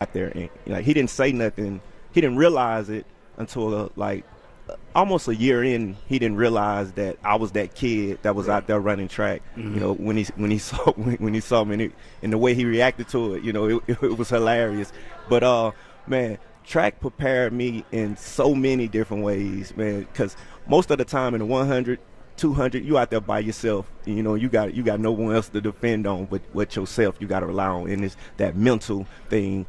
out there, and like he didn't say nothing. He didn't realize it until like almost a year in. He didn't realize that I was that kid that was out there running track. Mm-hmm. You know, when he saw me, and the way he reacted to it, you know, it was hilarious. But man, track prepared me in so many different ways, man. Because most of the time in the 100, 200, you out there by yourself. You know, you got no one else to depend on but yourself. You got to rely on, and it's that mental thing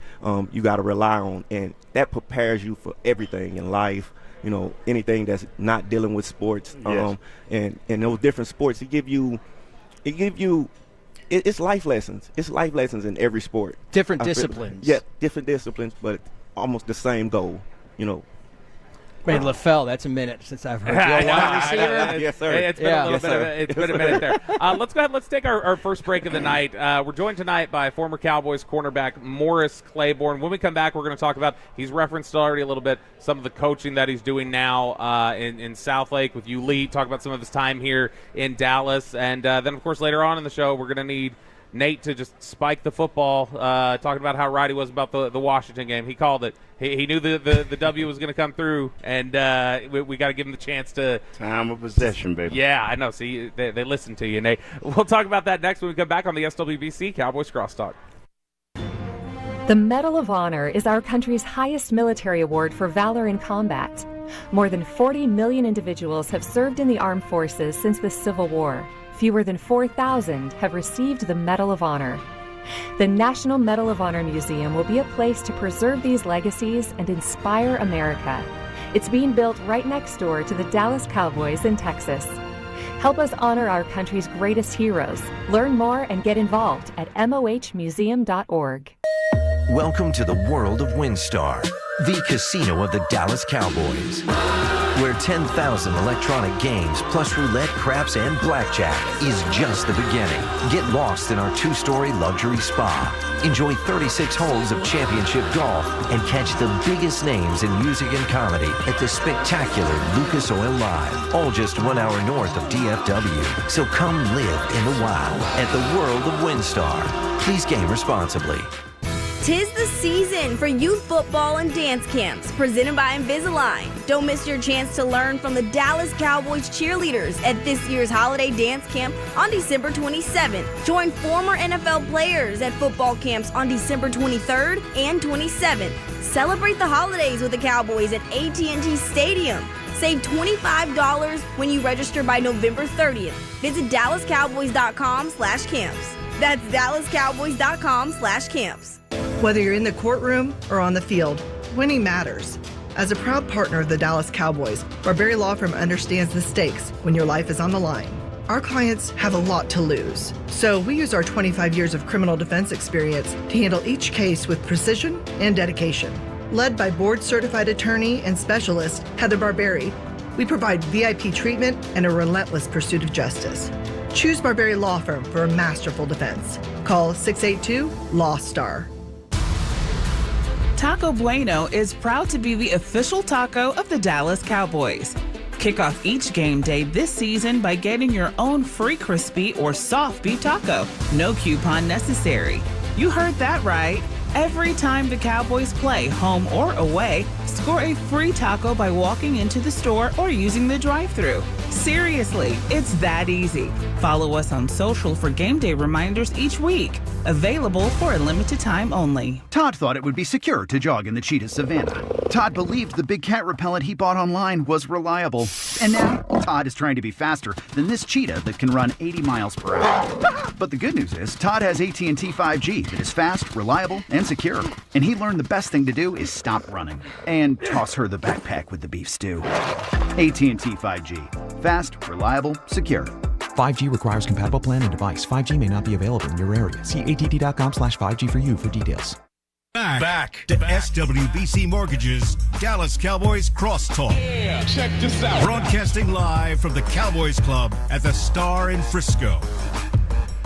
you got to rely on, and that prepares you for everything in life. You know, anything that's not dealing with sports, Yes. and those different sports, it's life lessons. It's life lessons in every sport. Different disciplines. Yeah, different disciplines, but almost the same goal. You know. Wait, LaFell, that's a minute since I've heard you. Wide receiver? Yes, sir. It's been a little bit of it's been a minute there. Let's go ahead. Let's take our first break of the night. We're joined tonight by former Cowboys cornerback Morris Claiborne. When we come back, we're going to talk about, he's referenced already a little bit, some of the coaching that he's doing now in South Lake with Lee. Talk about some of his time here in Dallas. And then, of course, later on in the show, we're going to need Nate to just spike the football, talking about how right he was about the Washington game. He called it. He knew the W was going to come through, and we got to give him the chance to. Time of possession, baby. Yeah, I know. See, they listen to you, Nate. We'll talk about that next when we come back on the SWBC Cowboys Crosstalk. The Medal of Honor is our country's highest military award for valor in combat. More than 40 million individuals have served in the armed forces since the Civil War. Fewer than 4,000 have received the Medal of Honor. The National Medal of Honor Museum will be a place to preserve these legacies and inspire America. It's being built right next door to the Dallas Cowboys in Texas. Help us honor our country's greatest heroes. Learn more and get involved at mohmuseum.org. Welcome to the world of WinStar, the casino of the Dallas Cowboys, where 10,000 electronic games plus roulette, craps, and blackjack is just the beginning. Get lost in our 2-story luxury spa. Enjoy 36 holes of championship golf and catch the biggest names in music and comedy at the spectacular Lucas Oil Live, all just 1 hour north of DFW. So come live in the wild at the world of WinStar. Please game responsibly. 'Tis the season for youth football and dance camps presented by Invisalign. Don't miss your chance to learn from the Dallas Cowboys cheerleaders at this year's holiday dance camp on December 27th. Join former NFL players at football camps on December 23rd and 27th. Celebrate the holidays with the Cowboys at AT&T Stadium. Save $25 when you register by November 30th. Visit DallasCowboys.com/camps. That's DallasCowboys.com/camps. Whether you're in the courtroom or on the field, winning matters. As a proud partner of the Dallas Cowboys, Barberi Law Firm understands the stakes when your life is on the line. Our clients have a lot to lose, so we use our 25 years of criminal defense experience to handle each case with precision and dedication. Led by board-certified attorney and specialist Heather Barberi, we provide VIP treatment and a relentless pursuit of justice. Choose Barberi Law Firm for a masterful defense. Call 682-LAW-STAR. Taco Bueno is proud to be the official taco of the Dallas Cowboys. Kick off each game day this season by getting your own free crispy or soft beef taco. No coupon necessary. You heard that right. Every time the Cowboys play, home or away, score a free taco by walking into the store or using the drive-thru. Seriously, it's that easy. Follow us on social for game day reminders each week. Available for a limited time only. Todd thought it would be secure to jog in the cheetah savanna. Todd believed the big cat repellent he bought online was reliable. And now, Todd is trying to be faster than this cheetah that can run 80 miles per hour. But the good news is, Todd has AT&T 5G that is fast, reliable, and secure. And he learned the best thing to do is stop running and toss her the backpack with the beef stew. AT&T 5G. Fast, reliable, secure. 5G requires compatible plan and device. 5G may not be available in your area. See att.com/5G for you for details. Back to SWBC Mortgage's Dallas Cowboys Crosstalk. Yeah, check this out. Broadcasting live from the Cowboys Club at the Star in Frisco.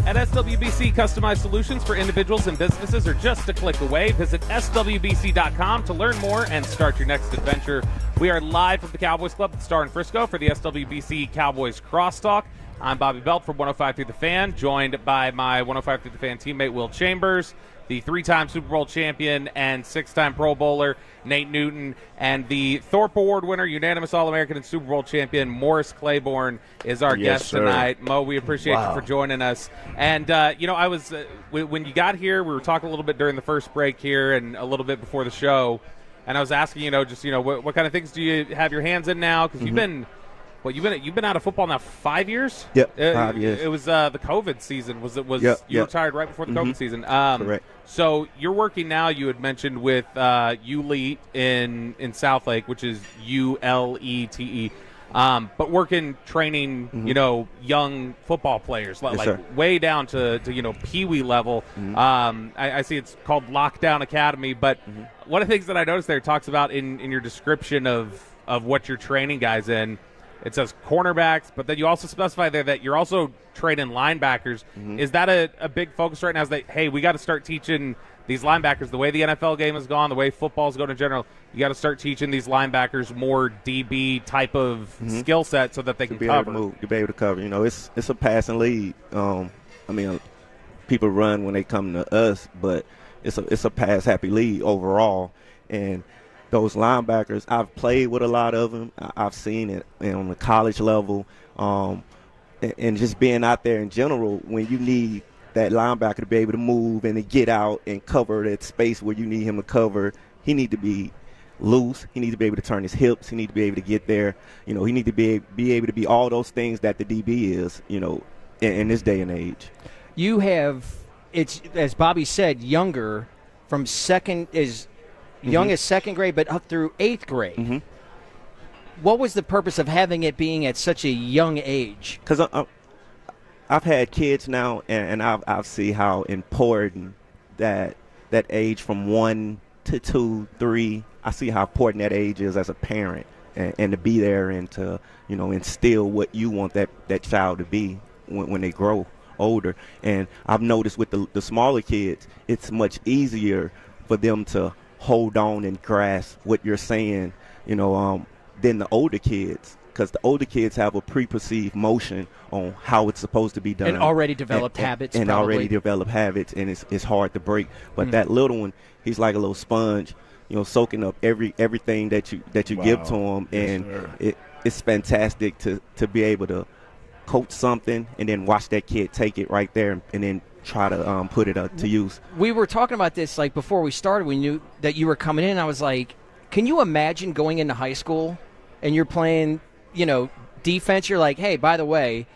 At SWBC, customized solutions for individuals and businesses are just a click away. Visit SWBC.com to learn more and start your next adventure. We are live from the Cowboys Club at the Star in Frisco for the SWBC Cowboys Crosstalk. I'm Bobby Belt from 105 Through the Fan, joined by my 105 Through the Fan teammate Will Chambers. the 3-time Super Bowl champion and 6-time Pro Bowler Nate Newton, and the Thorpe Award winner, unanimous All-American and Super Bowl champion Morris Claiborne is our guest tonight. Mo, we appreciate you for joining us. And, I was when you got here, we were talking a little bit during the first break here and a little bit before the show, and I was asking, what kind of things do you have your hands in now? Because you've been out of football now 5 years? Yep, 5 years. It was the COVID season. You retired right before the COVID season. Correct. So you're working now, you had mentioned, with ULETE in Southlake, which is ULETE. But working, training, young football players, way down to Pee-wee level. I see it's called Lockdown Academy. But one of the things that I noticed there, it talks about in your description of what you're training guys in, it says cornerbacks, but then you also specify there that you're also training linebackers. Is that a big focus right now? Is that, hey, we got to start teaching these linebackers, the way the NFL game has gone, the way football's going in general, you got to start teaching these linebackers more DB type of skill set so that they can cover. To be able to cover. It's a passing lead. People run when they come to us, but it's a pass-happy league overall. And those linebackers, I've played with a lot of them. I've seen it on the college level. And just being out there in general, when you need that linebacker to be able to move and to get out and cover that space where you need him to cover, he need to be loose. He needs to be able to turn his hips. He needs to be able to get there. He needs to be able to be all those things that the DB is, in this day and age. You have, it's as Bobby said, younger from young as second grade, but up through 8th grade. What was the purpose of having it being at such a young age? Because I've had kids now, and I've seen how important that age from 1 to 2, 3. I see how important that age is as a parent, and to be there and to instill what you want that child to be when they grow older. And I've noticed with the smaller kids, it's much easier for them to hold on and grasp what you're saying, than the older kids, because the older kids have a preperceived motion on how it's supposed to be done. And already developed habits. And already developed habits, and it's hard to break. But that little one, he's like a little sponge, soaking up everything that you give to him. And it's fantastic to be able to coach something and then watch that kid take it right there and then try to put it to use. We were talking about this before we started. We knew that you were coming in. I was like, can you imagine going into high school and you're playing, defense? You're like, hey, by the way,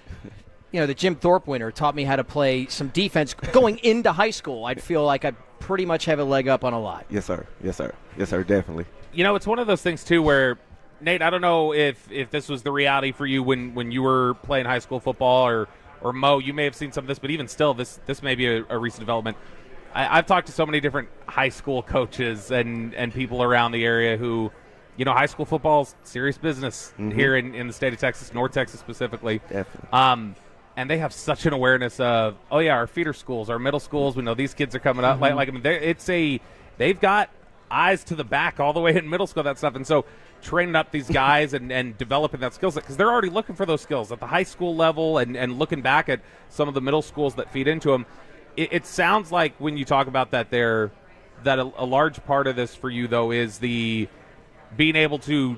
the Jim Thorpe winner taught me how to play some defense. Going into high school, I'd feel like I pretty much have a leg up on a lot. Yes, sir. Yes, sir. Yes, sir. Definitely. It's one of those things too where, Nate, I don't know if this was the reality for you when you were playing high school football, or Mo, you may have seen some of this, but even still, this may be a recent development. I've talked to so many different high school coaches and people around the area who, high school football is serious business here in the state of Texas, North Texas specifically. Definitely. And they have such an awareness of, our feeder schools, our middle schools. We know these kids are coming up. They've got eyes to the back all the way in middle school, that stuff. And so training up these guys and developing that skill set, because they're already looking for those skills at the high school level and looking back at some of the middle schools that feed into them. It sounds like when you talk about that that a large part of this for you, though, is the being able to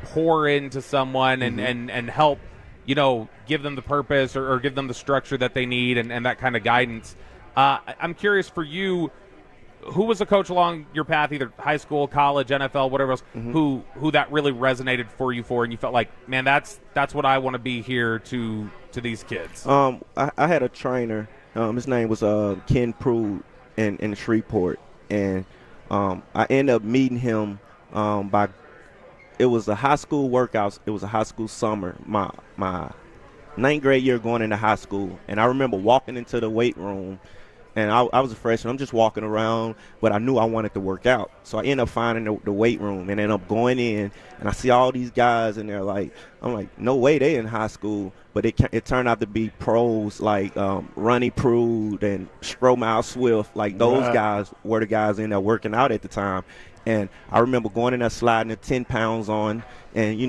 pour into someone and help, give them the purpose or give them the structure that they need and that kind of guidance. I'm curious for you, who was a coach along your path, either high school, college, NFL, whatever else, who that really resonated for you and you felt like, man, that's what I want to be here to these kids? I had a trainer. His name was Ken Prude in Shreveport, and I ended up meeting him it was a high school workout. It was a high school summer, my 9th grade year going into high school, and I remember walking into the weight room. And I was a freshman. I'm just walking around, but I knew I wanted to work out. So I ended up finding the weight room and ended up going in, and I see all these guys, and I'm like, no way they in high school. But it turned out to be pros like Ronnie Prude and Stromae Swift. Like those guys were the guys in there working out at the time. And I remember going in there sliding the 10 pounds on, and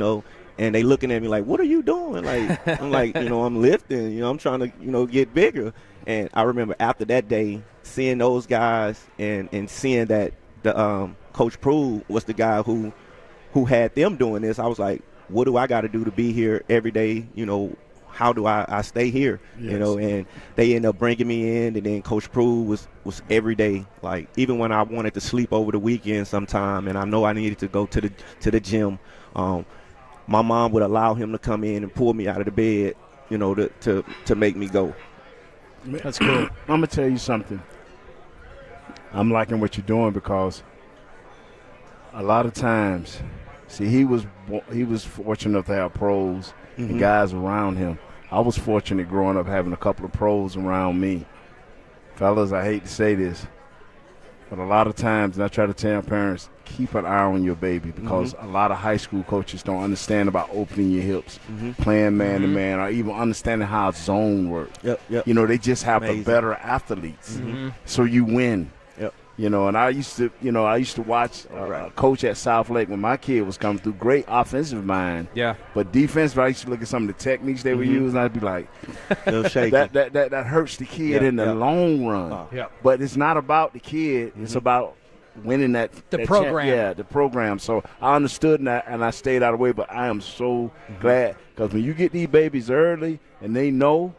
and they looking at me like, what are you doing? Like, I'm like, I'm lifting, I'm trying to, get bigger. And I remember after that day, seeing those guys and seeing that the Coach Prue was the guy who had them doing this, I was like, what do I got to do to be here every day? How do I stay here? Yes. And they ended up bringing me in, and then Coach Prue was every day. Like, even when I wanted to sleep over the weekend sometime, and I know I needed to go to the gym, my mom would allow him to come in and pull me out of the bed, to make me go. That's cool. I'm gonna tell you something. I'm liking what you're doing because a lot of times, see, he was fortunate enough to have pros and guys around him. I was fortunate growing up having a couple of pros around me. Fellas, I hate to say this, but a lot of times, and I try to tell parents, keep an eye on your baby because a lot of high school coaches don't understand about opening your hips, playing man-to-man, or even understanding how zone works. Yep. They just have the better athletes, so you win. And I used to watch a coach at South Lake when my kid was coming through. Great offensive mind. Yeah. But defensive, I used to look at some of the techniques they were using. I'd be like, that hurts the kid in the long run. But it's not about the kid. It's about winning the program. The program. So I understood that, and I stayed out of the way. But I am so glad because when you get these babies early and they know,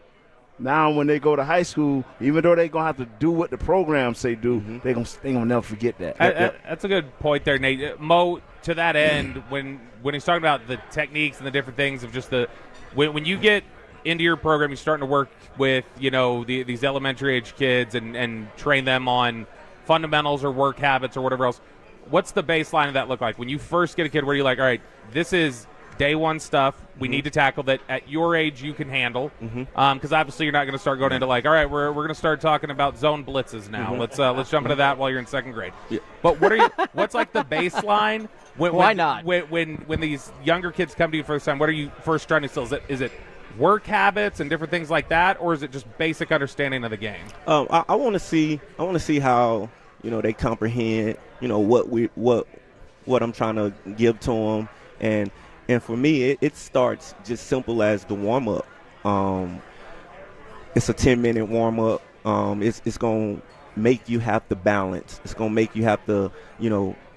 now when they go to high school, even though they're going to have to do what the programs say do, they're going to never forget that. That's a good point there, Nate. Mo, to that end, when he's talking about the techniques and the different things of just when you get into your program, you're starting to work with, these elementary age kids and train them on fundamentals or work habits or whatever else. What's the baseline of that look like? When you first get a kid, where you're like, all right, this is day one stuff we need to tackle that at your age you can handle, because obviously you're not going to start going into like, all right, we're going to start talking about zone blitzes now. Let's jump into that while you're in second grade. But what's like the baseline? Why not? When these younger kids come to you for the first time, what are you first trying to instill? Is it work habits and different things like that, or is it just basic understanding of the game? I want to see how they comprehend what I'm trying to give to them, and for me, it starts just simple as the warm-up. It's a 10-minute warm-up. It's going to make you have to balance. It's going to make you have to,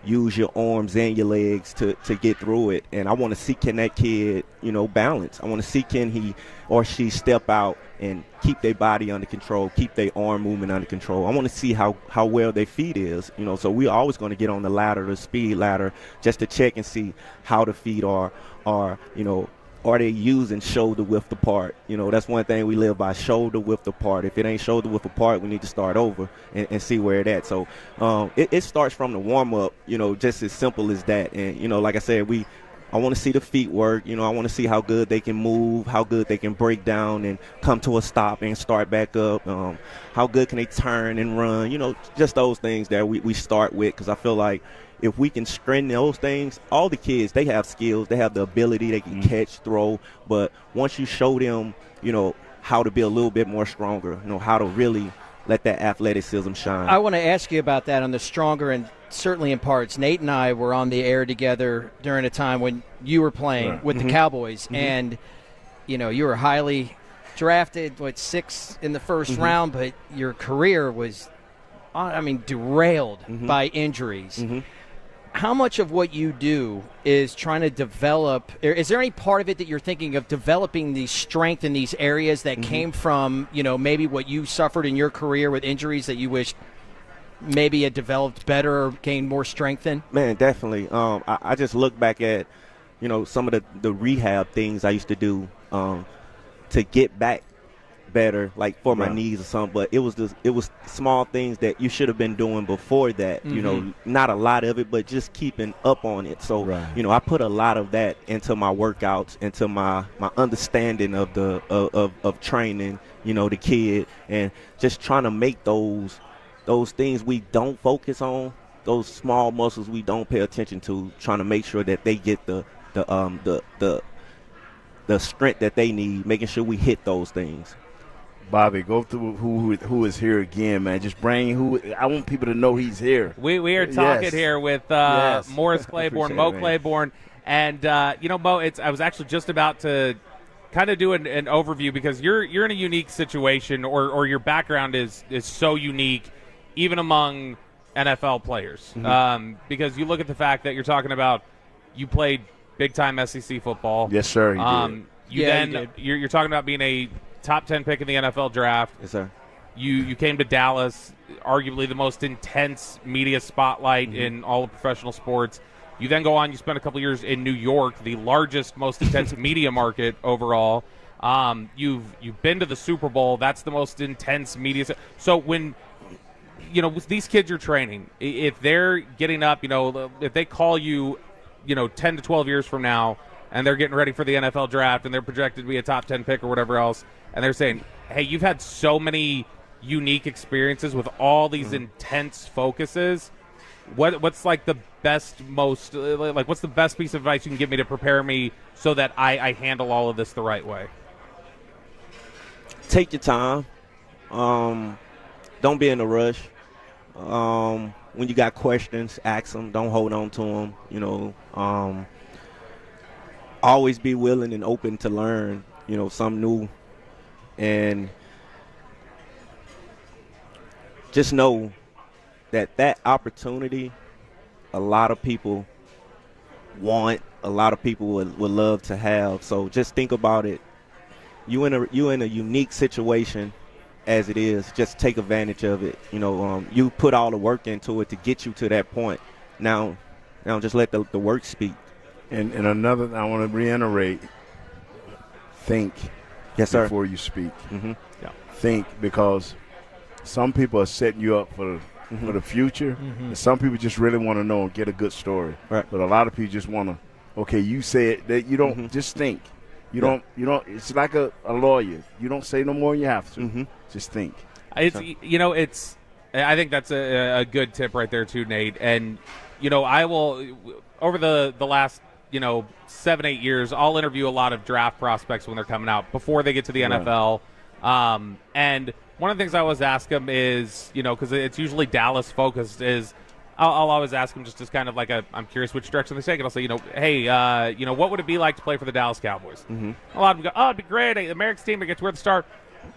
use your arms and your legs to get through it. And I want to see, can that kid, balance. I want to see, can he or she step out and keep their body under control, keep their arm movement under control. I want to see how well their feet is. So we're always going to get on the ladder, the speed ladder, just to check and see how the feet are they using shoulder width apart? That's one thing we live by, shoulder width apart. If it ain't shoulder width apart, we need to start over and see where it at. So it starts from the warm-up, just as simple as that. And, like I said, I want to see the feet work. I want to see how good they can move, how good they can break down and come to a stop and start back up. How good can they turn and run? Just those things that we start with, because I feel like if we can strengthen those things, all the kids, they have skills, they have the ability, they can catch, throw. But once you show them, how to be a little bit more stronger, how to really let that athleticism shine. I want to ask you about that on the stronger and certainly in parts. Nate and I were on the air together during a time when you were playing with the Cowboys, and you were highly drafted, 6th in the first round, but your career was, derailed by injuries. How much of what you do is trying to develop? Is there any part of it that you're thinking of developing the strength in these areas that came from, maybe what you suffered in your career with injuries that you wish maybe had developed better or gained more strength in? Man, definitely. I just look back at, some of the rehab things I used to do to get back better, like for my knees or something. But it was small things that you should have been doing before that. Not a lot of it, but just keeping up on it. So I put a lot of that into my workouts, into my understanding of the of training, the kid, and just trying to make those things we don't focus on, those small muscles we don't pay attention to, trying to make sure that they get the strength that they need, making sure we hit those things. Bobby, go through who is here again, man. Just bring I want people to know he's here. We are talking here with Morris Claiborne, Mo Claiborne, And Mo, I was actually just about to kind of do an overview because you're in a unique situation, or your background is so unique, even among NFL players. Because you look at the fact that you're talking about you played big-time SEC football. Yes, sir, he did. You're talking about being a top 10 pick in the NFL draft. Yes, sir. You came to Dallas, arguably the most intense media spotlight in all of professional sports. You then go on, you spend a couple years in New York, the largest, most intense media market overall. You've been to the Super Bowl. That's the most intense media. So when, with these kids you're training, if they're getting up, if they call you, 10 to 12 years from now, and they're getting ready for the NFL draft, and they're projected to be a top 10 pick or whatever else, and they're saying, hey, you've had so many unique experiences with all these intense focuses. What's like the best, what's the best piece of advice you can give me to prepare me so that I handle all of this the right way? Take your time. Don't be in a rush. When you got questions, ask them. Don't hold on to them. Always be willing and open to learn, something new. And just know that opportunity, a lot of people want, a lot of people would love to have. So just think about it. You in a unique situation as it is. Just take advantage of it. You put all the work into it to get you to that point. Now just let the work speak. And another, I want to reiterate, think before you speak. Yeah. Think, because some people are setting you up for the future, and some people just really want to know and get a good story. Right. But a lot of people just want to, okay, you say it, that you don't just think. You don't. It's like a lawyer. You don't say no more than you have to. Just think. I think that's a good tip right there too, Nate. And I will, over the last 7-8 years, I'll interview a lot of draft prospects when they're coming out before they get to the NFL. And one of the things I always ask them is, because it's usually Dallas focused, is I'll always ask them just as kind of like I'm curious which direction they take. And I'll say, hey, what would it be like to play for the Dallas Cowboys? A lot of them go, oh, it'd be great. The Mavericks team, it gets where to start.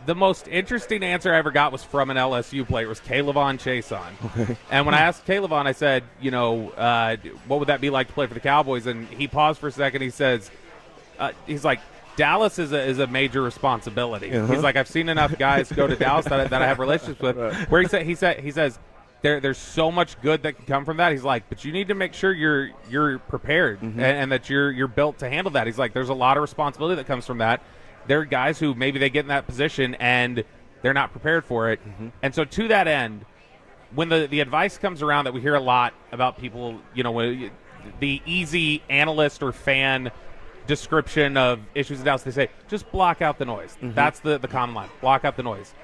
The most interesting answer I ever got was from an LSU player. It was K'Lavon Chason. And when I asked K'Lavon, I said, what would that be like to play for the Cowboys? And he paused for a second. He says, he's like, Dallas is a major responsibility. He's like, I've seen enough guys go to Dallas that I have relationships with. Where he says there's so much good that can come from that. He's like, but you need to make sure you're prepared and that you're built to handle that. He's like, there's a lot of responsibility that comes from that. There are guys who maybe they get in that position and they're not prepared for it. And so to that end, when the advice comes around that we hear a lot about people, the easy analyst or fan description of issues in Dallas, they say, just block out the noise. That's the common line. Block out the noise.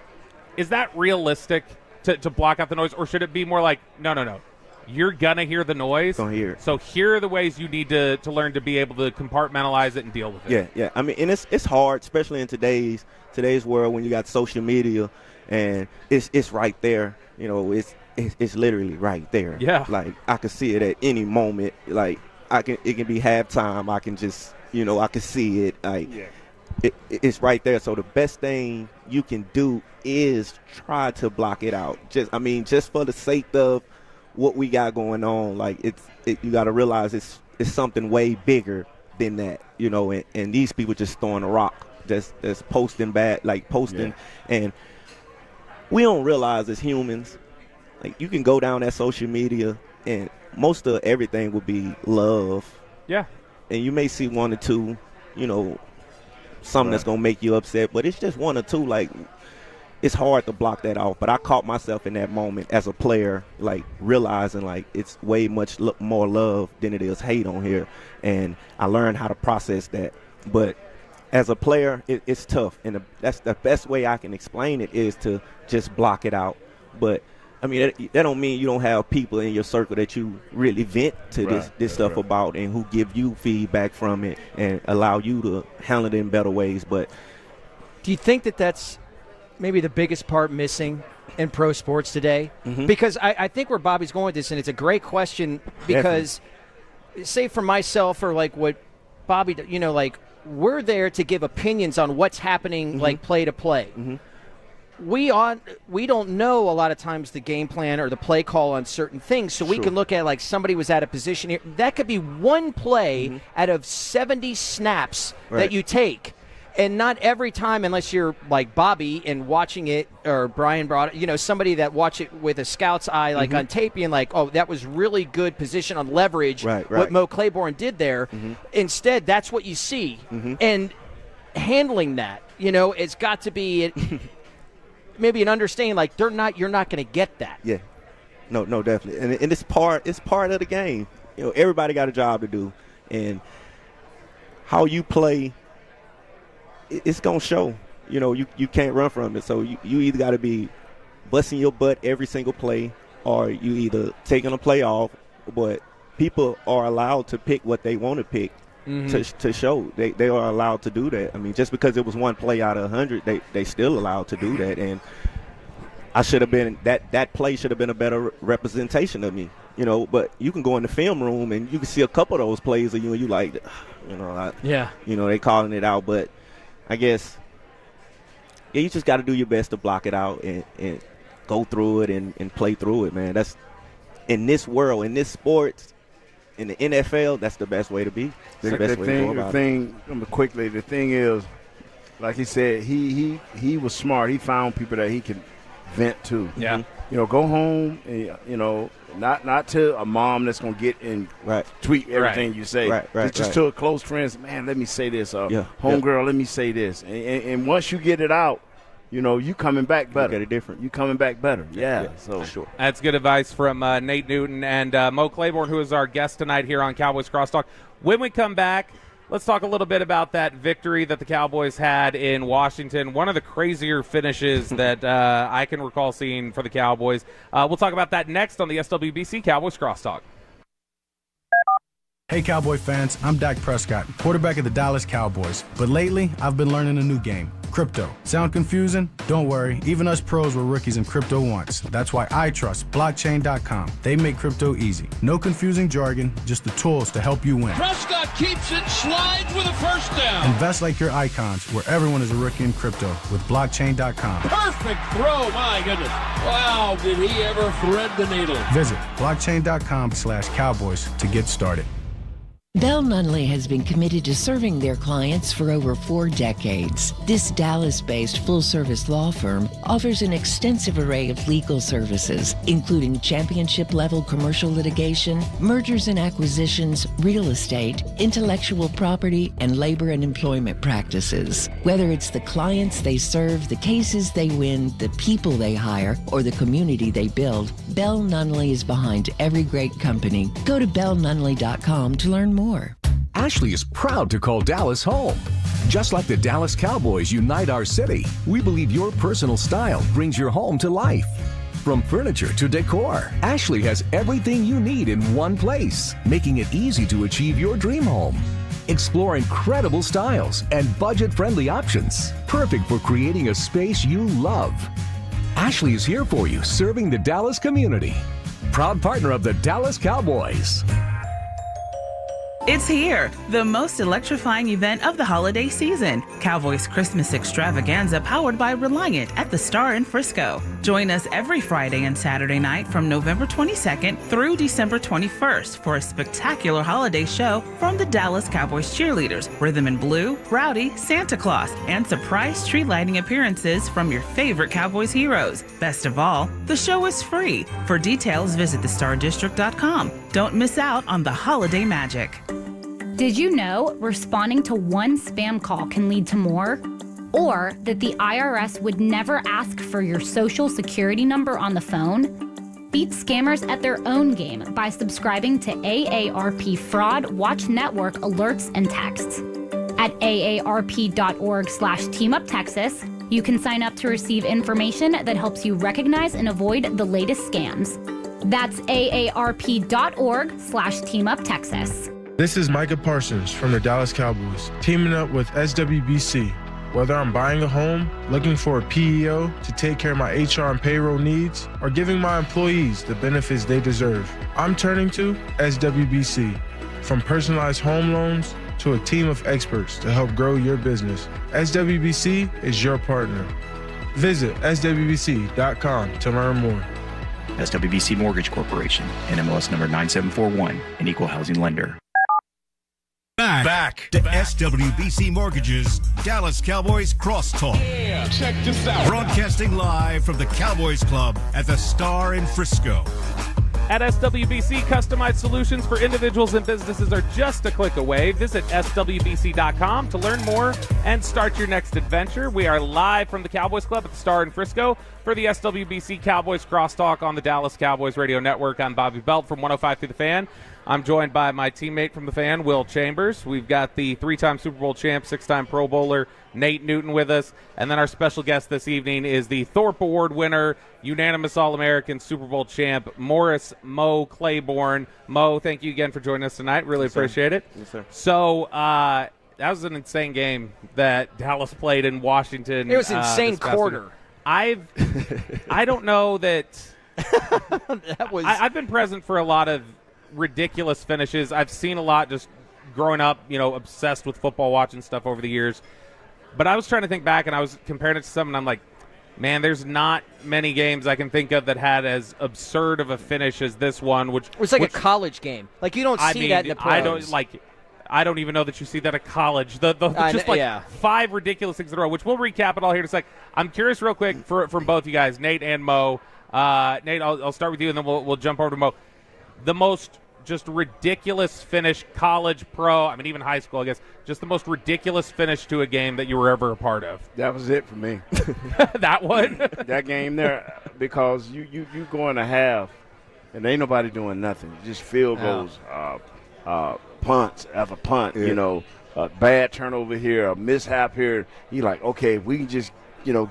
Is that realistic to block out the noise, or should it be more like, no. You're going to hear the noise. Gonna hear it. So here are the ways you need to learn to be able to compartmentalize it and deal with it. Yeah. I mean, and it's hard, especially in today's world when you got social media and it's right there. It's literally right there. Yeah. Like I can see it at any moment. Like it can be halftime. I can just I can see it. Like it's right there. So the best thing you can do is try to block it out. Just for the sake of what we got going on, like you got to realize it's something way bigger than that, and these people just throwing a rock, just posting and we don't realize as humans, like you can go down that social media and most of everything will be love, and you may see one or two, something that's gonna make you upset, but it's just one or two. Like it's hard to block that off, but I caught myself in that moment as a player, like realizing like it's way much more love than it is hate on here, and I learned how to process that. But as a player, it's tough, and that's the best way I can explain it is to just block it out. But I mean, that don't mean you don't have people in your circle that you really vent to this stuff about, and who give you feedback from it and allow you to handle it in better ways. But do you think that's maybe the biggest part missing in pro sports today? Because I think where Bobby's going with this, and it's a great question, because say for myself or like what Bobby, like we're there to give opinions on what's happening, like play to play. We don't know a lot of times the game plan or the play call on certain things, so we can look at like somebody was at a position here. That could be one play out of 70 snaps that you take. And not every time, unless you're like Bobby and watching it, or Brian brought it, somebody that watch it with a scout's eye, like on tape, and like, oh, that was really good position on leverage, what Mo Claiborne did there. Instead, that's what you see. And handling that, it's got to be maybe an understanding, like you're not going to get that. Yeah. No, definitely. And it's part of the game. Everybody got a job to do. And how you play, it's going to show. You can't run from it. So you either got to be busting your butt every single play, or you either taking a play off. But people are allowed to pick what they want to pick to show. They are allowed to do that. I mean, just because it was one play out of 100, they still allowed to do that. And I should have been that play should have been a better representation of me. But you can go in the film room and you can see a couple of those plays of you, and you like, they calling it out. But I guess, you just got to do your best to block it out and go through it and play through it, man. That's in this world, in this sports, in the NFL, that's the best way to be. The thing is, like he said, he was smart. He found people that he could vent to. Yeah. Go home and, not to a mom that's going to get and tweet everything you say. Just to a close friend, man, let me say this. Homegirl, let me say this. And once you get it out, you coming back better. Get it different. You coming back better. Yeah. So sure. That's good advice from Nate Newton and Mo Claiborne, who is our guest tonight here on Cowboys Crosstalk. When we come back, let's talk a little bit about that victory that the Cowboys had in Washington. One of the crazier finishes that I can recall seeing for the Cowboys. We'll talk about that next on the SWBC Cowboys Crosstalk. Hey Cowboy fans, I'm Dak Prescott, quarterback of the Dallas Cowboys. But lately, I've been learning a new game, crypto. Sound confusing? Don't worry, even us pros were rookies in crypto once. That's why I trust blockchain.com. They make crypto easy. No confusing jargon, just the tools to help you win. Prescott keeps it, slides with a first down. Invest like your icons, where everyone is a rookie in crypto with blockchain.com. Perfect throw, my goodness. Wow, did he ever thread the needle. Visit blockchain.com/Cowboys to get started. Bell Nunley has been committed to serving their clients for over 4 decades. This Dallas-based full-service law firm offers an extensive array of legal services, including championship-level commercial litigation, mergers and acquisitions, real estate, intellectual property, and labor and employment practices. Whether it's the clients they serve, the cases they win, the people they hire, or the community they build, Bell Nunley is behind every great company. Go to bellnunley.com to learn more. Ashley is proud to call Dallas home. Just like the Dallas Cowboys unite our city, we believe your personal style brings your home to life. From furniture to decor, Ashley has everything you need in one place, making it easy to achieve your dream home. Explore incredible styles and budget-friendly options, perfect for creating a space you love. Ashley is here for you, serving the Dallas community. Proud partner of the Dallas Cowboys. It's here, the most electrifying event of the holiday season. Cowboys Christmas Extravaganza powered by Reliant at the Star in Frisco. Join us every Friday and Saturday night from November 22nd through December 21st for a spectacular holiday show from the Dallas Cowboys cheerleaders, Rhythm and Blue, Rowdy, Santa Claus, and surprise tree lighting appearances from your favorite Cowboys heroes. Best of all, the show is free. For details, visit thestardistrict.com. Don't miss out on the holiday magic. Did you know responding to one spam call can lead to more? Or that the IRS would never ask for your social security number on the phone? Beat scammers at their own game by subscribing to AARP Fraud Watch Network alerts and texts. At aarp.org/teamuptexas, you can sign up to receive information that helps you recognize and avoid the latest scams. That's aarp.org/teamuptexas. This is Micah Parsons from the Dallas Cowboys, teaming up with SWBC. Whether I'm buying a home, looking for a PEO to take care of my HR and payroll needs, or giving my employees the benefits they deserve, I'm turning to SWBC. From personalized home loans to a team of experts to help grow your business, SWBC is your partner. Visit swbc.com to learn more. SWBC Mortgage Corporation, NMLS number 9741, an equal housing lender. Back to SWBC Mortgage's Dallas Cowboys Crosstalk. Yeah, check this out. Broadcasting live from the Cowboys Club at the Star in Frisco. At SWBC, customized solutions for individuals and businesses are just a click away. Visit swbc.com to learn more and start your next adventure. We are live from the Cowboys Club at the Star in Frisco for the SWBC Cowboys Crosstalk on the Dallas Cowboys Radio Network. I'm Bobby Belt from 105 through the Fan. I'm joined by my teammate from the Fan, Will Chambers. We've got the 3-time Super Bowl champ, 6-time Pro Bowler, Nate Newton with us. And then our special guest this evening is the Thorpe Award winner, unanimous All-American Super Bowl champ, Morris Mo Claiborne. Mo, thank you again for joining us tonight. Really appreciate it. Yes, sir. So that was an insane game that Dallas played in Washington. It was an insane quarter. I don't know that that was. I've been present for a lot of ridiculous finishes. I've seen a lot just growing up, obsessed with football, watching stuff over the years. But I was trying to think back, and I was comparing it to something. I'm like, man, there's not many games I can think of that had as absurd of a finish as this one. Which it was like a college game. Like, you don't see that in the pros. I don't even know that you see that at college. Five ridiculous things in a row, which we'll recap it all here in a sec. I'm curious real quick from both you guys, Nate and Mo. Nate, I'll start with you, and then we'll jump over to Mo. The most just ridiculous finish, college, pro, even high school, I guess, just the most ridiculous finish to a game that you were ever a part of. That was it for me. That one? That game there, because you go in a half, and ain't nobody doing nothing. Just field goals, punts after punt, a bad turnover here, a mishap here. You're like, okay, if we can just,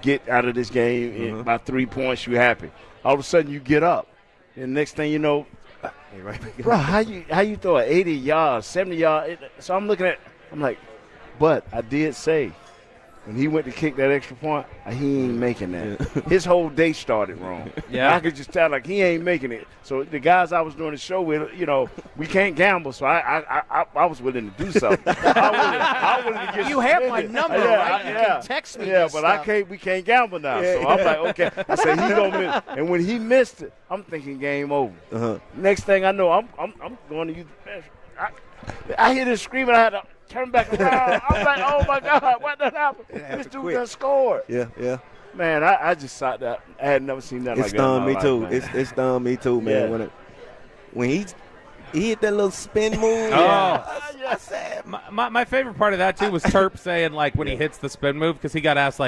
get out of this game by 3 points, you happy. All of a sudden, you get up. And next thing you know, bro, how you throw an 80 yards, 70 yards? So I'm like, but I did say, when he went to kick that extra point, he ain't making that. His whole day started wrong. Yeah. I could just tell, he ain't making it. So the guys I was doing the show with, we can't gamble, so I was willing to do something. I was willing to get you have my number, right? You can text me. Yeah, this but stuff. we can't gamble now. So I'm like, okay. I said he don't miss. And when he missed it, I'm thinking game over. Next thing I know, I'm going to use the best. I hear this screaming. I had to turn back around. I'm like, oh my God, what done happened? This dude done scored. Yeah. Man, I just saw that. I had never seen that like that. It stunned me too. Life, it stunned me too, man. Yeah. When he hit that little spin move. I said, my favorite part of that too was Terp saying when he hits the spin move, because he got asked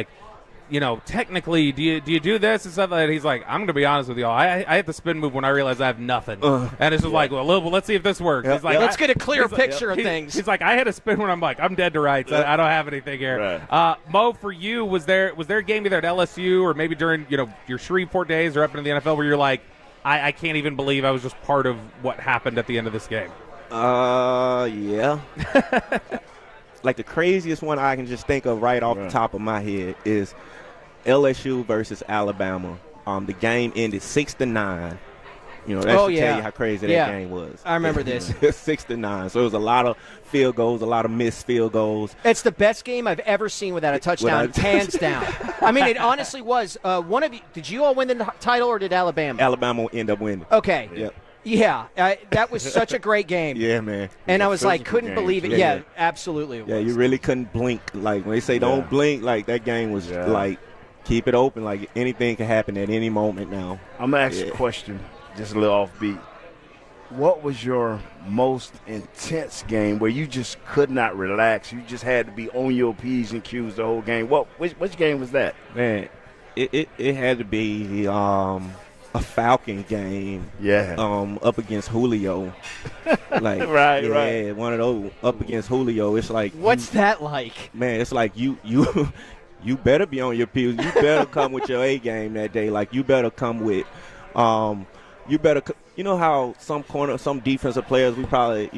technically, do you do this and stuff like that? He's like, I'm going to be honest with y'all. I hit the spin move when I realized I have nothing. And it's just well, let's see if this works. He's like, let's get a clear picture of things. He's like, I hit a spin when I'm dead to rights. I don't have anything here. Right. Mo, for you, was there a game either at LSU or maybe during your Shreveport days or up into the NFL where you're like, I can't even believe I was just part of what happened at the end of this game? Yeah. The craziest one I can just think of right off the top of my head is LSU versus Alabama. The game ended 6-9. That should tell you how crazy that game was. I remember this. 6-9. So it was a lot of field goals, a lot of missed field goals. It's the best game I've ever seen without a touchdown, hands down. It honestly was. One of you, did you all win the title or did Alabama? Alabama end up winning. Okay. Yep. Yeah, that was such a great game. Yeah, man. And I was couldn't believe it. Yeah, absolutely. It was. You really couldn't blink. When they say don't blink, that game was keep it open. Anything can happen at any moment now. I'm going to ask you a question, just a little offbeat. What was your most intense game where you just could not relax? You just had to be on your P's and Q's the whole game. Which game was that? Man, it had to be a Falcon game. Yeah. Up against Julio. Right. One of those up against Julio. It's like, what's that like? Man, it's like you you better be on your P's. You better come with your A game that day. You better come with you know how some defensive players we probably,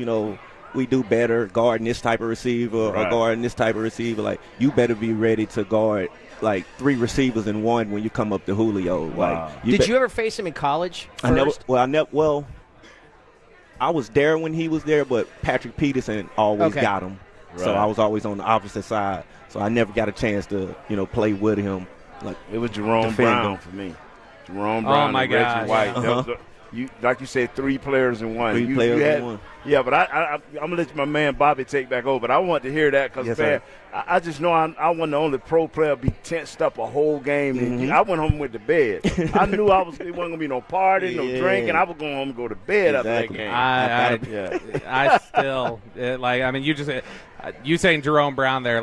we do better guarding this type of receiver or guarding this type of receiver. You better be ready to guard 3 receivers in one when you come up to Julio. Wow. Did you ever face him in college first? I never. I was there when he was there, but Patrick Peterson always got him. Right. So I was always on the opposite side. So I never got a chance to, play with him. Like it was Jerome Brown for me. Jerome Brown and Reggie White. Like you said, 3 players in one. Three players in one. Yeah, but I'm going to let my man Bobby take back over. But I want to hear that because, I just know I wasn't the only pro player be tensed up a whole game. Mm-hmm. I went home with the bed. I knew it wasn't going to be no party, no drinking. I was going home and go to bed after that game. I still, you saying Jerome Brown there,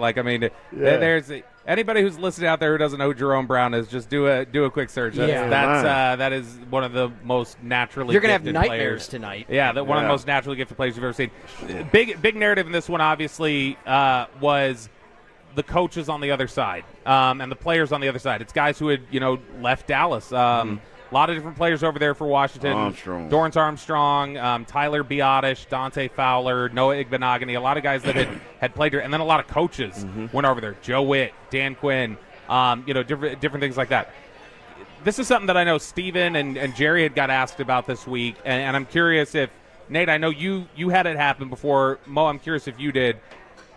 there's anybody who's listening out there who doesn't know who Jerome Brown is, just do a quick search. That is one of the most naturally You're gonna gifted have nightmares players tonight. Yeah, one of the most naturally gifted players you've ever seen. Big narrative in this one, obviously, was the coaches on the other side and the players on the other side. It's guys who had left Dallas. A lot of different players over there for Washington. Dorrance Armstrong, Tyler Biotish, Dante Fowler, Noah Igbenogany. A lot of guys that had played here. And then a lot of coaches went over there. Joe Witt, Dan Quinn, different things like that. This is something that I know Steven and Jerry had got asked about this week. And I'm curious if, Nate, I know you had it happen before. Mo, I'm curious if you did.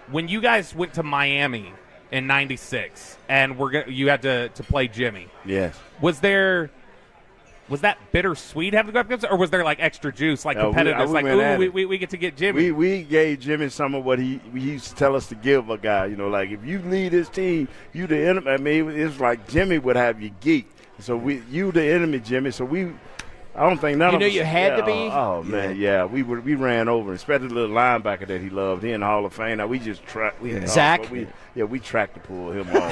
When you guys went to Miami in '96 and you had to play Jimmy. Yes. Was that bittersweet having to go up against, or was there extra juice, competitiveness? We get to get Jimmy. We gave Jimmy some of what he used to tell us to give a guy. If you lead his team, you the enemy. I mean, it's like Jimmy would have you geek. So you the enemy, Jimmy. So I don't think none of us. You had to be. Oh man, yeah. We ran over, especially the little linebacker that he loved. He in the Hall of Fame. Now we just tracked. Zach. We tracked to pull him off.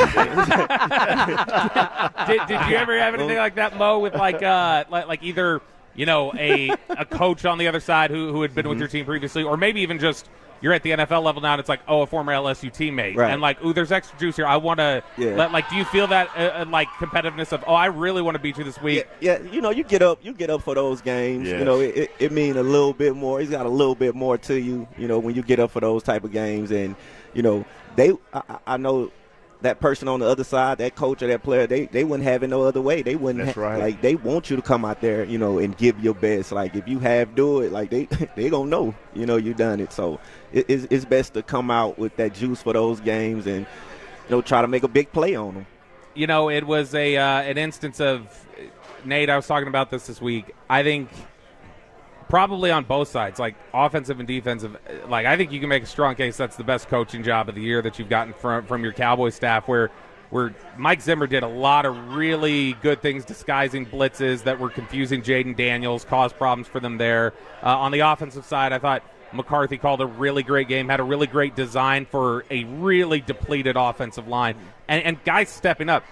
Did you ever have anything like that, Mo? With either a coach on the other side who had been with your team previously, or maybe even just you're at the NFL level now and it's a former LSU teammate. Right. And there's extra juice here. I want to do you feel that competitiveness of, I really want to beat you this week? Yeah, you get up for those games. Yes. It means a little bit more. He's got a little bit more to you, when you get up for those type of games. And, I know that person on the other side, that coach or that player, they wouldn't have it no other way. They wouldn't. That's right. They want you to come out there, and give your best. If you do it, they gonna know, you done it. So it's best to come out with that juice for those games and try to make a big play on them. It was an instance of, Nate, I was talking about this week. I think probably on both sides, offensive and defensive, I think you can make a strong case that's the best coaching job of the year that you've gotten from your Cowboys staff, where Mike Zimmer did a lot of really good things, disguising blitzes that were confusing Jaden Daniels, caused problems for them there. On the offensive side, I thought McCarthy called a really great game, had a really great design for a really depleted offensive line, and guys stepping up.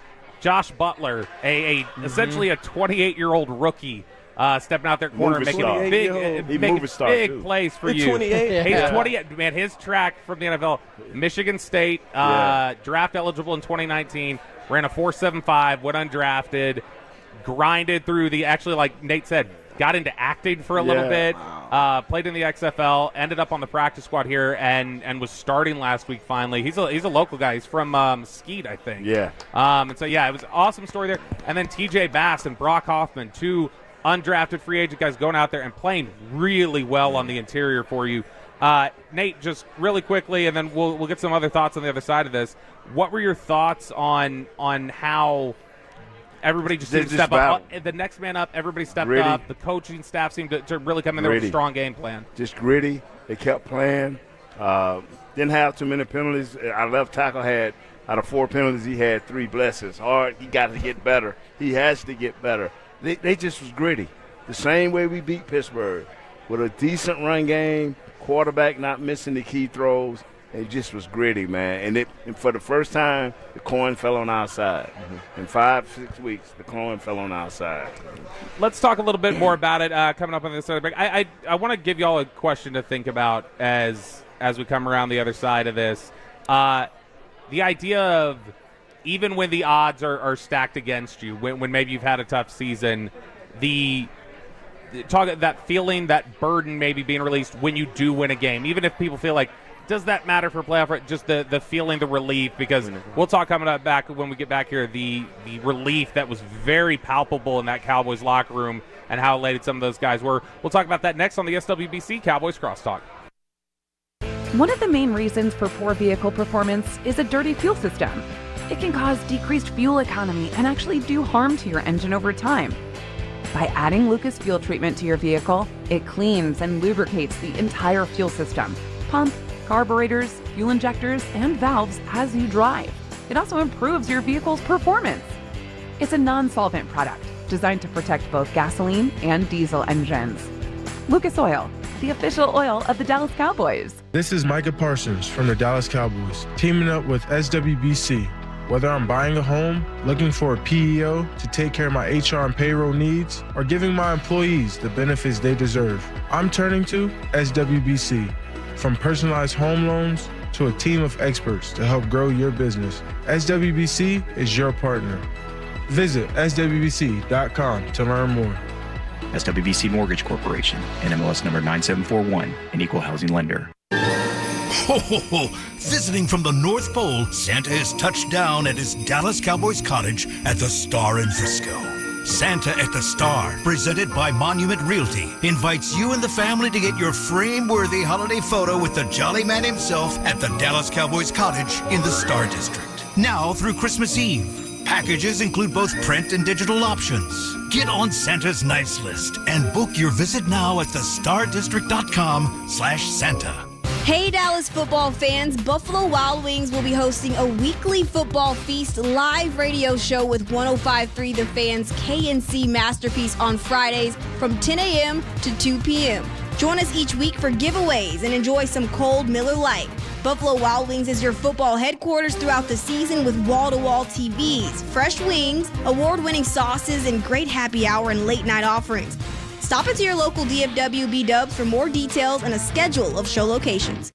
Josh Butler, essentially a 28-year-old rookie, stepping out there corner and making big plays for you. 28. He's 28. Man, his track from the NFL, Michigan State, draft eligible in 2019, ran a 4.75, went undrafted, grinded through like Nate said, got into acting for a little bit, played in the XFL, ended up on the practice squad here, and was starting last week finally. He's a local guy. He's from Mesquite, I think. Yeah. And so, it was an awesome story there. And then TJ Bass and Brock Hoffman, two undrafted free agent guys going out there and playing really well on the interior for you. Nate, just really quickly, and then we'll get some other thoughts on the other side of this. What were your thoughts on how everybody just seemed to step up? The next man up, everybody stepped up. The coaching staff seemed to really come in there with a strong game plan. Just gritty. They kept playing. Didn't have too many penalties. Our left tackle had, out of 4 penalties, he had 3 blessings. Hard. He got to get better. He has to get better. They just was gritty. The same way we beat Pittsburgh, with a decent run game, quarterback not missing the key throws. It just was gritty, man. And for the first time, the coin fell on our side. In 5-6 weeks, the coin fell on our side. Let's talk a little bit more about it coming up on this other break. I want to give you all a question to think about as we come around the other side of this. The idea of, even when the odds are stacked against you, when maybe you've had a tough season, that feeling, that burden maybe being released when you do win a game, even if people feel like, does that matter for playoff? Just the feeling, the relief, because we'll talk coming up back when we get back here, the relief that was very palpable in that Cowboys locker room and how elated some of those guys were. We'll talk about that next on the SWBC Cowboys Crosstalk. One of the main reasons for poor vehicle performance is a dirty fuel system. It can cause decreased fuel economy and actually do harm to your engine over time. By adding Lucas Fuel Treatment to your vehicle, it cleans and lubricates the entire fuel system, pump, carburetors, fuel injectors, and valves as you drive. It also improves your vehicle's performance. It's a non-solvent product designed to protect both gasoline and diesel engines. Lucas Oil, the official oil of the Dallas Cowboys. This is Micah Parsons from the Dallas Cowboys, teaming up with SWBC. Whether I'm buying a home, looking for a PEO to take care of my HR and payroll needs, or giving my employees the benefits they deserve, I'm turning to SWBC. From personalized home loans to a team of experts to help grow your business, SWBC is your partner. Visit SWBC.com to learn more. SWBC Mortgage Corporation, NMLS number 9741, an equal housing lender. Ho, ho, ho. Visiting from the North Pole, Santa has touched down at his Dallas Cowboys cottage at the Star in Frisco. Santa at the Star, presented by Monument Realty, invites you and the family to get your frame-worthy holiday photo with the Jolly Man himself at the Dallas Cowboys cottage in the Star District. Now through Christmas Eve. Packages include both print and digital options. Get on Santa's nice list and book your visit now at thestardistrict.com/Santa. Hey Dallas football fans, Buffalo Wild Wings will be hosting a weekly football feast live radio show with 105.3 The Fan's KNC Masterpiece on Fridays from 10 a.m. to 2 p.m. Join us each week for giveaways and enjoy some cold Miller Lite. Buffalo Wild Wings is your football headquarters throughout the season with wall-to-wall TVs, fresh wings, award-winning sauces, and great happy hour and late-night offerings. Stop into your local DFW B-Dubs for more details and a schedule of show locations.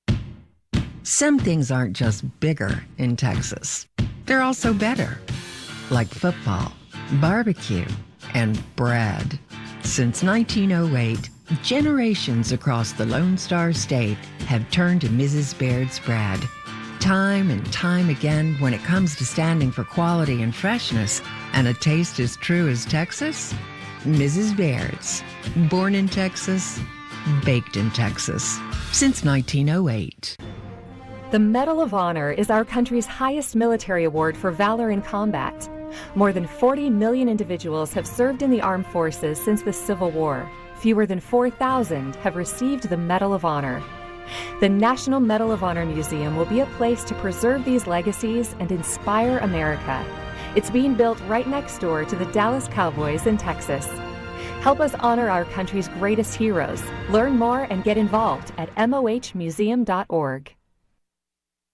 Some things aren't just bigger in Texas. They're also better. Like football, barbecue, and bread. Since 1908, generations across the Lone Star State have turned to Mrs. Baird's bread. Time and time again, when it comes to standing for quality and freshness and a taste as true as Texas, Mrs. Baird's. Born in Texas, baked in Texas. Since 1908. The Medal of Honor is our country's highest military award for valor in combat. More than 40 million individuals have served in the armed forces since the Civil War. Fewer than 4,000 have received the Medal of Honor. The National Medal of Honor Museum will be a place to preserve these legacies and inspire America. It's being built right next door to the Dallas Cowboys in Texas. Help us honor our country's greatest heroes. Learn more and get involved at mohmuseum.org.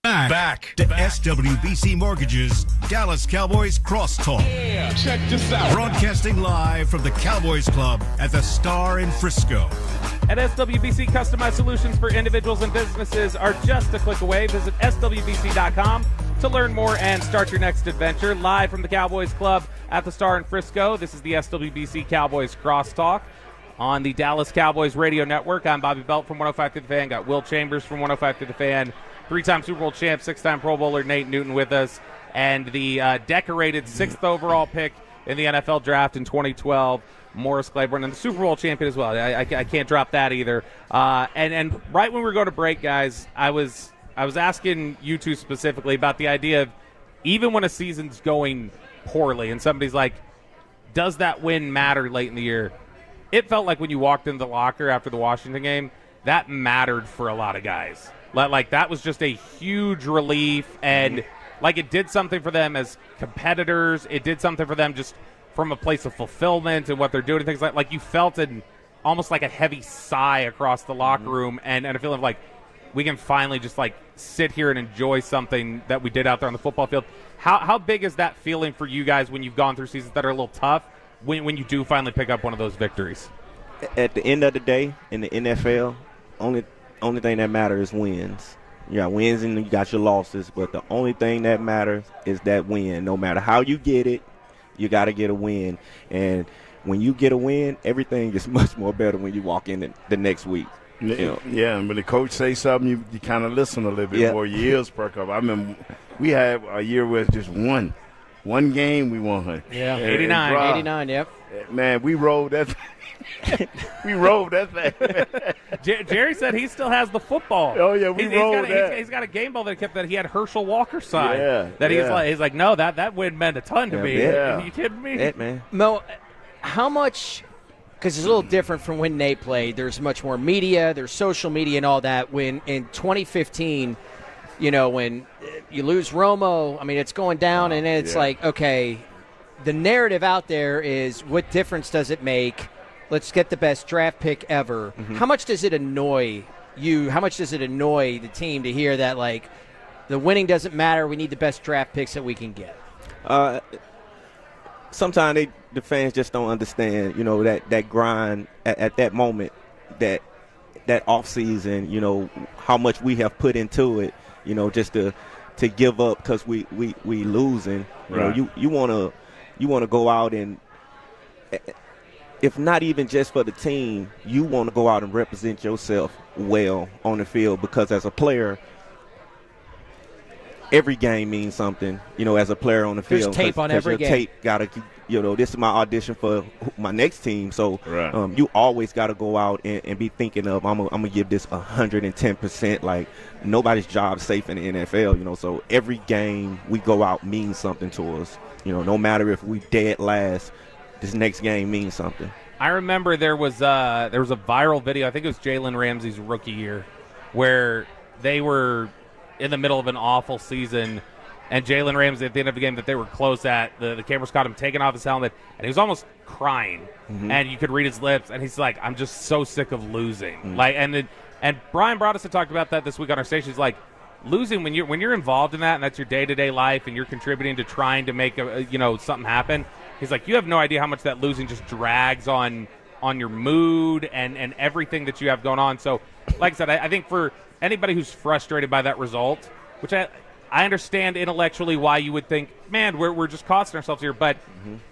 Back to SWBC Mortgage's Dallas Cowboys Crosstalk. Yeah, check this out. Broadcasting live from the Cowboys Club at the Star in Frisco. At SWBC, customized solutions for individuals and businesses are just a click away. Visit SWBC.com to learn more and start your next adventure. Live from the Cowboys Club at the Star in Frisco, this is the SWBC Cowboys Crosstalk on the Dallas Cowboys Radio Network. I'm Bobby Belt from 105 to the Fan. Got Will Chambers from 105 to the Fan. Three-time Super Bowl champ, six-time Pro Bowler Nate Newton with us, and the decorated sixth overall pick in the NFL draft in 2012, Morris Claiborne, and the Super Bowl champion as well. I can't drop that either. And right when we were going to break, guys, I was asking you two specifically about the idea of even when a season's going poorly and somebody's like, does that win matter late in the year? It felt like when you walked in the locker after the Washington game, that mattered for a lot of guys. Like, that was just a huge relief, and like it did something for them as competitors. It did something for them just from a place of fulfillment and what they're doing and things like you felt almost like a heavy sigh across the locker room and a feeling of like we can finally just like sit here and enjoy something that we did out there on the football field. How big is that feeling for you guys when you've gone through seasons that are a little tough when you do finally pick up one of those victories? At the end of the day, in the NFL, only thing that matters is wins. You got wins and you got your losses, but the only thing that matters is that win. No matter how you get it, you got to get a win. And when you get a win, everything is much more better when you walk in the next week. You know? Yeah, and when the coach says something, you kind of listen a little bit more. Your ears perk up. I remember we had a year with just one game we won. Yeah, 89, yep. Man, we rolled that. We rolled that thing. Jerry said he still has the football. Oh, yeah, we rolled that. He's got a game ball that he had Herschel Walker sign. Yeah, that he's like, no, that win meant a ton to me. Yeah. Are you kidding me? That, man. Mo, how much – because it's a little different from when Nate played. There's much more media. There's social media and all that. When in 2015, when you lose Romo, I mean, it's going down, and then it's like, okay, the narrative out there is what difference does it make? Let's get the best draft pick ever. Mm-hmm. How much does it annoy you? How much does it annoy the team to hear that, like, the winning doesn't matter, we need the best draft picks that we can get? Sometimes the fans just don't understand, that grind at that moment, that off season, how much we have put into it, just to give up because we losing. Right. You want to go out and, if not even just for the team, you want to go out and represent yourself well on the field, because as a player, every game means something, as a player on the field. There's tape on every game. Tape gotta, this is my audition for my next team. So right. You always got to go out and be thinking of, I'm gonna give this 110%. Like, nobody's job safe in the NFL, So every game we go out means something to us. No matter if we dead last, this next game means something. I remember there was a viral video. I think it was Jalen Ramsey's rookie year, where they were in the middle of an awful season, and Jalen Ramsey, at the end of the game that they were close at, the cameras caught him taking off his helmet, and he was almost crying, and you could read his lips, and he's like, I'm just so sick of losing. Like, and Brian Broaddus had talked about that this week on our station. He's like, losing, when you're involved in that, and that's your day-to-day life, and you're contributing to trying to make something happen, he's like, you have no idea how much that losing just drags on your mood and everything that you have going on. So, like I said, I think for anybody who's frustrated by that result, which I understand intellectually why you would think, man, we're just costing ourselves here. But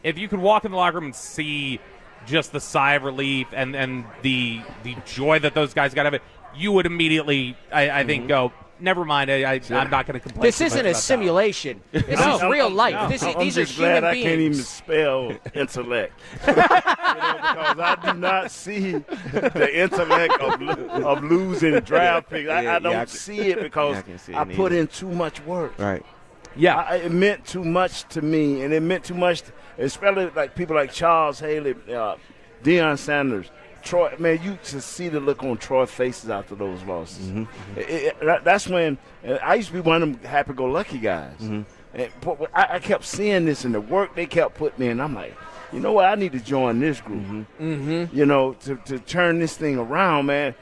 if you could walk in the locker room and see just the sigh of relief and the joy that those guys got out of it, you would immediately, I think, go, never mind, I'm not going to complain. This isn't a simulation. This is real life. I'm These just are human glad beings. I can't even spell intellect. Because I do not see the intellect of losing draft picks. I don't see it because I put in too much work. Right. Yeah. It meant too much to me, and it meant too much, especially like people like Charles Haley, Deion Sanders, Troy. Man, you should see the look on Troy's faces after those losses. That's when I used to be one of them happy-go-lucky guys. But I kept seeing this in the work they kept putting me in. I'm like, you know what? I need to join this group. To turn this thing around, man.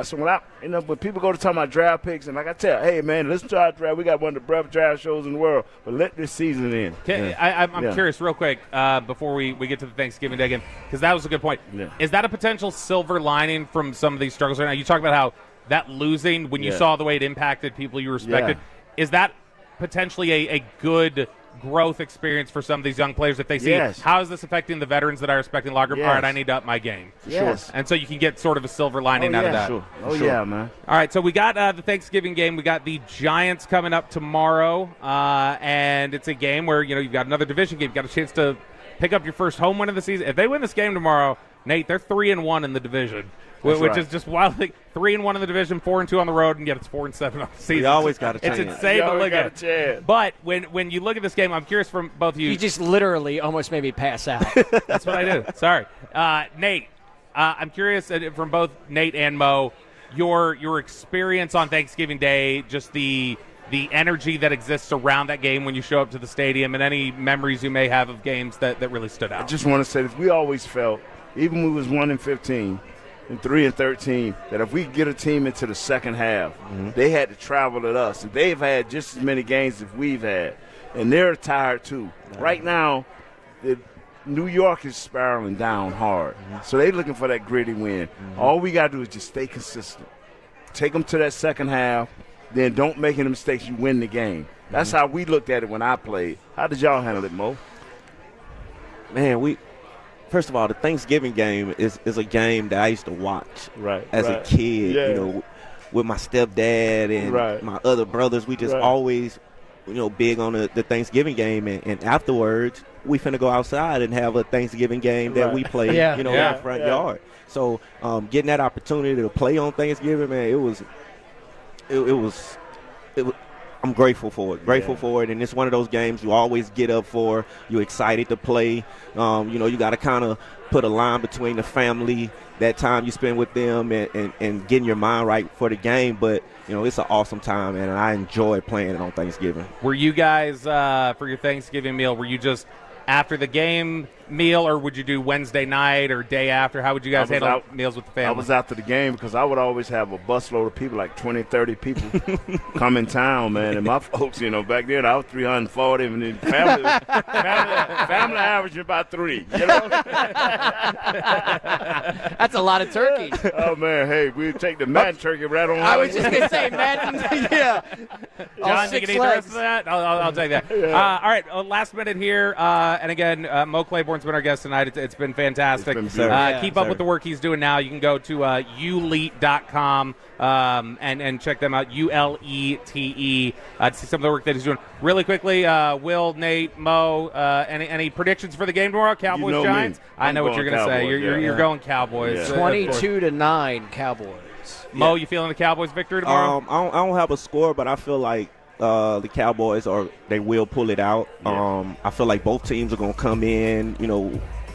So when people go to talk about draft picks, and like I tell, hey man, listen to our draft. We got one of the best draft shows in the world. But let this season in. I'm curious, real quick, before we get to the Thanksgiving Day game, because that was a good point. Is that a potential silver lining from some of these struggles right now? You talk about how that losing, when you saw the way it impacted people you respected, is that potentially a good growth experience for some of these young players if they see how is this affecting the veterans that I respect in the locker room? All right, I need to up my game. And so you can get sort of a silver lining out of that. Yeah, man. All right, so we got the Thanksgiving game. We got the Giants coming up tomorrow, and it's a game where you've got another division game. You've got a chance to pick up your first home win of the season. If they win this game tomorrow, Nate, they're 3-1 in the division. Which is just wild. 3-1 in the division, 4-2 on the road, and yet it's 4-7 on the season. You always got a chance. It's insane to look at. But when you look at this game, I'm curious from both of you. You just literally almost made me pass out. That's what I do. Sorry, Nate. I'm curious from both Nate and Mo, your experience on Thanksgiving Day, just the energy that exists around that game when you show up to the stadium, and any memories you may have of games that really stood out. I just want to say this: we always felt, even when we was 1-15. And 3-13, that if we get a team into the second half, they had to travel at us. And they've had just as many games as we've had. And they're tired too. Right now, New York is spiraling down hard. So they're looking for that gritty win. All we got to do is just stay consistent. Take them to that second half, then don't make any mistakes. You win the game. That's how we looked at it when I played. How did y'all handle it, Mo? Man, first of all, the Thanksgiving game is a game that I used to watch as a kid, with my stepdad and my other brothers. We just always big on the Thanksgiving game, and afterwards we finna go outside and have a Thanksgiving game that we play, in the front yard. So getting that opportunity to play on Thanksgiving, man, it was. I'm grateful for it. For it, and it's one of those games you always get up for. You're excited to play. You got to kind of put a line between the family, that time you spend with them, and getting your mind right for the game. But it's an awesome time, and I enjoy playing it on Thanksgiving. Were you guys for your Thanksgiving meal? Were you just after the game meal, or would you do Wednesday night or day after? How would you guys handle meals with the family? I was after the game because I would always have a busload of people, like 20, 30 people, come in town, man. And my folks, back then I was 340, and then family averaging about 3. That's a lot of turkey. Oh man, hey, we'd take the Madden turkey right on. I was just gonna say Madden. Yeah. John, you can eat the rest of that? I'll take that. All right, last minute here, and again, Mo Claiborne's been our guest tonight. It's been fantastic. It's been keep up with the work he's doing now. You can go to ulete.com and check them out, ULETE, to see some of the work that he's doing. Really quickly, Will, Nate, Mo, any predictions for the game tomorrow? Cowboys, Giants? I know what you're going to say. You're going Cowboys. 22-9 Cowboys. Mo, you feeling the Cowboys victory tomorrow? I don't have a score, but I feel like the Cowboys they will pull it out. I feel like both teams are going to come in,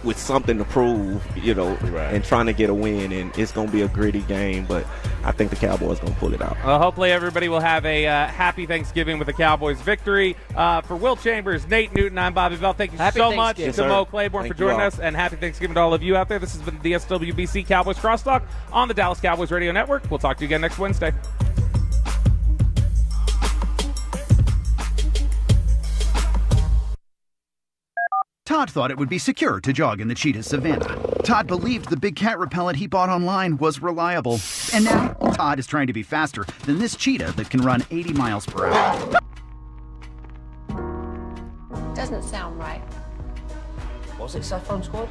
with something to prove, and trying to get a win, and it's going to be a gritty game, but I think the Cowboys going to pull it out. Well, hopefully everybody will have a happy Thanksgiving with the Cowboys victory. For Will Chambers, Nate Newton, I'm Bobby Bell. Thank you so much to Mo Claiborne for joining us, and happy Thanksgiving to all of you out there. This has been the SWBC Cowboys Crosstalk on the Dallas Cowboys Radio Network. We'll talk to you again next Wednesday. Todd thought it would be secure to jog in the cheetah savanna. Todd believed the big cat repellent he bought online was reliable. And now, Todd is trying to be faster than this cheetah that can run 80 miles per hour. Doesn't sound right. Was it Saffron Squad?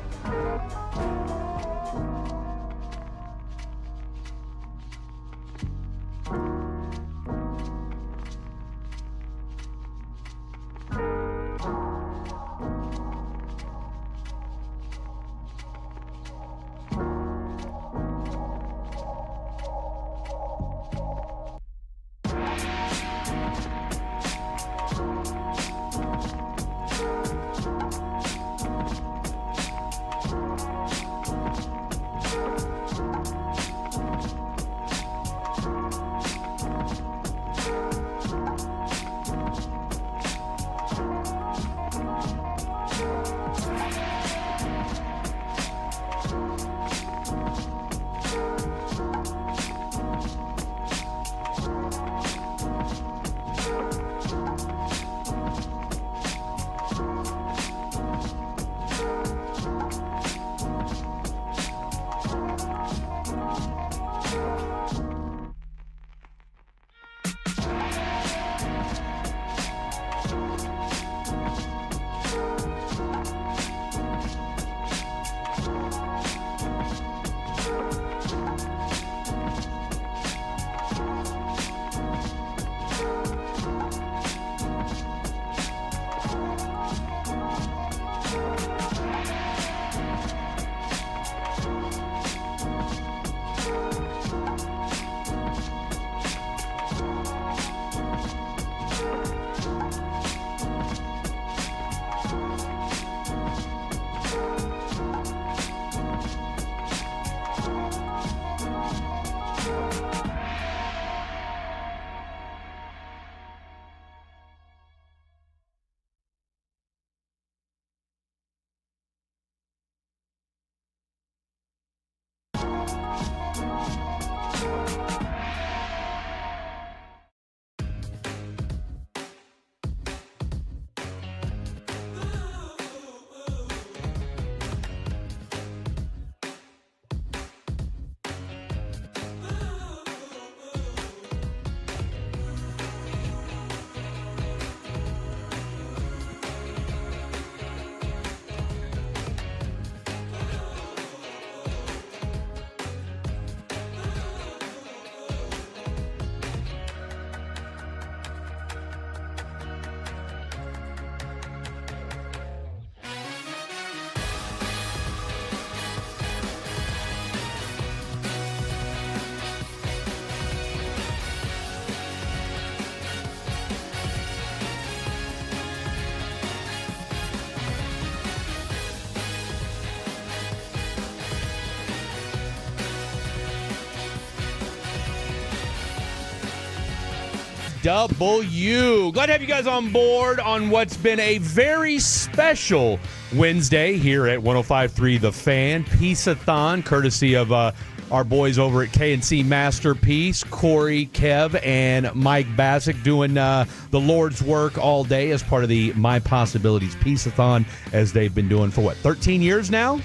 Glad to have you guys on board on what's been a very special Wednesday here at 105.3 The Fan. Peace-a-thon, courtesy of our boys over at K&C Masterpiece, Corey, Kev, and Mike Bassick doing the Lord's work all day as part of the My Possibilities Peace-a-thon, as they've been doing for, 13 years now?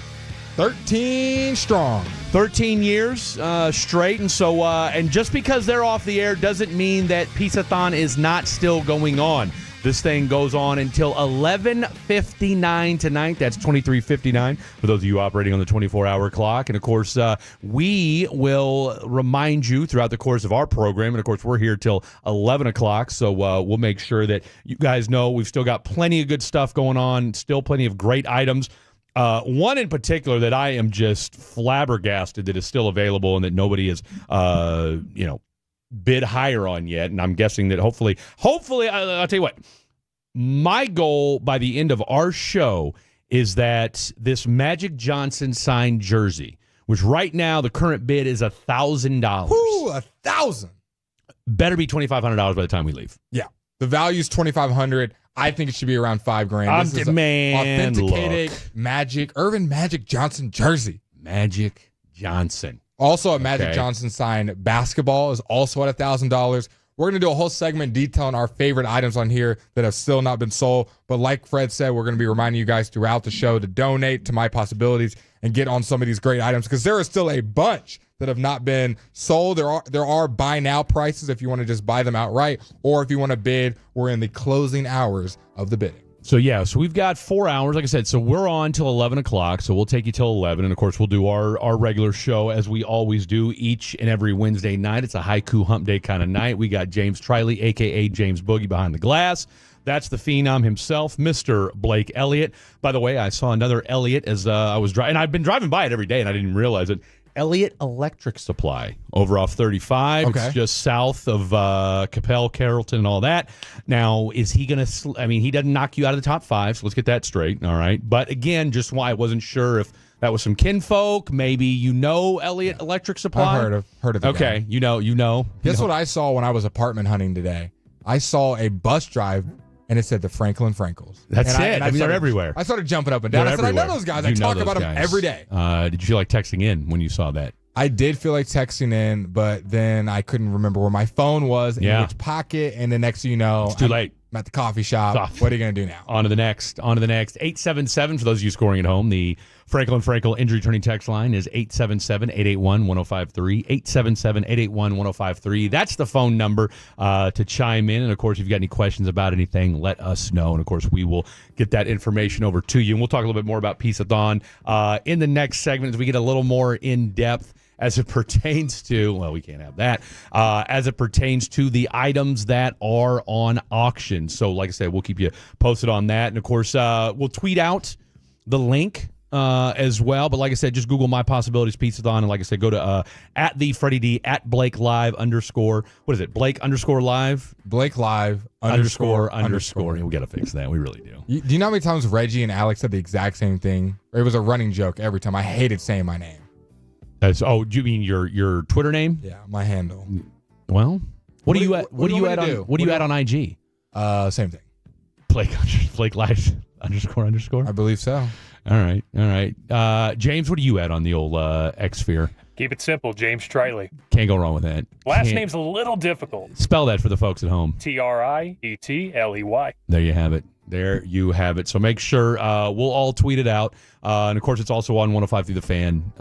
13 strong. 13 years straight. And so, and just because they're off the air doesn't mean that Peace-a-thon is not still going on. This thing goes on until 11:59 tonight. That's 23:59 for those of you operating on the 24-hour clock. And, of course, we will remind you throughout the course of our program. And, of course, we're here till 11 o'clock. So we'll make sure that you guys know we've still got plenty of good stuff going on, still plenty of great items. One in particular that I am just flabbergasted that is still available and that nobody has, bid higher on yet. And I'm guessing that hopefully, I'll tell you what, my goal by the end of our show is that this Magic Johnson signed jersey, which right now the current bid is $1,000. Ooh, $1,000. Better be $2,500 by the time we leave. Yeah. The value is $2,500. I think it should be around $5,000. This is man, authenticated look. Irvin Magic Johnson jersey. Magic Johnson. Also, a Magic Johnson signed basketball is also at $1,000. We're going to do a whole segment detailing our favorite items on here that have still not been sold. But like Fred said, we're going to be reminding you guys throughout the show to donate to My Possibilities and get on some of these great items because there are still a bunch that have not been sold. There are buy now prices if you want to just buy them outright, or if you want to bid, we're in the closing hours of the bidding. So we've got 4 hours, like I said. So we're on till 11 o'clock. So we'll take you till 11. And, of course, we'll do our regular show as we always do each and every Wednesday night. It's a haiku hump day kind of night. We got James Triley, a.k.a. James Boogie, behind the glass. That's the phenom himself, Mr. Blake Elliott. By the way, I saw another Elliott as I was driving. And I've been driving by it every day, and I didn't realize it. Elliott Electric Supply over off 35. Okay. It's just south of Capel, Carrollton, and all that. Now, is he going to he doesn't knock you out of the top 5, so let's get that straight, all right? But, again, just why I wasn't sure if that was some kinfolk. Maybe Elliott Electric Supply? I've heard of it. Okay, you know. Guess what I saw when I was apartment hunting today? I saw a bus drive, and it said the Franklin Frankels. That's it. They're everywhere. I started jumping up and down. I said, I know those guys. I talk about them every day. Did you feel like texting in when you saw that? I did feel like texting in, but then I couldn't remember where my phone was, in which pocket, and the next thing you know, it's too late. I'm at the coffee shop. What are you going to do now? On to the next. 877, for those of you scoring at home, the Franklin Frankel injury attorney text line is 877-881-1053, 877-881-1053. That's the phone number to chime in. And, of course, if you've got any questions about anything, let us know. And, of course, we will get that information over to you. And we'll talk a little bit more about Peace-a-thon in the next segment as we get a little more in-depth as it pertains to, well, we can't have that, as it pertains to the items that are on auction. So, like I said, we'll keep you posted on that. And, of course, we'll tweet out the link as well. But like I said, just Google My Possibilities Peace-a-thon. And like I said, go to at the Freddie D, at Blake Live _, what is it? Blake _live? Blake Live __. We got to fix that. We really do. Do you know how many times Reggie and Alex said the exact same thing? It was a running joke every time. I hated saying my name. Do you mean your Twitter name? Yeah, my handle. Well, what do you at on IG? Same thing. Blake Live __. I believe so. All right. James, what are you at on the old X-Sphere? Keep it simple, James Triley. Can't go wrong with that. Last name's a little difficult. Spell that for the folks at home. Triettley. There you have it. So make sure we'll all tweet it out. And, of course, it's also on 105 through the Fan,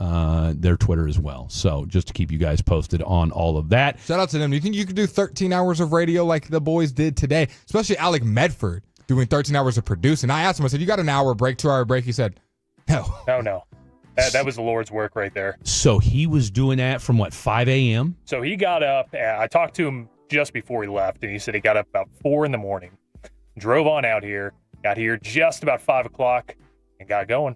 their Twitter as well. So just to keep you guys posted on all of that. Shout out to them. Do you think you could do 13 hours of radio like the boys did today? Especially Alec Medford doing 13 hours of producing. I asked him, I said, you got an hour break, 2 hour break? He said, no. No. That was the Lord's work right there. So he was doing that from, 5 a.m.? So he got up. I talked to him just before he left, and he said he got up about 4 in the morning, drove on out here, got here just about 5 o'clock, and got going.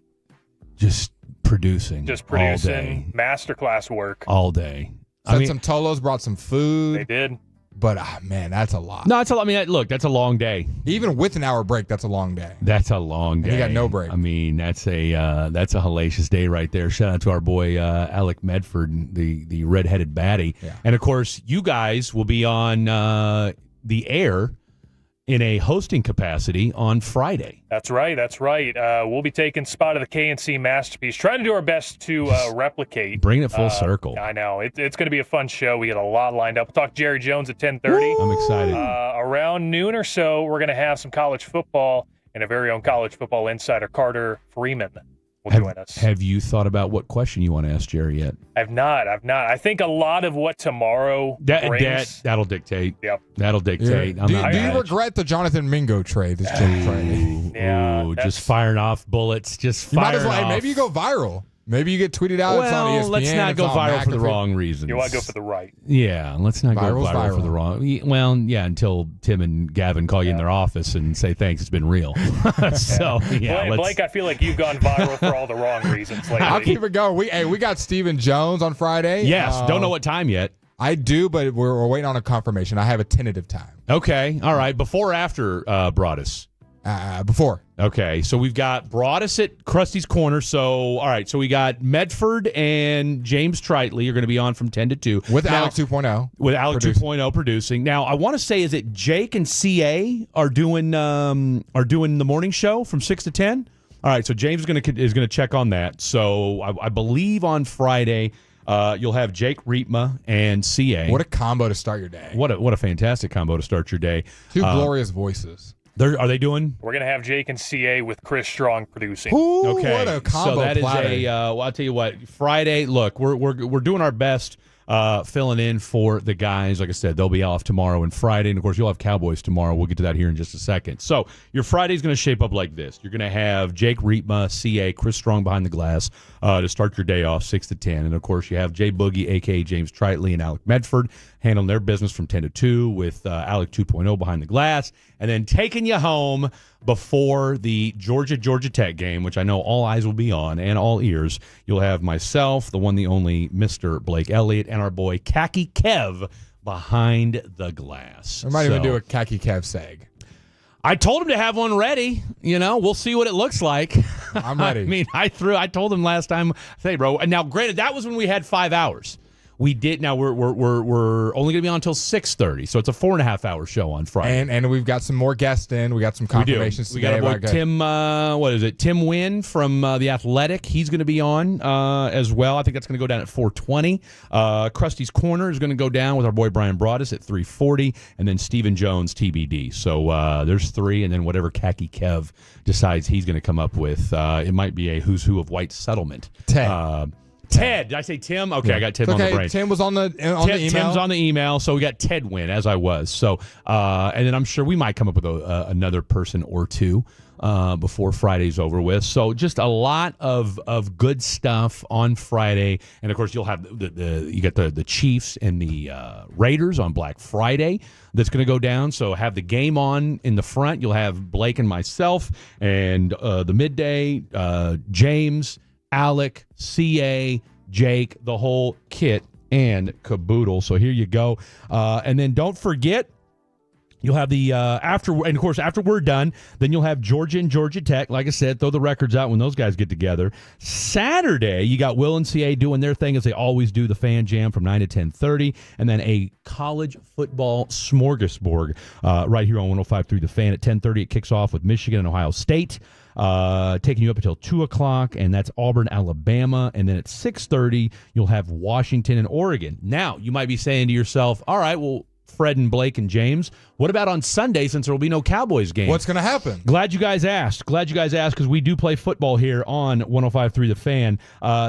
Just producing. All day. Masterclass work. All day. Set some tolos, brought some food. They did. But, man, that's a lot. No, look, that's a long day. Even with an hour break, that's a long day. That's a long day. And he got no break. I mean, that's a hellacious day right there. Shout out to our boy Alec Medford, the redheaded baddie. Yeah. And, of course, you guys will be on the air in a hosting capacity on Friday. That's right. We'll be taking spot of the KNC Masterpiece, trying to do our best to replicate. Bringing it full circle. I know. It's going to be a fun show. We got a lot lined up. We'll talk Jerry Jones at 10:30. I'm excited. Around noon or so, we're going to have some college football, and a very own college football insider, Carter Freeman, will join us. Have you thought about what question you want to ask Jerry yet? I've not. I think a lot of what tomorrow brings. That'll dictate. Yep. That'll dictate. Do you regret the Jonathan Mingo trade this Friday? Ooh, just firing off bullets. You might as well. Maybe you go viral. Maybe you get tweeted out. It's on ESPN. Let's not go viral for the wrong reasons. You want to go for the right. Yeah, let's not go viral for the wrong. Well, yeah, until Tim and Gavin call you in their office and say thanks, it's been real. So yeah, Blake, I feel like you've gone viral for all the wrong reasons lately. I'll keep it going. We got Stephen Jones on Friday. Yes, don't know what time yet. I do, but we're waiting on a confirmation. I have a tentative time. Okay, all right. Before or after Broadus? Before. Okay, so we've got Broadus at Krusty's Corner. So, all right, so we got Medford and James Tritley are going to be on from 10 to 2. With Alec 2.0. With Alec 2.0 producing. Now, I want to say, is it Jake and CA are doing the morning show from 6 to 10? All right, so James is going to check on that. So, I believe on Friday, you'll have Jake Riepma and CA. What a combo to start your day. What a fantastic combo to start your day. Two glorious voices. Are they doing? We're going to have Jake and CA with Chris Strong producing. Ooh, okay, what a combo so that platter. is well, I'll tell you what. Friday, look, we're doing our best filling in for the guys. Like I said, they'll be off tomorrow and Friday, and of course, you'll have Cowboys tomorrow. We'll get to that here in just a second. So your Friday's going to shape up like this. You're going to have Jake Riepma, CA, Chris Strong behind the glass to start your day off 6 to 10, and of course, you have Jay Boogie, aka James Tritley, and Alec Medford handling their business from 10 to 2 with Alec 2.0 behind the glass, and then taking you home before the Georgia Tech game, which I know all eyes will be on and all ears. You'll have myself, the one, the only Mr. Blake Elliott, and our boy Khaki Kev behind the glass. We might even do a Khaki Kev seg. I told him to have one ready. We'll see what it looks like. I'm ready. I mean, I told him last time, hey, bro. And now, granted, that was when we had 5 hours. We did. Now we're only going to be on until 6:30, so it's a 4.5-hour show on Friday. And we've got some more guests in. We got some confirmations we today. got a boy Tim. Tim Wynn from The Athletic. He's going to be on as well. I think that's going to go down at 4:20. Krusty's Corner is going to go down with our boy Brian Broadus at 3:40, and then Stephen Jones TBD. So there's 3, and then whatever Khaki Kev decides he's going to come up with. It might be a who's who of white settlement. Ted. Did I say Tim? Okay, yeah. I got Tim on the brain. Tim was on the email. Tim's on the email, so we got Ted Wynn, as I was. So, and then I'm sure we might come up with another person or two before Friday's over with. So just a lot of good stuff on Friday, and of course you'll have you get the Chiefs and the Raiders on Black Friday. That's going to go down. So have the game on in the front. You'll have Blake and myself, and the midday James, Alec, CA, Jake, the whole kit and caboodle. So here you go. And then don't forget, you'll have the after we're done, then you'll have Georgia and Georgia Tech. Like I said, throw the records out when those guys get together. Saturday, you got Will and CA doing their thing as they always do, the Fan Jam from 9 to 10:30, and then a college football smorgasbord right here on 105.3 The Fan at 10:30. It kicks off with Michigan and Ohio State. Taking you up until 2 o'clock, and that's Auburn, Alabama. And then at 6:30, you'll have Washington and Oregon. Now, you might be saying to yourself, all right, well, Fred and Blake and James, what about on Sunday since there will be no Cowboys game? What's going to happen? Glad you guys asked because we do play football here on 105.3 The Fan.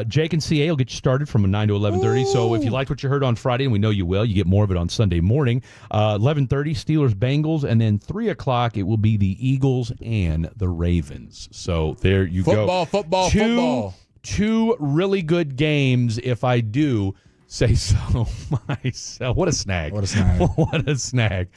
Jake and CA will get you started from 9 to 11:30. So if you liked what you heard on Friday, and we know you will, you get more of it on Sunday morning. 11:30, Steelers, Bengals, and then 3 o'clock, it will be the Eagles and the Ravens. So there you go. Football. Two really good games, if I do say so myself. What a snag. What a snag.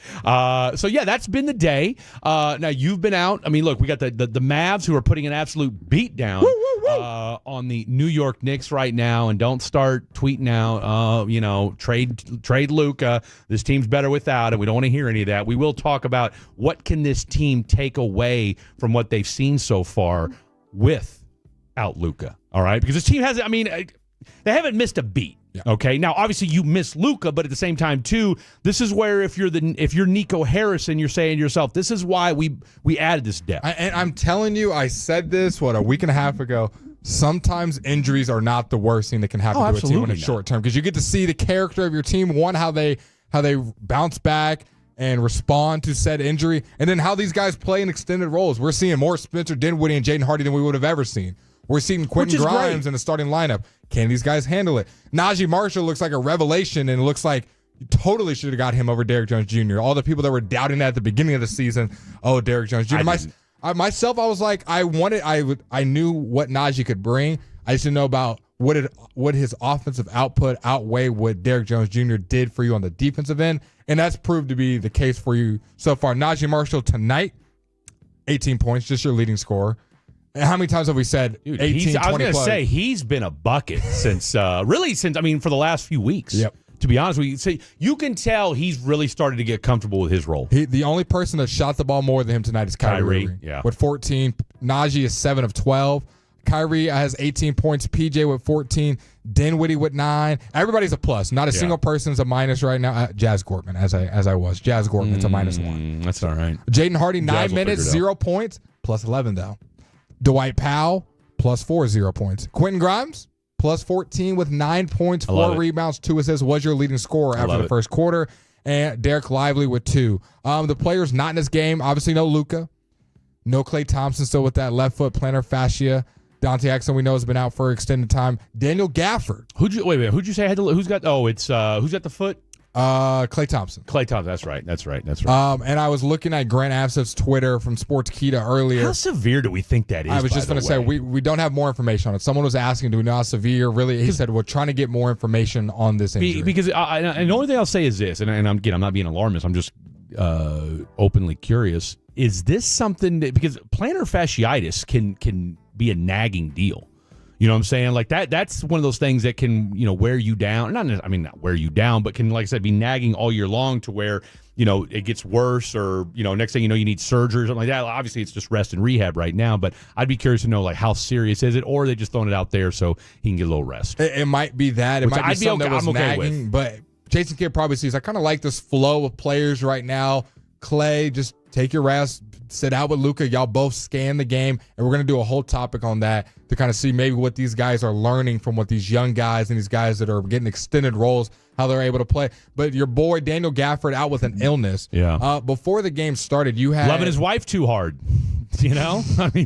So, yeah, that's been the day. Now, you've been out. I mean, look, we got the Mavs who are putting an absolute beat down on the New York Knicks right now. And don't start tweeting out, trade Luka. This team's better without it. We don't want to hear any of that. We will talk about what can this team take away from what they've seen so far without Luka. All right? Because this team has, they haven't missed a beat. Yeah. Okay. Now, obviously, you miss Luka, but at the same time, too, this is where if you're Nico Harrison, you're saying to yourself, this is why we added this depth. And I'm telling you, I said this a week and a half ago. Sometimes injuries are not the worst thing that can happen to a team in the short term, because you get to see the character of your team. One, how they bounce back and respond to said injury, and then how these guys play in extended roles. We're seeing more Spencer Dinwiddie and Jaden Hardy than we would have ever seen. We're seeing Quentin Grimes in the starting lineup. Can these guys handle it? Najee Marshall looks like a revelation, and it looks like you totally should have got him over Derrick Jones Jr. All the people that were doubting that at the beginning of the season, Derrick Jones Jr. Myself, I was like, I knew what Najee could bring. I just didn't know about would his offensive output outweigh what Derrick Jones Jr. did for you on the defensive end, and that's proved to be the case for you so far. Najee Marshall tonight, 18 points, just your leading scorer. And how many times have we said 18, 20 I was going to plus? say, he's been a bucket since for the last few weeks. Yep. To be honest with you, so you can tell he's really started to get comfortable with his role. The only person that shot the ball more than him tonight is Kyrie. Yeah. With 14. Najee is 7 of 12. Kyrie has 18 points. PJ with 14. Dinwiddie with 9. Everybody's a plus. Not a single person's a minus right now. Jazz Gortman, as I was. Jazz Gortman's a -1. That's all right. Jaden Hardy, 9 minutes, 0 points. Plus 11, though. Dwight Powell, +4, 0 points. Quentin Grimes, +14 with 9 points, 4 rebounds, 2 assists, was your leading scorer after the first quarter. And Derek Lively with 2. The players not in this game, obviously no Luka. No Klay Thompson still with that left foot plantar fascia. Dante Exum, we know, has been out for extended time. Daniel Gafford. Who'd you say had the who's got the foot? Klay Thompson. Klay Thompson, that's right. And I was looking at Grant Avsev's Twitter from Sportskeeda earlier. How severe do we think that is? I was just going to say, we don't have more information on it. Someone was asking, do we know how severe? Really, he said, we're trying to get more information on this injury. Because and the only thing I'll say is this, and I'm not being alarmist, I'm just openly curious. Is this something that, because plantar fasciitis can be a nagging deal. You know what I'm saying? Like that's one of those things that can, wear you down. Not wear you down, but can, like I said, be nagging all year long to where, it gets worse, or, next thing you know, you need surgery or something like that. Obviously, it's just rest and rehab right now, but I'd be curious to know, like, how serious is it, or are they just throwing it out there so he can get a little rest? It might be that. It might be something that was nagging, but Jason Kidd probably sees, I kind of like this flow of players right now. Klay, just take your rest, sit out with Luka. Y'all both scan the game, and we're going to do a whole topic on that to kind of see maybe what these guys are learning from what these young guys and these guys that are getting extended roles, how they're able to play. But your boy Daniel Gafford out with an illness. Yeah. Before the game started, you had loving his wife too hard.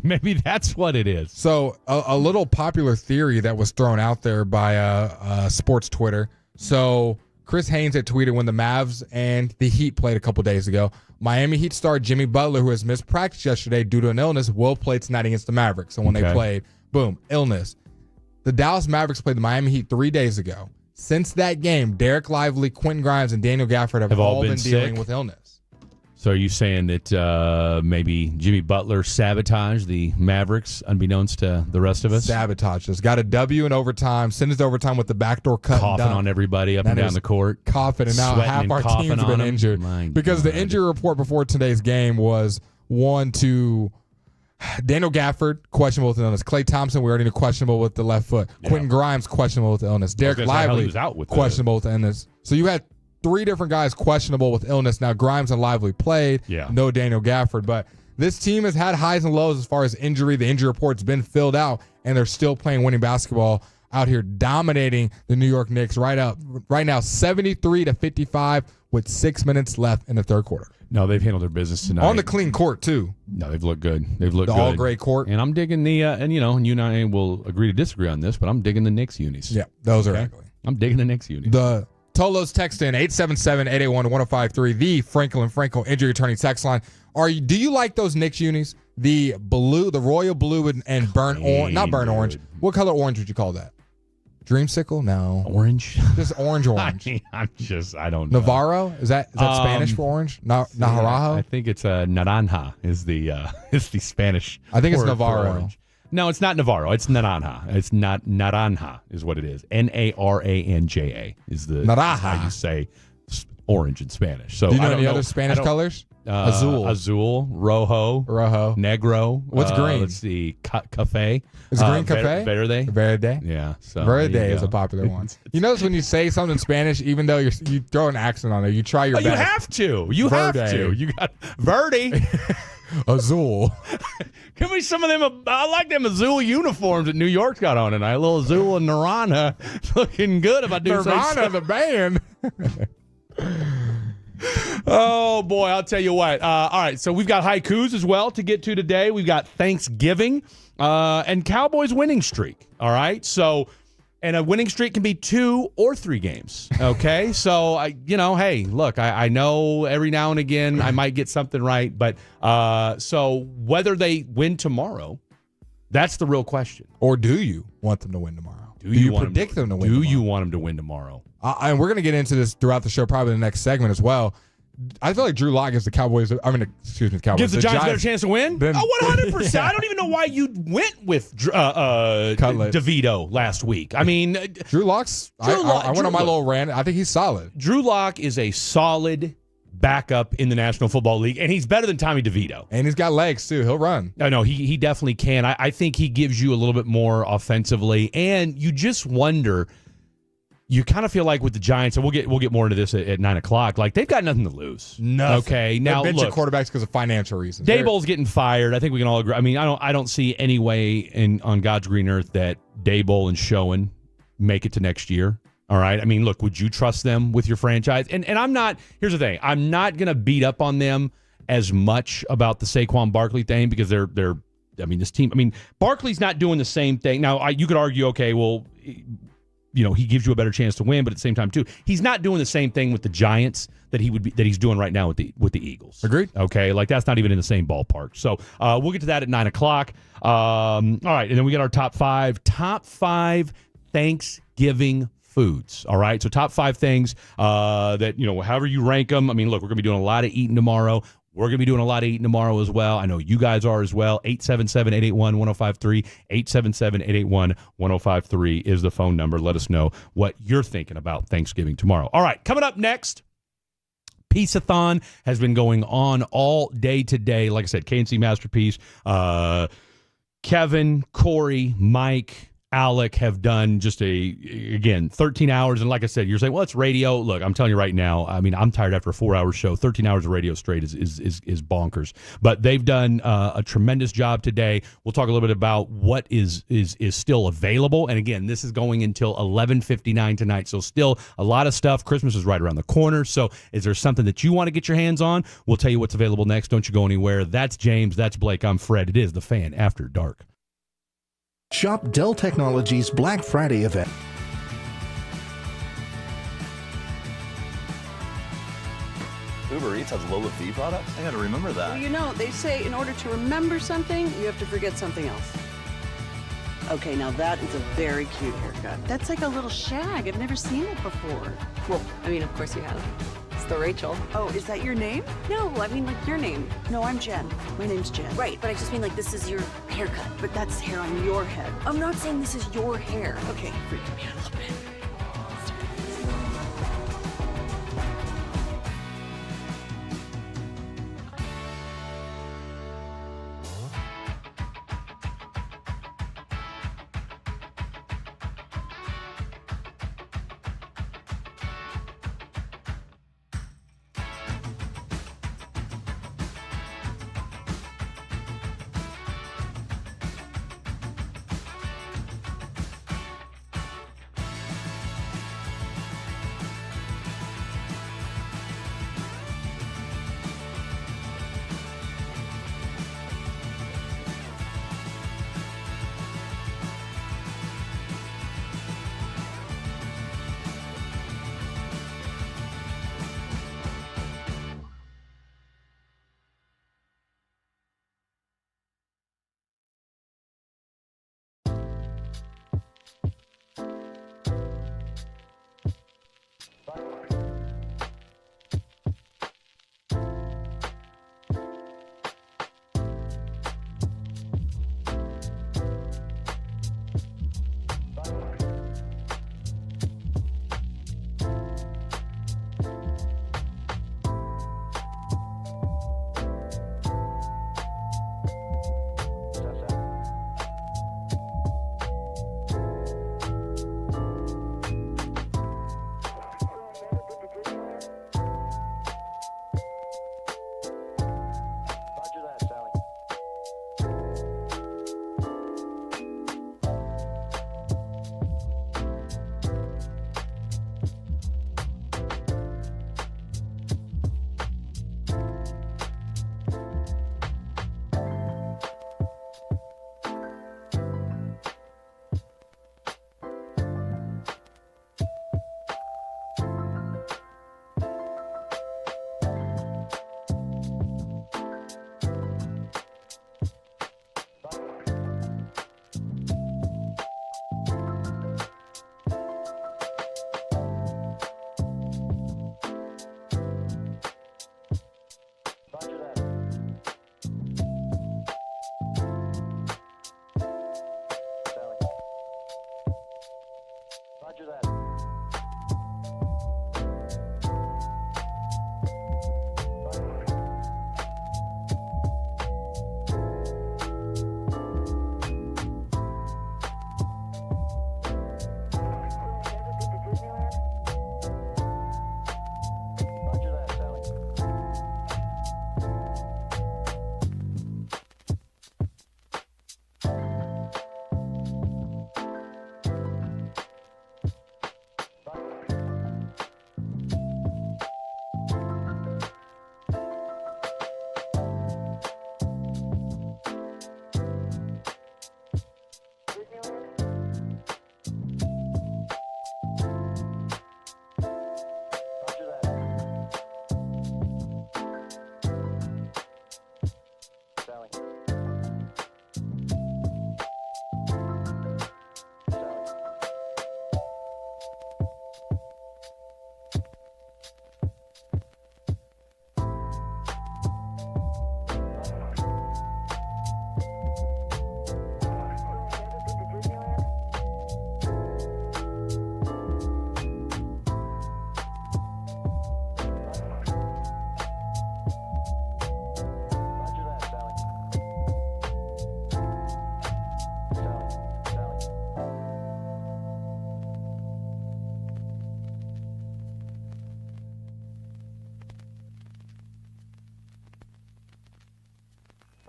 Maybe that's what it is. So a little popular theory that was thrown out there by sports Twitter. So Chris Haynes had tweeted when the Mavs and the Heat played a couple days ago, Miami Heat star Jimmy Butler, who has missed practice yesterday due to an illness, will play tonight against the Mavericks. So when they played, boom, illness. The Dallas Mavericks played the Miami Heat 3 days ago. Since that game, Derek Lively, Quentin Grimes, and Daniel Gafford have all been dealing with illness. So are you saying that maybe Jimmy Butler sabotaged the Mavericks, unbeknownst to the rest of us? Sabotaged us. Got a W in overtime. Sent us to overtime with the backdoor cut. Coughing on everybody up and down the court. Coughing, and now half our team's been injured. Because the injury report before today's game was Daniel Gafford, questionable with illness. Klay Thompson, we already knew, questionable with the left foot. Yeah. Quentin Grimes, questionable with illness. Derek Lively, questionable with illness. So you had 3 different guys questionable with illness. Now Grimes and Lively played. Yeah. No Daniel Gafford. But this team has had highs and lows as far as injury. The injury report's been filled out, and they're still playing winning basketball out here, dominating the New York Knicks right now, 73-55 with 6 minutes left in the third quarter. No, they've handled their business tonight. On the clean court, too. No, they've looked good. They've looked good. The all-gray court. And I'm digging the, and you and I will agree to disagree on this, but I'm digging the Knicks unis. Yeah, those are ugly. I'm digging the Knicks unis. The Tolos text in 877-881-1053, the Franklin Franco injury attorney text line. Do you like those Knicks unis? The blue, the royal blue and burnt orange, not burnt orange. What color orange would you call that? Dreamsicle? No. Orange? Just orange. I don't know. Navarro? Is that Spanish for orange? Naranjo? I think it's naranja is the Spanish. I think it's Navarro. No, it's not Navarro. It's naranja. It's not naranja is what it is. Naranja is the naranja. how you say orange in Spanish. So Do you know I don't any other Spanish colors? Azul. Azul, rojo, negro. What's green? Let's see, cafe. Is green cafe? Verde. Verde. Yeah. So Verde there you is go. a popular one. You notice when you say something in Spanish, even though you throw an accent on it, you try your best. You have to. You have Verde. to. You got Verde. Azul. Give me some of them. I like them Azul uniforms that New York's got on tonight. A little Azul and Nirvana looking good. If I do say Nirvana, so. the band. Oh, boy, I'll tell you what. All right, so we've got haikus as well to get to today. We've got Thanksgiving and Cowboys winning streak. All right, so and a winning streak can be 2 or 3 games. Okay, so, hey, look, I know every now and again I might get something right, but so whether they win tomorrow, that's the real question. Or do you want them to win tomorrow? Do you predict them to win tomorrow? tomorrow? Do you want them to win tomorrow? And we're going to get into this throughout the show, probably in the next segment as well. I feel like Drew Lock gives the Cowboys. Cowboys. Gives the Giants a better chance to win? 100%. Yeah. I don't even know why you went with DeVito last week. I mean, Drew Lock's. I went on my little rant. I think he's solid. Drew Lock is a solid backup in the National Football League, and he's better than Tommy DeVito. And he's got legs, too. He'll run. No, he definitely can. I think he gives you a little bit more offensively, and you just wonder. You kind of feel like with the Giants, and we'll get more into this at 9 o'clock. Like they've got nothing to lose. Nothing. Okay, now they're benching look, quarterbacks because of financial reasons. Daboll's getting fired. I think we can all agree. I mean, I don't see any way on God's green earth that Daboll and Schoen make it to next year. All right. I mean, look, would you trust them with your franchise? And I'm not. Here's the thing. I'm not going to beat up on them as much about the Saquon Barkley thing because they're. I mean, this team. I mean, Barkley's not doing the same thing. Now, you could argue, okay, well. He gives you a better chance to win, but at the same time, too, he's not doing the same thing with the Giants that he's doing right now with the Eagles. Agreed. Okay, like that's not even in the same ballpark. So we'll get to that at 9 o'clock. All right, and then we got our top five Thanksgiving foods. All right, so top 5 things that however you rank them. I mean, look, we're gonna be doing a lot of eating tomorrow. We're going to be doing a lot of eating tomorrow as well. I know you guys are as well. 877-881-1053. 877-881-1053 is the phone number. Let us know what you're thinking about Thanksgiving tomorrow. All right, coming up next, Peace-a-thon has been going on all day today. Like I said, KNC Masterpiece. Kevin, Corey, Mike, Alec have done just 13 hours. And like I said, you're saying, well, it's radio. Look, I'm telling you right now, I mean, I'm tired after a 4-hour show. 13 hours of radio straight is bonkers. But they've done a tremendous job today. We'll talk a little bit about what is still available. And again, this is going until 11:59 tonight. So still a lot of stuff. Christmas is right around the corner. So is there something that you want to get your hands on? We'll tell you what's available next. Don't you go anywhere. That's James. That's Blake. I'm Fred. It is The Fan After Dark. Shop Dell Technologies Black Friday event. Uber Eats has low fee products? I gotta remember that. Well, they say in order to remember something, you have to forget something else. Okay, now that is a very cute haircut. That's like a little shag. I've never seen it before. Well, I mean, of course you have. It's the Rachel. Oh, is that your name? No, I mean like your name. No, I'm Jen. My name's Jen. Right, but I just mean like this is your haircut. But that's hair on your head. I'm not saying this is your hair. Okay, freaked me out a little bit.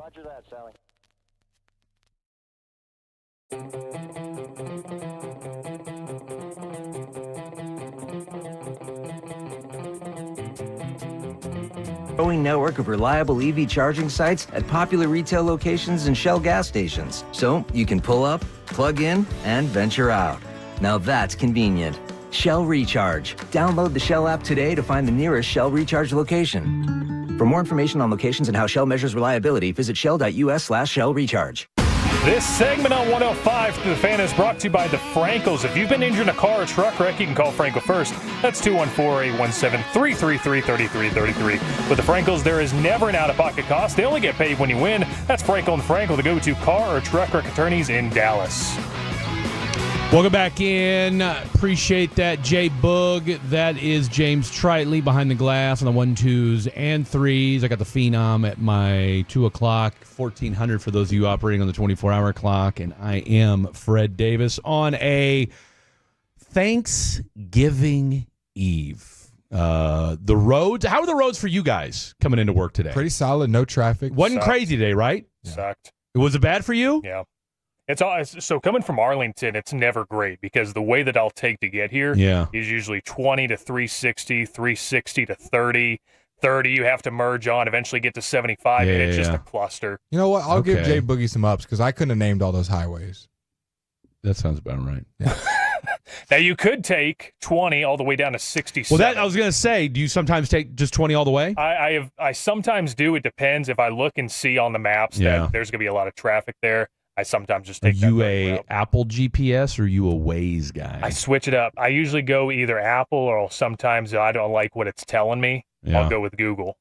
Roger that, Sally. Growing network of reliable EV charging sites at popular retail locations and Shell gas stations. So you can pull up, plug in, and venture out. Now that's convenient. Shell Recharge. Download the Shell app today to find the nearest Shell Recharge location. For more information on locations and how Shell measures reliability, visit shell.us/Shell Recharge. This segment on 105 to the Fan is brought to you by the Frankels. If you've been injured in a car or truck wreck, you can call Frankel first. That's 214-817-333-3333. With the Frankels, there is never an out-of-pocket cost. They only get paid when you win. That's Frankel and Frankel, the go-to car or truck wreck attorneys in Dallas. Welcome back in. Appreciate that, Jay Boog. That is James Tritley behind the glass on the 1, 2s, and 3s. I got the Phenom at my 2 o'clock, 1400 for those of you operating on the 24-hour clock. And I am Fred Davis on a Thanksgiving Eve. The roads. How are the roads for you guys coming into work today? Pretty solid. No traffic. Wasn't crazy today, right? Sucked. Was it bad for you? Yeah. It's all so coming from Arlington, it's never great because the way that I'll take to get here is usually 20 to 360, 360 to 30, 30 you have to merge on, eventually get to 75, and it's just a cluster. You know what? I'll give Jay Boogie some ups because I couldn't have named all those highways. That sounds about right. Yeah. Now, you could take 20 all the way down to 67. Well, I was going to say, do you sometimes take just 20 all the way? I sometimes do. It depends. If I look and see on the maps that there's going to be a lot of traffic there, I sometimes just take that. Are you a Apple GPS or are you a Waze guy? I switch it up. I usually go either Apple or sometimes I don't like what it's telling me. I'll go with Google.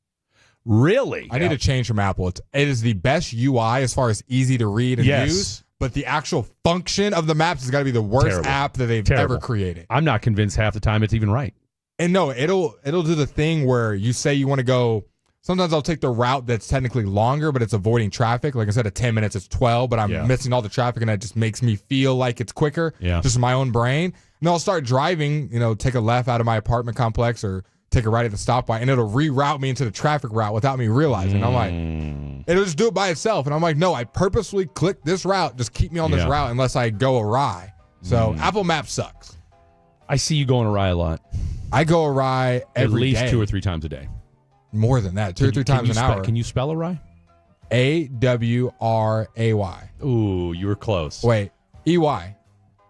Really? I need to change from Apple. It is the best UI as far as easy to read and use, but the actual function of the maps has got to be the worst app that they've ever created. I'm not convinced half the time it's even right. And no, it'll do the thing where you say you want to go. Sometimes I'll take the route that's technically longer, but it's avoiding traffic. Like I said, at 10 minutes, it's 12, but I'm missing all the traffic, and that just makes me feel like it's quicker. Just my own brain. And then I'll start driving, take a left out of my apartment complex or take a right at the stoplight, and it'll reroute me into the traffic route without me realizing. I'm like, it'll just do it by itself. And I'm like, no, I purposely clicked this route. Just keep me on this route unless I go awry. So Apple Maps sucks. I see you going awry a lot. I go awry every day. At least 2 or 3 times a day. More than that, 2 or 3 times an hour. Can you spell awry? A-W-R-A-Y. Ooh, you were close. Wait, E-Y.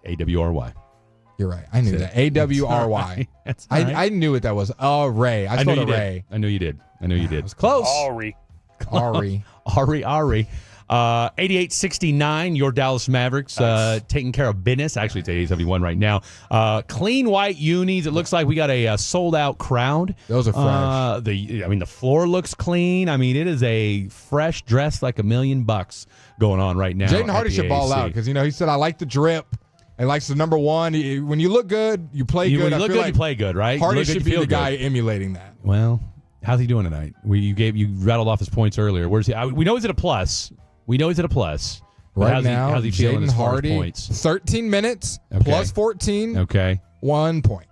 A-W-R-Y. You're right. I knew that. A-W-R-Y. That's all right. I knew what that was. Array. I spelled array. I knew you did. It was close. Ari. 88-69, your Dallas Mavericks taking care of business. Actually, it's 88-71 right now. Clean white unis. It looks like we got a sold-out crowd. Those are fresh. The floor looks clean. I mean, it is a fresh dress like $1 million going on right now. Jaden Hardy should ball out because, he said, I like the drip. He likes the number one. When you look good, you play good. When you look good, you play good, right? Hardy should be the guy emulating that. Well, how's he doing tonight? You rattled off his points earlier. Where's he? We know he's at a plus. Right now, how's he feeling as far as Hardy, points? 13 minutes, plus 14. Okay. 1 point.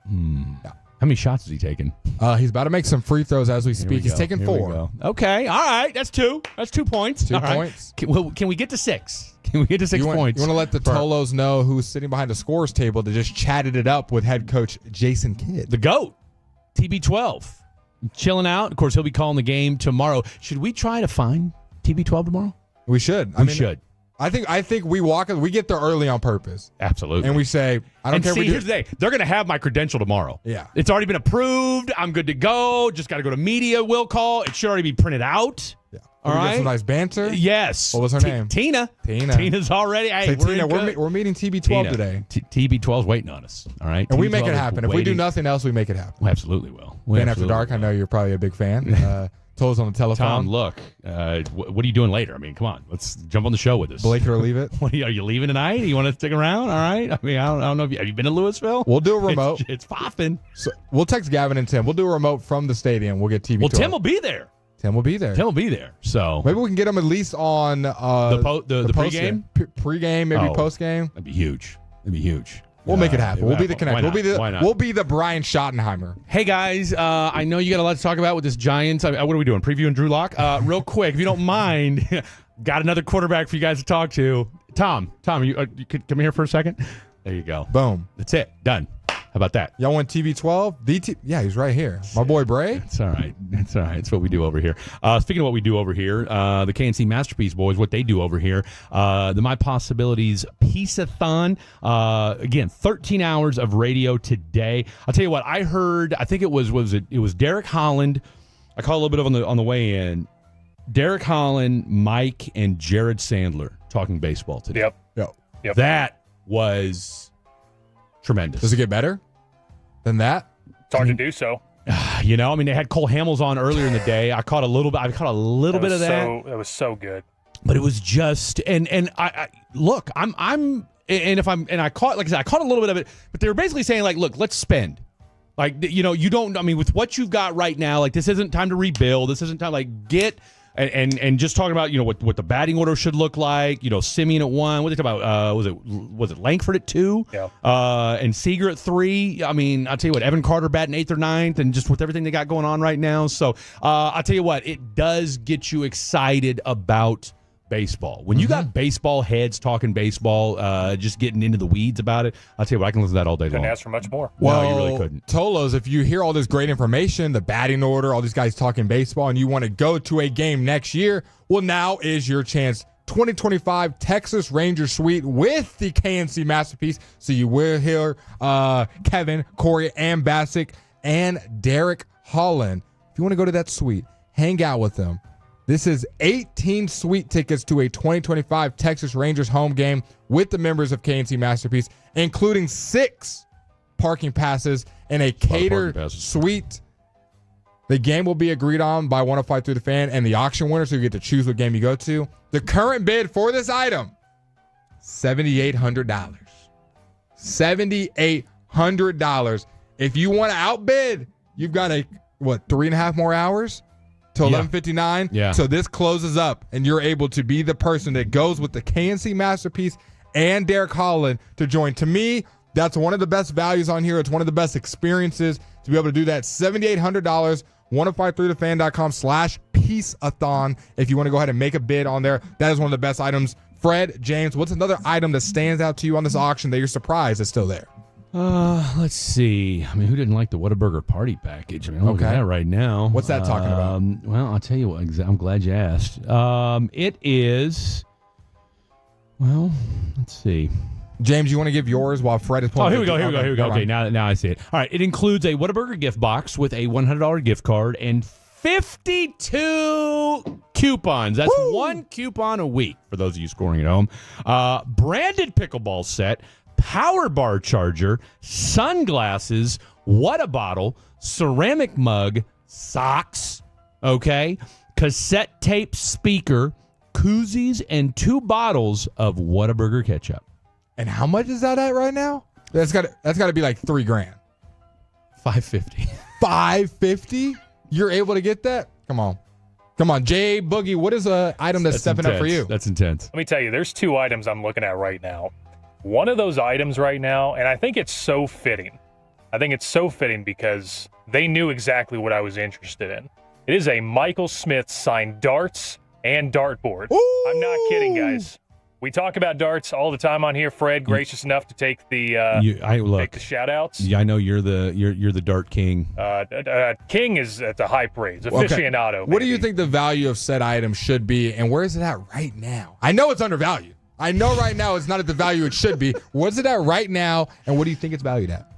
Yeah. How many shots is he taking? He's about to make some free throws as we speak. He's taking 4. Okay. All right. That's 2. That's 2 points. 2 points. Right. Can we get to 6? Can we get to 6 points? You want to let the Tolos know who's sitting behind the scores table to just chatted it up with head coach Jason Kidd. The GOAT, TB12. Chilling out. Of course, he'll be calling the game tomorrow. Should we try to find TB12 tomorrow? We should. We should. I think we get there early on purpose. Absolutely. And we say, I don't care. Here's the thing. They're going to have my credential tomorrow. Yeah. It's already been approved. I'm good to go. Just got to go to media. Will call. It should already be printed out. Yeah. All right. Some nice banter. Yes. What was her name? Tina. Tina. Tina's already. Hey, we're meeting TB12 today. TB12's waiting on us. All right. And we make it happen. If we do nothing else, we make it happen. We absolutely will. After dark. I know you're probably a big fan. Told us on the telephone. Tom, look, what are you doing later? I mean, come on, let's jump on the show with us. Blake or leave it. Are you leaving tonight? You want to stick around? All right. I mean, I don't know. Have you been to Louisville? We'll do a remote. It's popping. So we'll text Gavin and Tim. We'll do a remote from the stadium. We'll get TV. Well, Tim will be there. So maybe we can get him at least on the pregame. Pregame, maybe postgame. That'd be huge. We'll make it happen. We'll be the connector. We'll be the Brian Schottenheimer. Hey guys, I know you got a lot to talk about with this Giants. What are we doing? Previewing Drew Lock? Real quick, if you don't mind, got another quarterback for you guys to talk to. Tom, you could come here for a second. There you go. Boom. That's it. Done. How about that? Y'all want TV12? Yeah, he's right here. My boy Bray. It's all right. It's all right. It's what we do over here. Speaking of what we do over here, the KNC Masterpiece Boys, what they do over here, the My Possibilities Peace-a-thon. Again, 13 hours of radio today. I'll tell you what, I heard, I think it was Derek Holland. I caught a little bit of on the way in. Derek Holland, Mike, and Jared Sandler talking baseball today. Yep. That was tremendous. Does it get better than that? It's hard to do so. You know, I mean, they had Cole Hamels on earlier in the day. I caught a little bit of that. It was so good. But it was just, and I look, I caught, like I said, I caught a little bit of it. But they were basically saying, like, look, let's spend. Like, you know, you don't. I mean, with what you've got right now, like, this isn't time to rebuild. This isn't time, like, get. And just talking about, you know, what the batting order should look like, you know, Simeon at 1. What did they talk about? Was it Langford at 2? Yeah. And Seager at 3. I mean, I'll tell you what, Evan Carter batting 8th or 9th, and just with everything they got going on right now. So I'll tell you what, it does get you excited about baseball. When you got baseball heads talking baseball, just getting into the weeds about it, I'll tell you what, I can listen to that all day long. Couldn't ask for much more. Well, no, you really couldn't. Tolos, if you hear all this great information, the batting order, all these guys talking baseball, and you want to go to a game next year, well, now is your chance. 2025 Texas Ranger Suite with the KNC Masterpiece. So you will hear Kevin, Corey, and Bassick, and Derek Holland. If you want to go to that suite, hang out with them. This is 18 suite tickets to a 2025 Texas Rangers home game with the members of KNC Masterpiece, including 6 parking passes and a catered suite. The game will be agreed on by 105 through the fan and the auction winner, so you get to choose what game you go to. The current bid for this item, $7,800. $7,800. If you want to outbid, you've got 3.5 more hours? Till 11:59. Yeah. So this closes up, and you're able to be the person that goes with the KNC Masterpiece and Derek Holland to join. To me, that's one of the best values on here. It's one of the best experiences to be able to do that. $7,800, 1053thefan.com/peaceathon. If you want to go ahead and make a bid on there, that is one of the best items. Fred, James, what's another item that stands out to you on this auction that you're surprised is still there? Let's see. I mean, who didn't like the Whataburger party package? I mean, look at that right now. What's that talking about? Well, I'll tell you what. I'm glad you asked. It is. Well, let's see. James, you want to give yours while Fred is pulling? Oh, here we go. Okay, now I see it. All right, it includes a Whataburger gift box with a $100 gift card and 52 coupons. That's one coupon a week for those of you scoring at home. Branded pickleball set. Power bar charger, sunglasses, water bottle, ceramic mug, socks, okay, cassette tape speaker, koozies, and 2 bottles of Whataburger ketchup. And how much is that at right now? That's got to be like $3,000. $550. $550? You're able to get that? Come on, Jay Boogie. What is an item that's stepping intense. up for you? That's intense. Let me tell you, there's 2 items I'm looking at right now. One of those items right now, and I think it's so fitting. Because they knew exactly what I was interested in. It is a Michael Smith signed darts and dartboard. Ooh. I'm not kidding, guys. We talk about darts all the time on here. Fred, gracious enough to take the take the shout outs. Yeah, I know you're the dart king. King is at the high praise. Aficionado. Okay. What do you think the value of said item should be, and where is it at right now? I know it's undervalued. I know right now it's not at the value it should be. What's it at right now, and what do you think it's valued at?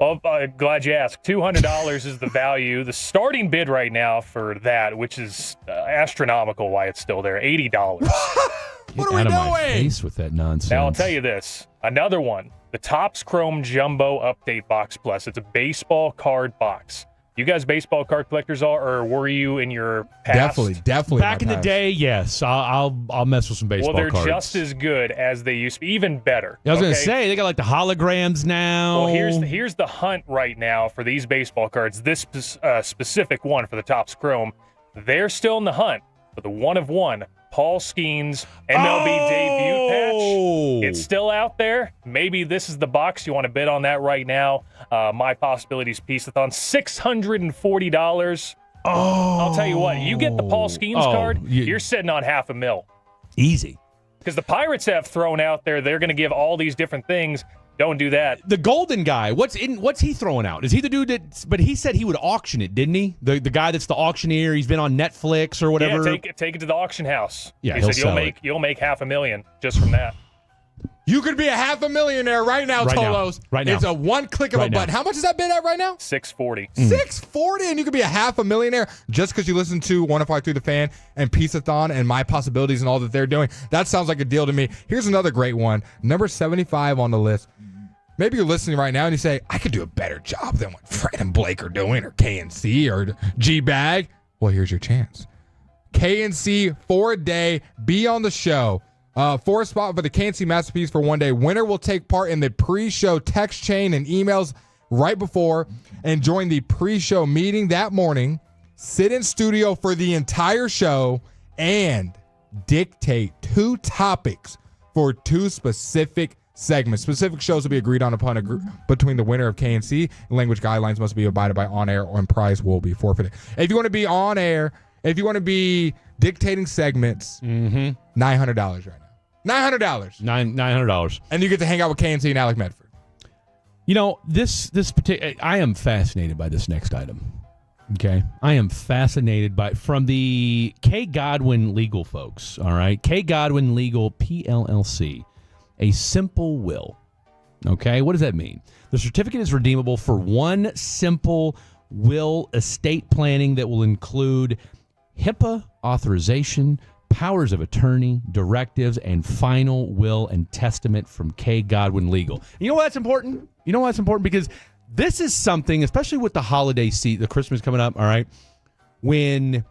Well, glad you asked. $200 is the value. The starting bid right now for that, which is astronomical why it's still there, $80. What are we doing? My face with that nonsense. Now, I'll tell you this. Another one, the Topps Chrome Jumbo Update Box Plus. It's a baseball card box. You guys baseball card collectors are, or were you in your past? Definitely. Back in the day, yes. I'll mess with some baseball cards. Well, they're just as good as they used to be, even better. I was going to say, they got like the holograms now. Well, here's the hunt right now for these baseball cards. This specific one for the Topps Chrome, they're still in the hunt for the 1 of 1 Paul Skeens MLB debut patch. It's still out there. Maybe this is the box. You want to bid on that right now. My Possibilities Piece-a-thon, $640. I'll tell you what, you get the Paul Skeens card, you're sitting on $500,000. Easy. Because the Pirates have thrown out there, they're going to give all these different things. Don't do that. The Golden guy, what's he throwing out? Is he the dude that? But he said he would auction it, didn't he? The guy that's the auctioneer. He's been on Netflix or whatever. Yeah, take it to the auction house. Yeah, he said you'll make $500,000 just from that. You could be a $500,000 right now, Tolos. Right now. It's a one click of a button. How much is that bid at right now? $640. $640, and you could be a $500,000 just because you listen to 105.3 The Fan and Piece-a-thon and My Possibilities and all that they're doing. That sounds like a deal to me. Here's another great one. Number 75 on the list. Maybe you're listening right now and you say, I could do a better job than what Fred and Blake are doing, or KNC or G-Bag. Well, here's your chance. KNC for a day. Be on the show. For a spot for the KNC Masterpiece for one day. Winner will take part in the pre-show text chain and emails right before and join the pre-show meeting that morning. Sit in studio for the entire show and dictate 2 topics for 2 specific segments. Specific shows will be agreed on upon between the winner of KNC. Language guidelines must be abided by on air, and prize will be forfeited. If you want to be on air, if you want to be dictating segments, $900 right now. $900. $900. And you get to hang out with KNC and Alec Medford. You know, this particular, I am fascinated by this next item. Okay, I am fascinated from the K. Godwin Legal folks. All right, K. Godwin Legal PLLC, a simple will. Okay, what does that mean? The certificate is redeemable for one simple will estate planning that will include HIPAA authorization, powers of attorney, directives, and final will and testament from K. Godwin Legal. You know why that's important? You know why it's important? Because this is something, especially with the holiday the Christmas coming up, all right, when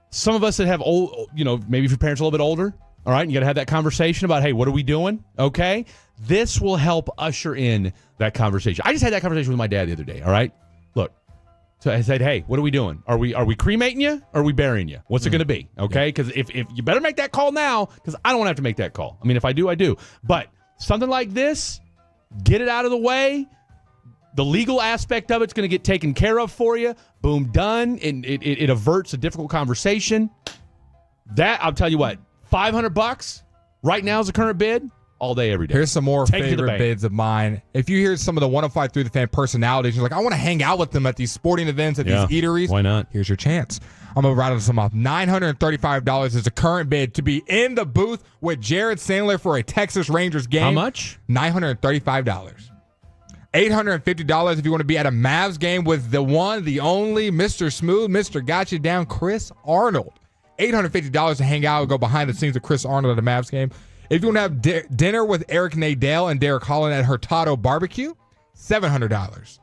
some of us that have old, maybe if your parents are a little bit older, all right, you got to have that conversation about, hey, what are we doing? Okay, this will help usher in that conversation. I just had that conversation with my dad the other day, all right? Look, so I said, hey, what are we doing? Are we cremating you or are we burying you? What's it going to be? Okay, because if you better make that call now, because I don't want to have to make that call. I mean, if I do, I do. But something like this, get it out of the way. The legal aspect of it's going to get taken care of for you. Boom, done. And it averts a difficult conversation. That, I'll tell you what, $500 right now is the current bid. All day, every day. Here's some more favorite bids of mine. If you hear some of the 105.3 The Fan personalities, you're like, I want to hang out with them at these sporting events, at these eateries. Why not? Here's your chance. I'm going to rattle some off. $935 is the current bid to be in the booth with Jared Sandler for a Texas Rangers game. How much? $935. $850 if you want to be at a Mavs game with the one, the only, Mr. Smooth, Mr. Got You Down, Chris Arnold. $850 to hang out and go behind the scenes with Chris Arnold at a Mavs game. If you want to have dinner with Eric Nadell and Derek Holland at Hurtado Barbecue, $700.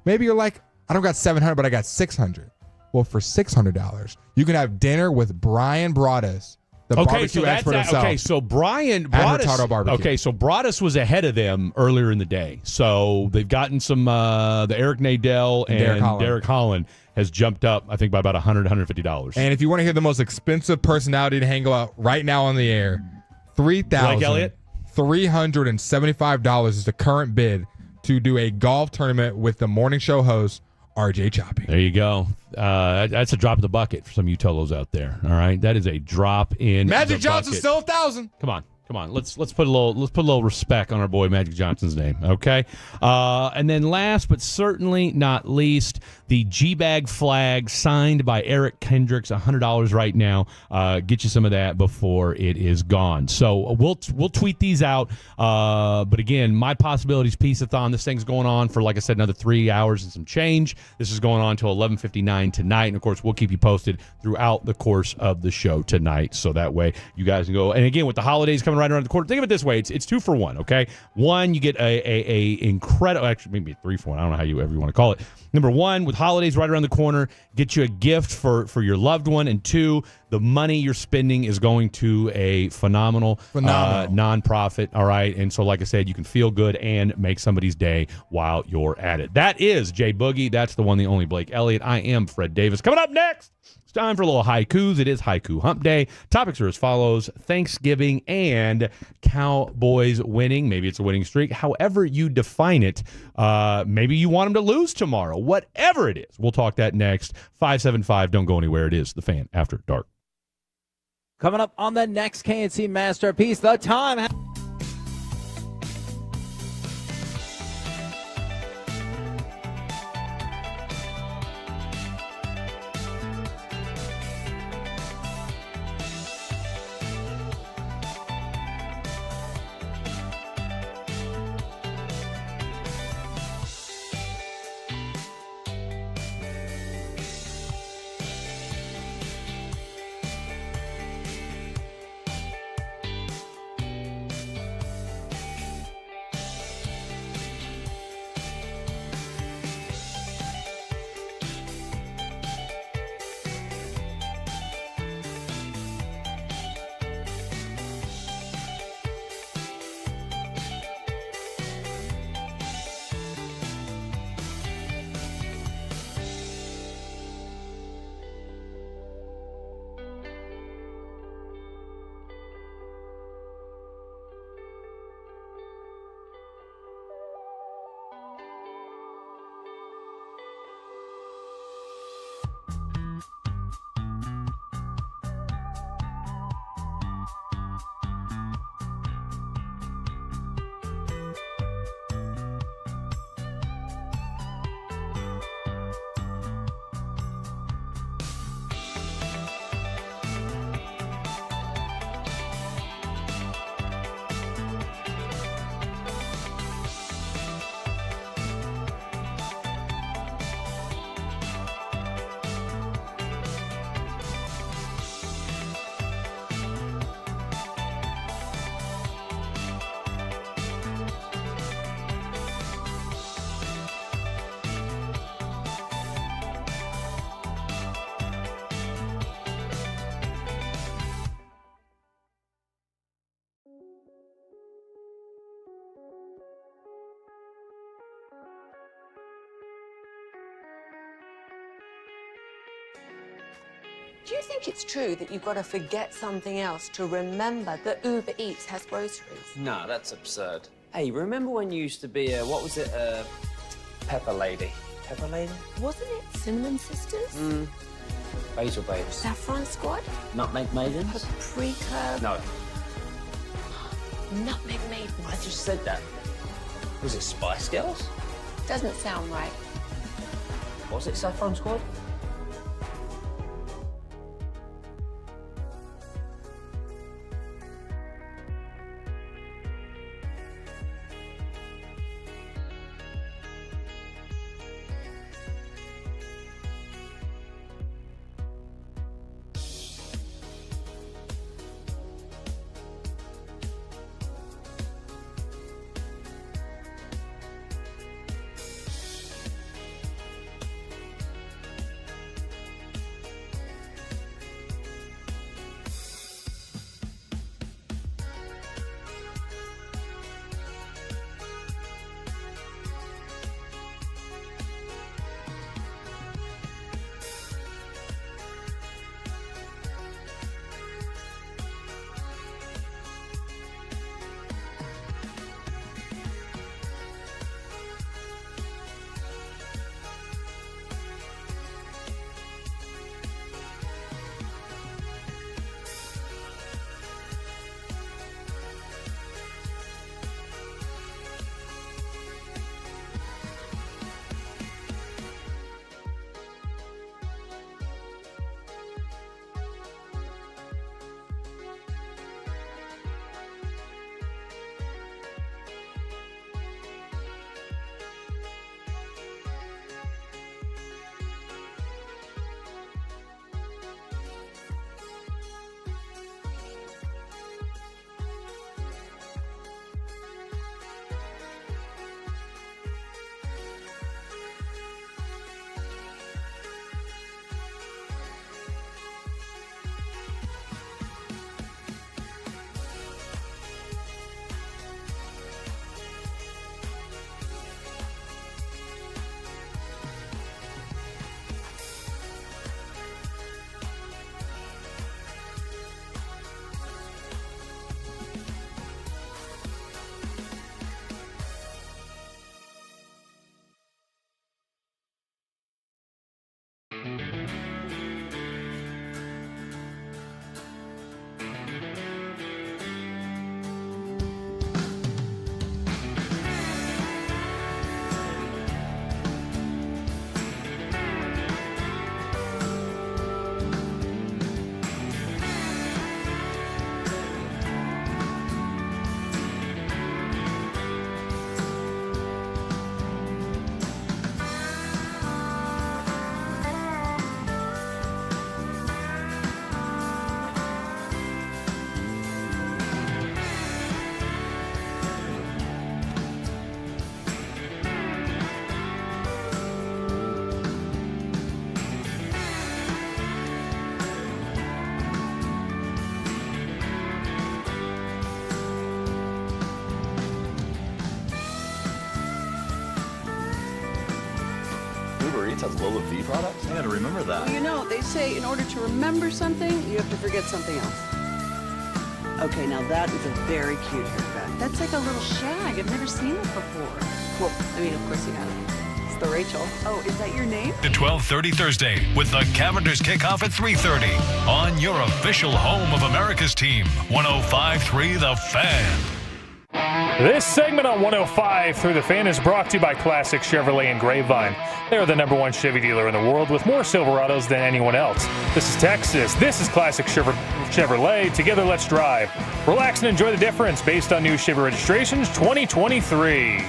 Maybe you're like, I don't got $700, but I got $600. Well, for $600, you can have dinner with Brian Broaddus, the barbecue expert himself. Okay, so Brian Broaddus. Okay, so Broaddus was ahead of them earlier in the day. So they've gotten some. The Eric Nadell and Derek Holland has jumped up, I think, by about $100, $150. And if you want to hear the most expensive personality to hang out right now on the air, $3,375 is the current bid to do a golf tournament with the morning show host, RJ Choppy. There you go. That's a drop in the bucket for some of you Tolos out there. All right, that is a drop in. Magic the Johnson's bucket. still 1,000. Come on. Let's put a little respect on our boy Magic Johnson's name. Okay, and then last but certainly not least, the G-Bag flag signed by Eric Kendricks, $100 right now. Get you some of that before it is gone. So we'll tweet these out. But again, My Possibilities Piece-a-thon. This thing's going on for, like I said, another 3 hours and some change. This is going on till 11:59 tonight, and of course we'll keep you posted throughout the course of the show tonight. So that way you guys can go. And again, with the holidays coming right around the corner, think of it this way: it's 2 for 1. Okay, one, you get a incredible, actually maybe 3 for 1. I don't know how you want to call it. Number one, with holidays right around the corner, get you a gift for your loved one, and 2, the money you're spending is going to a phenomenal. Nonprofit, all right? And so, like I said, you can feel good and make somebody's day while you're at it. That is Jay Boogie. That's the one, the only Blake Elliott. I am Fred Davis. Coming up next, it's time for a little haikus. It is Haiku Hump Day. Topics are as follows: Thanksgiving and Cowboys winning. Maybe it's a winning streak. However you define it, maybe you want them to lose tomorrow. Whatever it is, we'll talk that next. 575, don't go anywhere. It is The Fan After Dark. Coming up on the next KNC Masterpiece, the time. Do you think it's true that you've got to forget something else to remember that Uber Eats has groceries? No, that's absurd. Hey, remember when you used to be a, what was it, Pepper Lady? Pepper Lady? Wasn't it Cinnamon Sisters? Basil Babes. Saffron Squad? Nutmeg Maidens? Paprika? No. Nutmeg Maidens. I just said that. Was it Spice Girls? Doesn't sound right. Was it Saffron Squad? has low fee products? I gotta remember that. You know, they say in order to remember something, you have to forget something else. Okay, now that is a very cute haircut. That's like a little shag. I've never seen it before. Well, I mean, of course you have. It's the Rachel. Oh, is that your name? The 12:30 Thursday with the Cavenders kickoff at 3:30 on your official home of America's team, 105.3 The Fan. This segment on 105 through the Fan is brought to you by Classic Chevrolet and Grapevine. They're the #1 Chevy dealer in the world with more Silverados than anyone else. This is Texas. This is Classic Chevrolet. Together, let's drive. Relax and enjoy the difference based on new Chevy registrations 2023.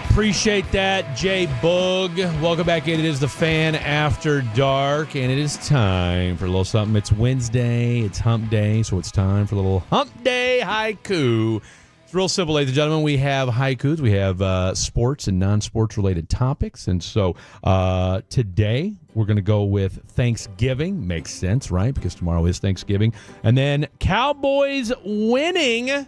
Appreciate that, Jay Boog. Welcome back in. It is the Fan After Dark, and it is time for a little something. It's Wednesday. It's hump day, so it's time for a little hump day haiku. It's real simple, ladies and gentlemen. We have haikus. We have sports and non-sports related topics. And so today we're going to go with Thanksgiving. Makes sense, right? Because tomorrow is Thanksgiving. And then Cowboys winning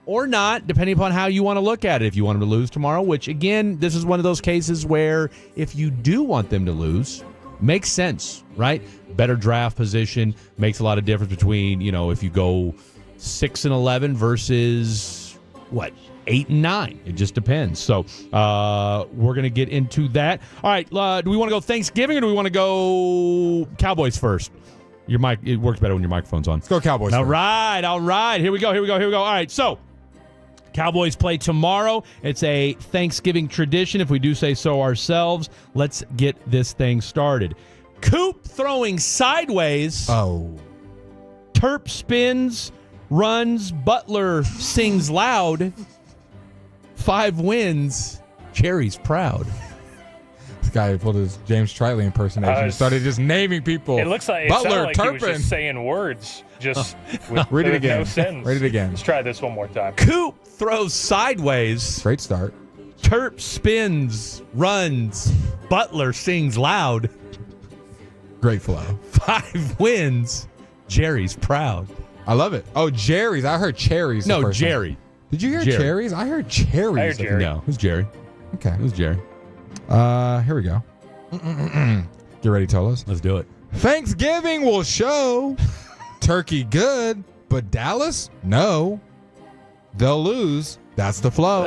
or not, depending upon how you want to look at it. If you want them to lose tomorrow, which, again, this is one of those cases where if you do want them to lose, makes sense, right? Better draft position makes a lot of difference between, if you go 6-11 versus 8-9. It just depends. So we're going to get into that. All right. Do we want to go Thanksgiving or do we want to go Cowboys first? Your mic, it works better when your microphone's on. Let's go Cowboys All first. right. Here we go. All right. So Cowboys play tomorrow. It's a Thanksgiving tradition, if we do say so ourselves. Let's get this thing started. Coop throwing sideways. Oh. Terp spins. Runs, Butler sings loud. 5 wins, Jerry's proud. This guy pulled his James Tritley impersonation and started just naming people. It looks like Butler, he was just saying words, just with Read it again. no sentence. Read it again. Let's try this one more time. Coop throws sideways. Great start. Terp spins, runs, Butler sings loud. Great flow. 5 wins, Jerry's proud. I love it. Oh, Jerry's. I heard cherries. No, Jerry. Did you hear Jerry. cherries? I heard cherries. I heard Jerry. No, who's Jerry? Okay. Who's Jerry? Here we go. Get ready, Tolos. Let's do it. Thanksgiving will show turkey good, but Dallas, no. They'll lose. That's the flow.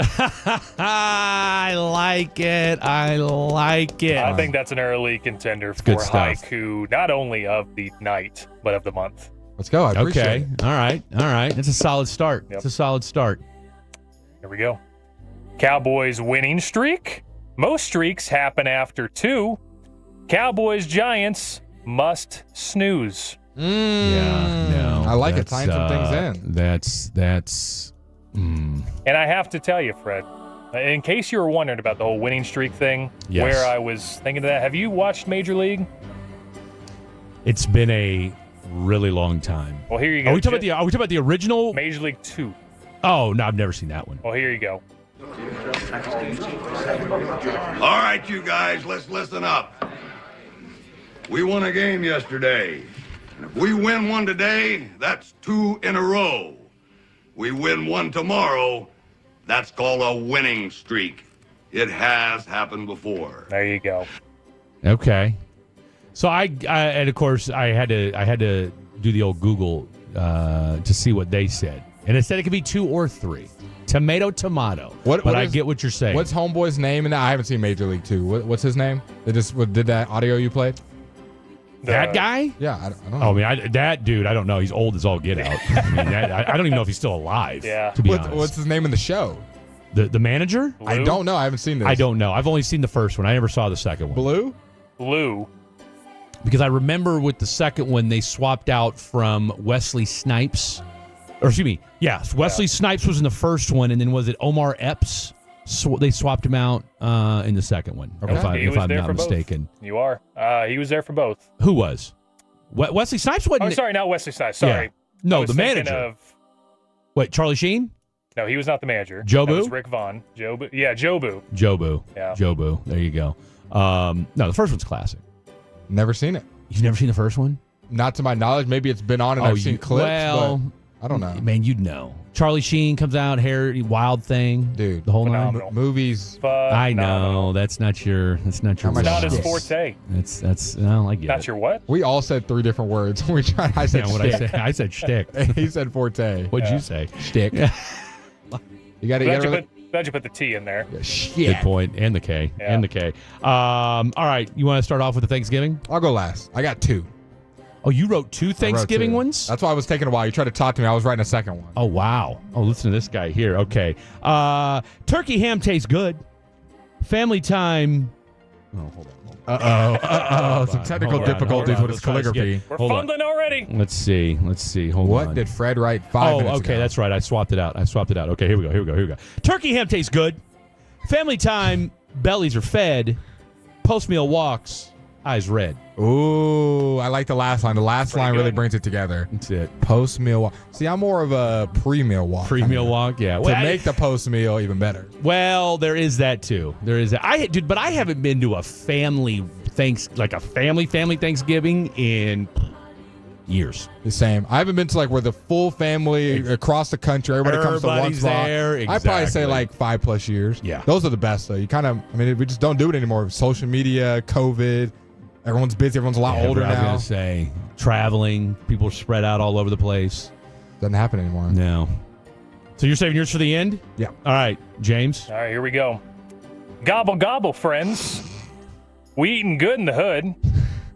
I like it. I think that's an early contender for haiku, not only of the night, but of the month. Let's go. I appreciate it. All right. It's a solid start. Yep. It's a solid start. Here we go. Cowboys winning streak. Most streaks happen after 2. Cowboys Giants must snooze. Yeah, no. I like it. Tying some things in. That's. And I have to tell you, Fred, in case you were wondering about the whole winning streak thing, Yes. where I was thinking of that, have you watched Major League? It's been a really long time. Well, here you go. Are we talking about the original Major League 2? Oh no, I've never seen that one. Well, here you go. All right, you guys, let's listen up. We won a game yesterday. And if we win one today, that's 2 in a row. We win one tomorrow, that's called a winning streak. It has happened before. There you go. Okay. So and of course I had to do the old Google to see what they said, and it said it could be 2 or 3. Tomato. But I get what you're saying. What's Homeboy's name? And I haven't seen Major League 2. What's his name? They just did that audio you played. That guy? Yeah, I don't know. Oh, I mean, that dude, I don't know. He's old as all get out. I mean, I don't even know if he's still alive. Yeah. To be honest. What's his name in the show? The manager? Blue? I don't know. I haven't seen this. I don't know. I've only seen the first one. I never saw the second one. Blue. Because I remember with the second one, they swapped out from Wesley Snipes. Or excuse me. Yeah, Wesley Snipes was in the first one, and then was it Omar Epps? So they swapped him out in the second one, if I'm not mistaken. Both. You are. He was there for both. Who was? Wesley Snipes wasn't. Oh, sorry, not Wesley Snipes. Sorry. Yeah. No, the thinking manager. Wait, Charlie Sheen? No, he was not the manager. Jobu? That was Rick Vaughn. Jobu. Yeah, Jobu. Jobu. Yeah. Jobu. There you go. No, the first one's classic. Never seen it. You've never seen the first one? Not to my knowledge. Maybe it's been on and I've seen clips. Well, I don't know. Man, you'd know. Charlie Sheen comes out, hair, Wild Thing. Dude. The whole nine. Movies. I know. That's not your Not his forte. That's well, I get Not it. your what? We all said 3 different words. I said what shtick. I said shtick. He said forte. What'd you say? Shtick. You got to Glad you put the T in there. Good point. And the K. Yeah. And the K. All right. You want to start off with the Thanksgiving? I'll go last. I got 2. Oh, you wrote 2 I Thanksgiving wrote 2. ones? That's why I was taking a while. You tried to talk to me. I was writing a second one. Oh, wow. Oh, listen to this guy here. Okay. Turkey ham tastes good. Family time. Oh, hold on. Some technical difficulties with his calligraphy. We're fumbling already. Let's see. Hold on. What did Fred write 5 minutes ago? Okay, that's right. I swapped it out. Okay, here we go. Turkey ham tastes good. Family time, bellies are fed. Post-meal walks, eyes red. Ooh, I like the last line. The last line really brings it together. That's it. Post-meal walk. See, I'm more of a pre-meal walk. Pre-meal walk, yeah. To make the post-meal even better. Well, there is that too. There is that. But I haven't been to a family Thanksgiving in years. The same. I haven't been to where the full family across the country, everybody comes to one Everybody's spot. there. I'd probably say Exactly. 5+ years. Yeah. Those are the best though. We just don't do it anymore. Social media, COVID, everyone's busy, everyone's a lot older I was now. gonna say traveling, people are spread out all over the place. Doesn't happen anymore. No. So you're saving yours for the end? Yeah. All right, James. All right, here we go. Gobble, gobble, friends. We eating good in the hood.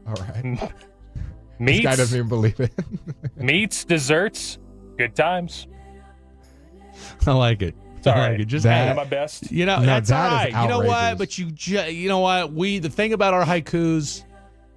All right. Meats. This guy doesn't even believe it. Meats, desserts, good times. I like it. It's all I right. like it. Just I got my best. that's all that is right. You know what? outrageous. But you know what? The thing about our haikus,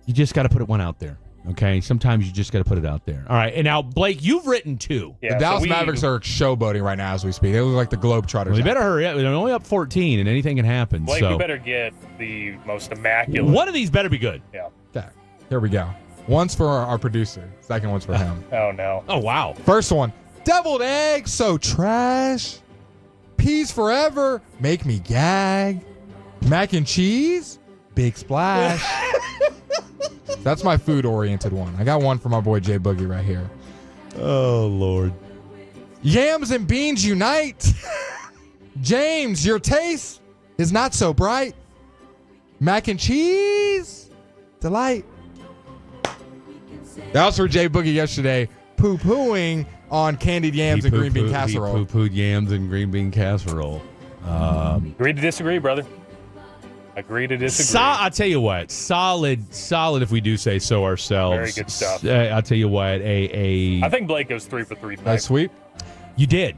you just got to put one out there. Okay. Sometimes you just got to put it out there. All right. And now, Blake, you've written 2. Yeah, The Dallas Mavericks are showboating right now as we speak. They look like the Globetrotters. Well, they better hurry up. They're only up 14, and anything can happen. Blake, so we better get the most immaculate. one of these better be good. Yeah. Okay. Here we go. One's for our producer. Second one's for him. Oh, no. Oh, wow. First one. Deviled eggs, so trash. Peas forever, make me gag. Mac and cheese, big splash. That's my food-oriented one. I got one for my boy Jay Boogie right here. Oh, Lord. Yams and beans unite. James, your taste is not so bright. Mac and cheese, delight. That was for Jay Boogie yesterday, poo-pooing on candied yams and green bean casserole. He poo-pooed yams and green bean casserole. Agree to disagree, brother. Agree to disagree. I'll tell you what, solid if we do say so ourselves. Very good stuff. I'll tell you what, I think Blake goes 3 for 3 tonight. Nice sweep. You did.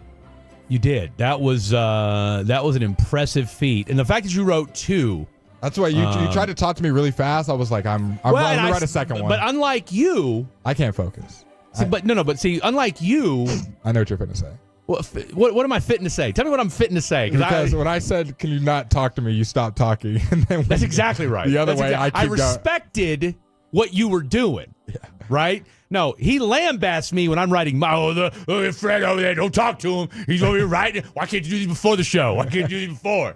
That was an impressive feat, and the fact that you wrote 2. That's why you tried to talk to me really fast. I was like, I'm going to write a second one. But unlike you, I can't focus. Unlike you, I know what you're fitting to say. What am I fitting to say? Tell me what I'm fitting to say. Because when I said, "Can you not talk to me?" you stopped talking. And then that's exactly right. The other way, I respected what you were doing. Yeah. Right? No, he lambasts me when I'm writing. Fred over there, don't talk to him. He's over here writing. Why can't you do this before the show? Why can't you do this before?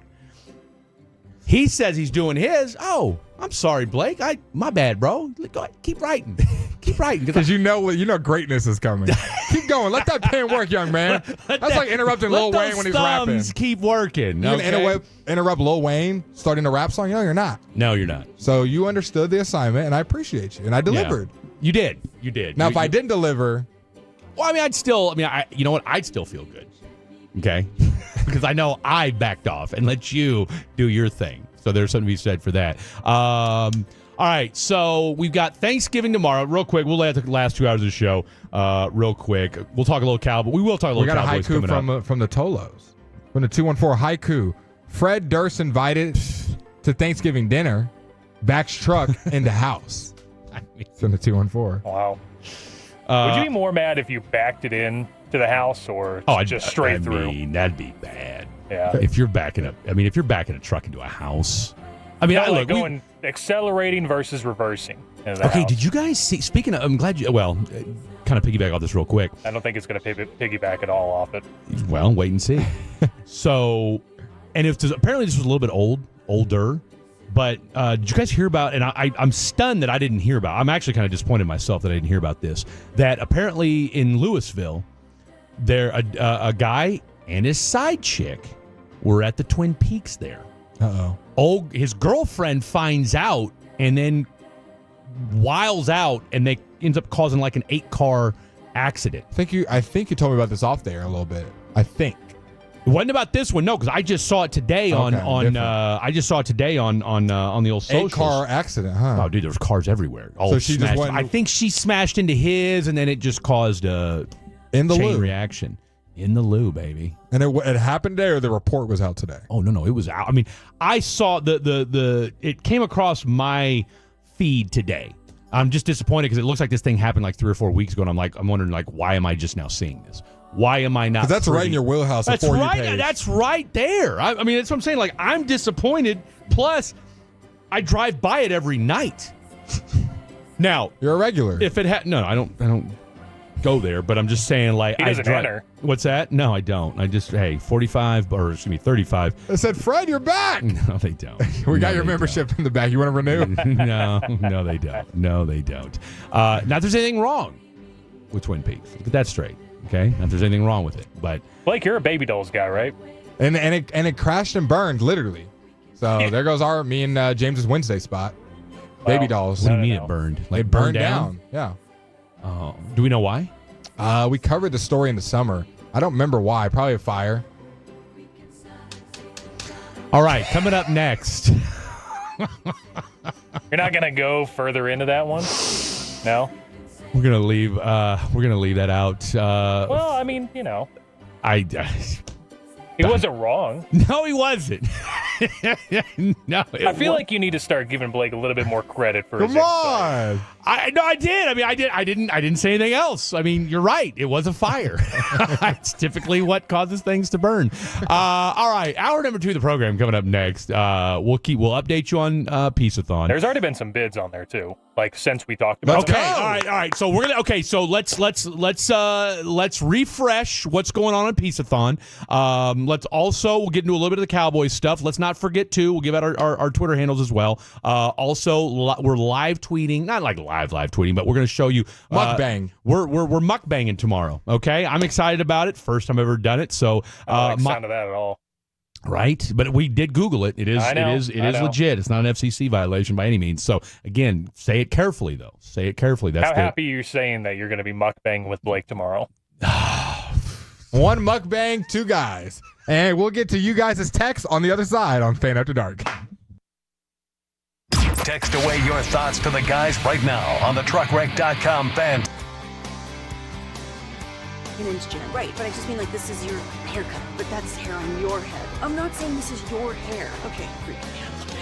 He says he's doing his. Oh, I'm sorry, Blake. My bad, bro. Go ahead, keep writing. Keep writing. Because you know greatness is coming. Keep going. Let that pen work, young man. That's like interrupting Lil Wayne when he's rapping. Keep working. You're going to interrupt Lil Wayne starting a rap song? No, you're not. No, you're not. So you understood the assignment, and I appreciate you. And I delivered. Yeah. You did. Now, if I didn't deliver. Well, I'd still feel good. Okay? Because I know I backed off and let you do your thing. So there's something to be said for that. All right, so we've got Thanksgiving tomorrow. Real quick, we'll lay out the last 2 hours of the show real quick. We'll talk a little Cowboys. We will talk a little Cowboys coming up. We got a haiku from the Tolos. From the 214 haiku. Fred Durst invited to Thanksgiving dinner. Backs truck into house. From the 214. Wow. Would you be more mad if you backed it in to the house or just straight through? That'd be bad. Yeah. If you're backing up, if you're backing a truck into a house. Going accelerating versus reversing. Okay, did you guys see? Speaking of, I'm glad you. Well, kind of piggyback off this real quick. I don't think it's going to piggyback at all off it. Well, wait and see. So, and apparently this was a little bit older, but did you guys hear about? And I'm stunned that I didn't hear about. I'm actually kind of disappointed in myself that I didn't hear about this. That apparently in Louisville, a guy and his side chick were at the Twin Peaks there. His girlfriend finds out and then wiles out, and they ends up causing like an 8-car accident. I think you told me about this off there a little bit. I think it wasn't about this one, no, because I just saw it today on the old socials. 8-car accident, huh? Oh, dude, there was cars everywhere. So she just went. I think she smashed into his, and then it just caused a in the chain loo reaction. In the loo, baby. And it happened today, or the report was out today? Oh, no, it was out. I mean, I saw it came across my feed today. I'm just disappointed because it looks like this thing happened like 3 or 4 weeks ago, and I'm wondering, like, why am I just now seeing this? Why am I not? Because that's right in your wheelhouse. That's right. That's right there. I mean, that's what I'm saying. Like, I'm disappointed. Plus, I drive by it every night. Now, you're a regular. If it had I don't go there, but I'm just saying, like, he doesn't enter. What's that? No, I don't. I just 45 or excuse me 35. I said, Fred, you're back. No, they don't. We got your membership in the back. You want to renew? No, they don't. No, they don't. Not if there's anything wrong with Twin Peaks. Get that straight. Okay, not if there's anything wrong with it. But Blake, you're a Baby Dolls guy, right? And it crashed and burned literally. So there goes me and James's Wednesday spot. Baby Dolls. What do you mean it burned? Like it burned down. Yeah. Oh, do we know why? We covered the story in the summer. I don't remember why. Probably a fire. All right, coming up next. You're not gonna go further into that one? No. We're gonna leave. We're gonna leave that out. Well, I mean, he wasn't wrong. No, he wasn't. No, I feel like you need to start giving Blake a little bit more credit for his Come on. I did. I mean, I didn't say anything else. I mean, you're right. It was a fire. It's typically what causes things to burn. All right, hour number 2 of the program coming up next. We'll update you on Peace-a-thon. There's already been some bids on there too. Like since we talked about. Okay. All right. So we're gonna. Okay. So let's refresh what's going on Peace-a-thon. We'll get into a little bit of the Cowboys stuff. Let's not forget to. We'll give out our Twitter handles as well. We're live tweeting, not like live tweeting, but we're going to show you mukbang. We're mukbanging tomorrow. Okay, I'm excited about it. First time I've ever done it. So I don't like the sound of that at all. Right, but we did Google it. It is legit. It's not an FCC violation by any means. So again, say it carefully though. Say it carefully. How happy are you saying that you're going to be mukbanging with Blake tomorrow? 1 mukbang, 2 guys, and we'll get to you guys' text on the other side on Fan After Dark. Text away your thoughts to the guys right now on the truckwreck.com fan. My name's Jen. Right, but I just mean like this is your haircut, but that's hair on your head. I'm not saying this is your hair. Okay, freak me out a little bit.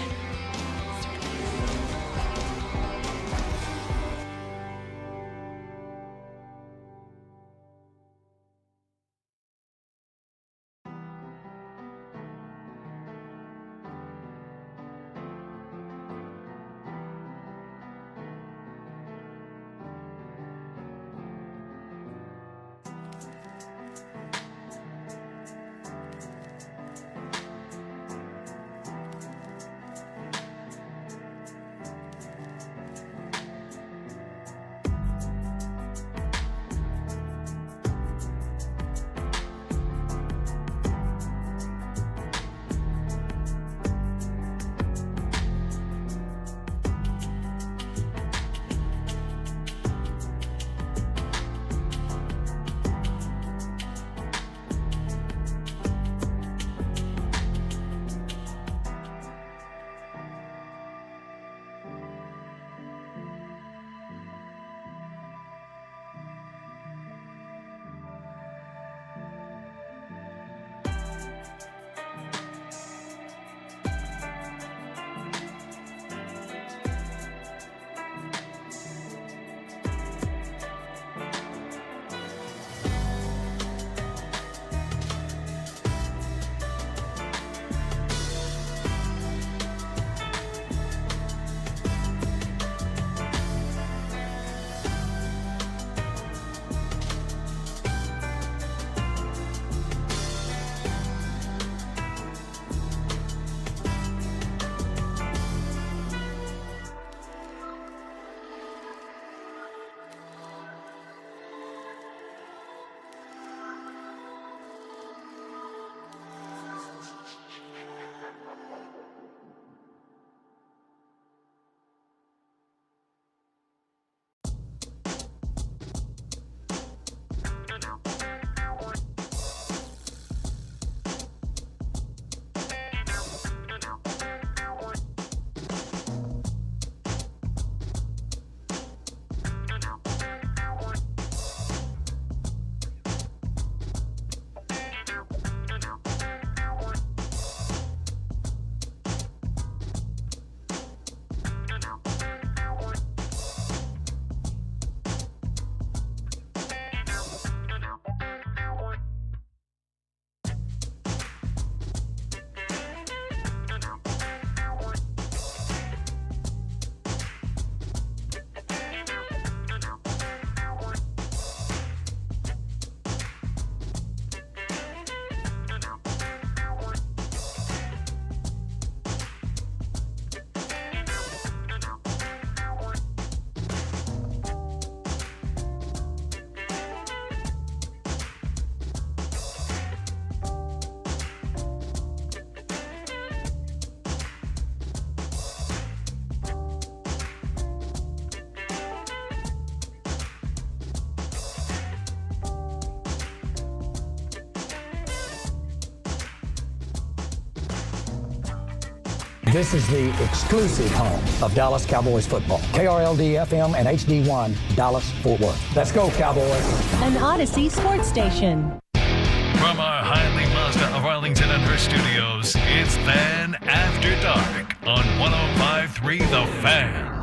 This is the exclusive home of Dallas Cowboys football. KRLD-FM and HD1, Dallas, Fort Worth. Let's go, Cowboys. An Odyssey sports station. From our highly Mazda of Arlington and her studios, it's Fan After Dark on 105.3 The Fan.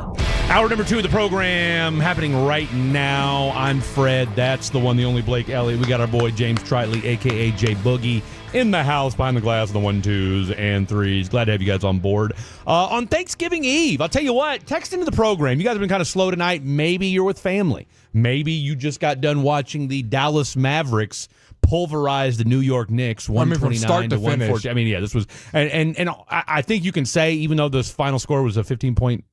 Hour number 2 of the program happening right now. I'm Fred. That's the one, the only Blake Elliott. We got our boy James Tritley, a.k.a. J Boogie, in the house behind the glass of the 1, 2s, and 3s. Glad to have you guys on board. On Thanksgiving Eve, I'll tell you what, text into the program. You guys have been kind of slow tonight. Maybe you're with family. Maybe you just got done watching the Dallas Mavericks pulverized the New York Knicks 129 to 114. I mean, yeah, this was, and I think you can say, even though this final score was a 15-point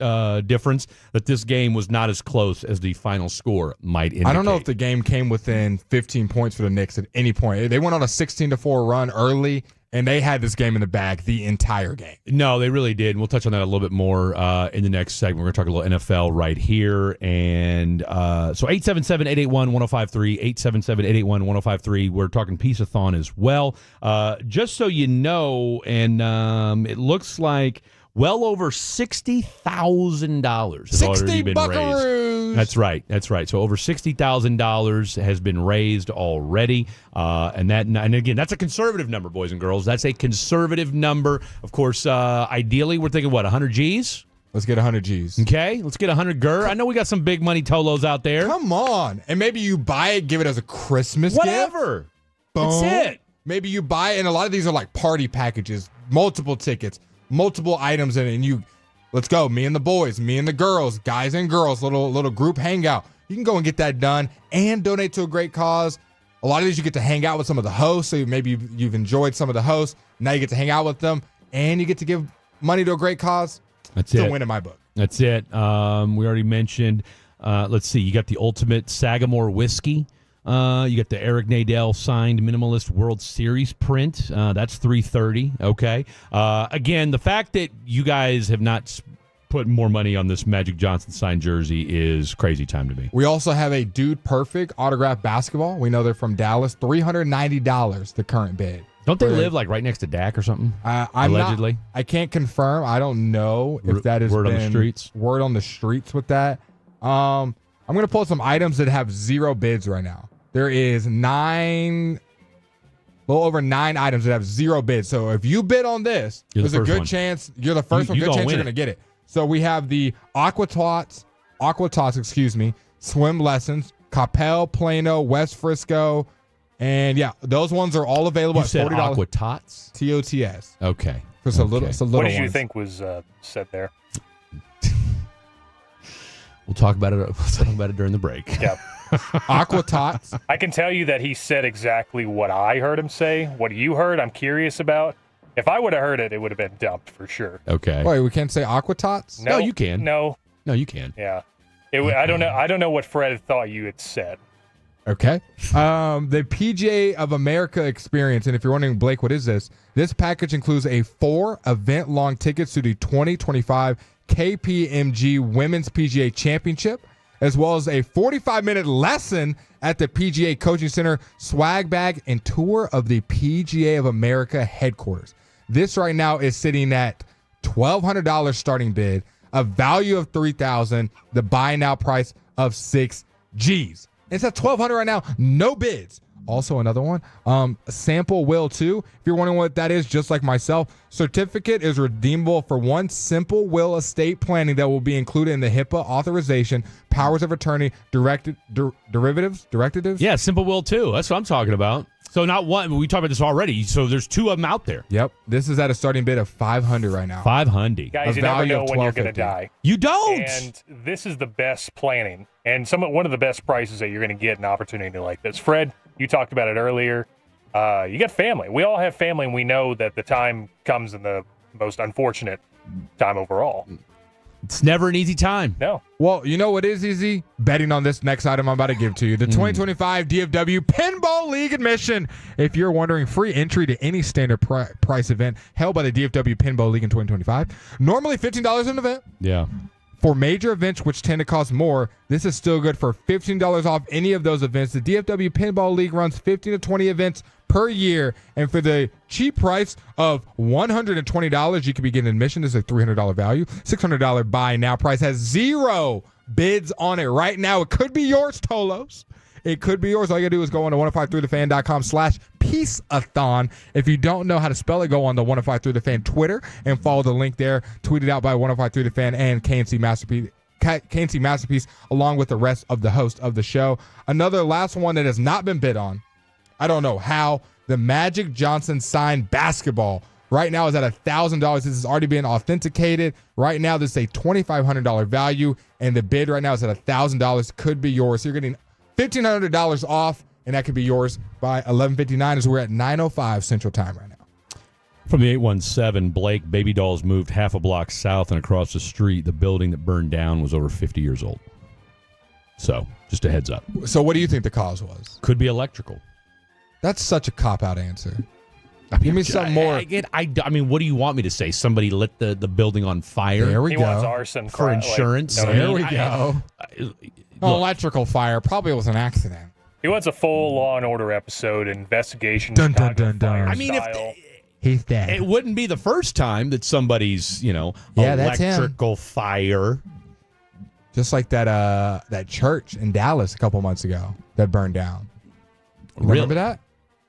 difference, that this game was not as close as the final score might indicate. I don't know if the game came within 15 points for the Knicks at any point. They went on a 16-4 run early, and they had this game in the bag the entire game. No, they really did. And we'll touch on that a little bit more in the next segment. We're going to talk a little NFL right here. And so 877-881-1053, 877-881-1053. We're talking Peace-a-thon as well. Just so you know, and it looks like well over $60,000 has already been raised. That's right. So over $60,000 has been raised already. And again, that's a conservative number, boys and girls. That's a conservative number. Of course, ideally, we're thinking, 100 G's? Let's get 100 G's. Okay, let's get 100 GER. I know we got some big money Tolos out there. Come on. And maybe you buy it, give it as a Christmas gift. Whatever. Boom. That's it. Maybe you buy it, and a lot of these are like party packages, multiple tickets, multiple items in it, and you, let's go, me and the boys, me and the girls, guys and girls, little group hangout. You can go and get that done and donate to a great cause. A lot of these you get to hang out with some of the hosts, so maybe you've enjoyed some of the hosts. Now you get to hang out with them, and you get to give money to a great cause. That's it's it. a win in my book. That's it. We already mentioned, let's see, you got the Ultimate Sagamore Whiskey. You got the Eric Nadel signed Minimalist World Series print. That's $330. Okay. Again, the fact that you guys have not put more money on this Magic Johnson signed jersey is crazy time to me. We also have a Dude Perfect autographed basketball. We know they're from Dallas. $390, the current bid. Don't they live like right next to Dak or something? Allegedly. I can't confirm. I don't know if that is word on the streets. Word on the streets with that. I'm going to pull some items that have 0 bids right now. There is a little over 9 items that have 0 bids. So if you bid on this, there's a good chance you're the first one. Good chance you're going to get it. So we have the Aqua Tots, swim lessons, Coppell, Plano, West Frisco, and yeah, those ones are all available at $40. Aqua Tots? TOTS. Okay. For some little what did you ones. think was said there? We'll talk about it during the break. Yep. Aqua Tots. I can tell you that he said exactly what I heard him say. What you heard, I'm curious about. If I would have heard it, it would have been dumped for sure. Okay. Wait, we can't say Aqua Tots? No, you can. No, you can. Yeah. I don't know. I don't know what Fred thought you had said. Okay. The PGA of America experience, and if you're wondering, Blake, what is this? This package includes a 4 event-long tickets to the 2025 KPMG Women's PGA Championship, as well as a 45-minute lesson at the PGA Coaching Center, swag bag, and tour of the PGA of America headquarters. This right now is sitting at $1,200 starting bid, a value of $3,000, the buy now price of $6 G's. It's at $1,200 right now, no bids. Also another one, Sample Will 2. If you're wondering what that is, just like myself, certificate is redeemable for one simple will estate planning that will be included in the HIPAA authorization, powers of attorney, derivatives? Yeah, Simple Will 2. That's what I'm talking about. So not one. We talked about this already. So there's 2 of them out there. Yep. This is at a starting bid of $500 right now. $500. Guys, you never know when you're going to die. You don't. And this is the best planning and one of the best prices that you're going to get an opportunity like this. Fred, you talked about it earlier. You got family. We all have family, and we know that the time comes in the most unfortunate time overall. It's never an easy time. No. Well, you know what is easy? Betting on this next item I'm about to give to you. The 2025 DFW Pinball League admission. If you're wondering, free entry to any standard price event held by the DFW Pinball League in 2025. Normally $15 an event. Yeah. For major events, which tend to cost more, this is still good for $15 off any of those events. The DFW Pinball League runs 15 to 20 events per year, and for the cheap price of $120, you could be getting admission. This is a $300 value. $600 buy now price has 0 bids on it right now. It could be yours, Tolos. It could be yours. All you got to do is go on to 1053thefan.com/peaceathon. If you don't know how to spell it, go on the 1053thefan Twitter and follow the link there. Tweeted out by 1053thefan and KNC Masterpiece, along with the rest of the host of the show. Another last one that has not been bid on. I don't know how. The Magic Johnson signed basketball right now is at $1,000. This has already been authenticated. Right now, this is a $2,500 value, and the bid right now is at $1,000. Could be yours. So you're getting $1,500 off, and that could be yours by 11:59 as we're at 9:05 Central Time right now. From the 817, Blake, baby dolls moved half a block south and across the street. The building that burned down was over 50 years old. So, just a heads up. So what do you think the cause was? Could be electrical. That's such a cop-out answer. Give me something more. I mean, what do you want me to say? Somebody lit the building on fire? There we He go. wants arson For insurance? There we go. Electrical fire. Probably was an accident. He wants a full Law and Order episode, investigation. Dun, dun, dun, dun. I mean, He's dead. It wouldn't be the first time that somebody's, that's him. electrical fire. Just like that church in Dallas a couple months ago that burned down. Remember that?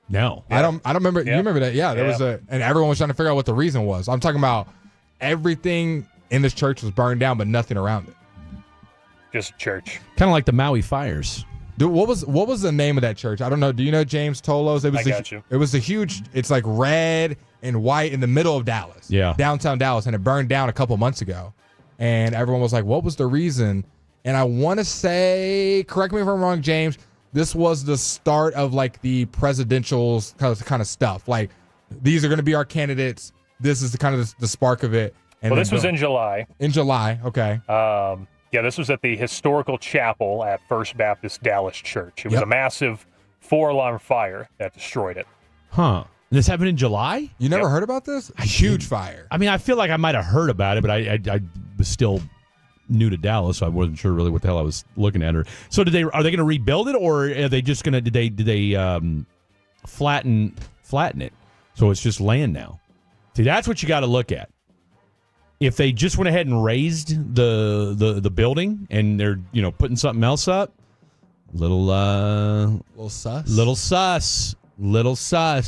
No. I don't remember. You remember that? Yeah, there was and everyone was trying to figure out what the reason was. I'm talking about everything in this church was burned down, but nothing around it. Just church. Kind of like the Maui fires. Dude, what was the name of that church? I don't know. Do you know James Tolos? It was It was a huge. It's like red and white in the middle of Dallas. Yeah. Downtown Dallas, and it burned down a couple months ago, and everyone was like, "What was the reason?" And I want to say, correct me if I'm wrong, James. This was the start of like the presidential kind of stuff. Like, these are going to be our candidates. This is the kind of the spark of it. And Well, this was in July. In July, okay. Yeah, this was at the historical chapel at First Baptist Dallas Church. It was a massive 4-alarm fire that destroyed it. Huh. This happened in July? You never heard about this? A huge fire. I mean, I feel like I might have heard about it, but I was still new to Dallas, so I wasn't sure really what the hell I was looking at. So are they going to rebuild it, or are they just going to did they flatten it so it's just land now? See, that's what you got to look at. If they just went ahead and raised the building and they're putting something else up, little sus.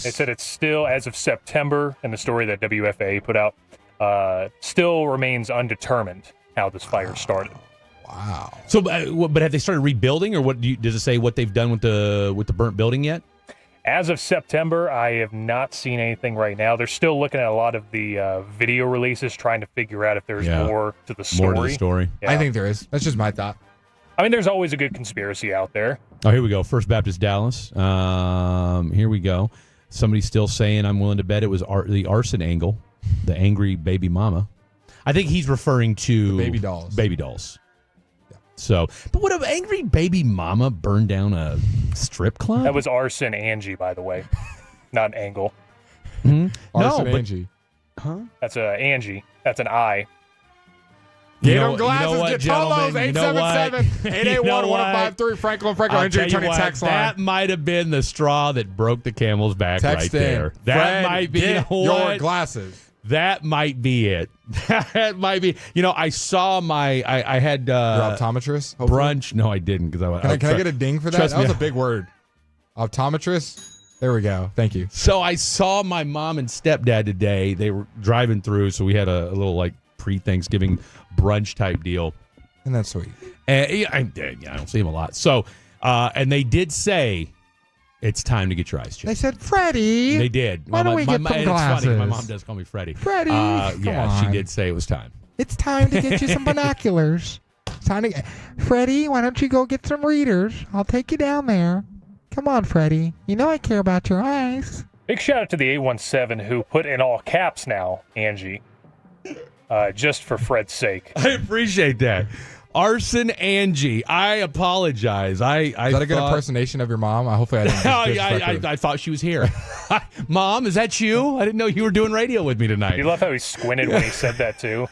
They said it's still, as of September, in the story that WFA put out, still remains undetermined how this fire started. Wow. So, but have they started rebuilding, or what? Does it say what they've done with the burnt building yet? As of September, I have not seen anything right now. They're still looking at a lot of the video releases, trying to figure out if there's more to the story. More to the story. Yeah. I think there is. That's just my thought. I mean, there's always a good conspiracy out there. Oh, here we go. First Baptist Dallas. Here we go. Somebody's still saying, I'm willing to bet it was the arson angle, the angry baby mama. I think he's referring to the baby dolls. Baby dolls. Yeah. So, but would an angry baby mama burn down a strip club? That was Arson Angie, by the way, not Angle. Mm-hmm. Arson Angie. Huh? That's a Angie. That's an I. Get them glasses. Get Tolos. 877-881-1053. Franklin. Injury attorney text line. That might have been the straw that broke the camel's back text right in. there. That might be your glasses. That might be it. That might be. I saw I had your optometrist brunch. No, I didn't because Can I get a ding for that? That was a big word. Optometrist. There we go. Thank you. So I saw my mom and stepdad today. They were driving through, so we had a little like pre-Thanksgiving brunch type deal. And that's sweet. And I don't see him a lot. So, and they did say, it's time to get your eyes checked. They said, Freddie. They did. Why don't we get some glasses? It's funny. My mom does call me Freddie. Freddie, she did say it was time. It's time to get you some binoculars. It's time to Freddie, why don't you go get some readers? I'll take you down there. Come on, Freddie. You know I care about your eyes. Big shout out to the 817 who put in all caps now, Angie, just for Fred's sake. I appreciate that. Arson Angie. I apologize. Is that a good impersonation of your mom? Hopefully I didn't. I thought she was here. Mom, is that you? I didn't know you were doing radio with me tonight. You love how he squinted when he said that too.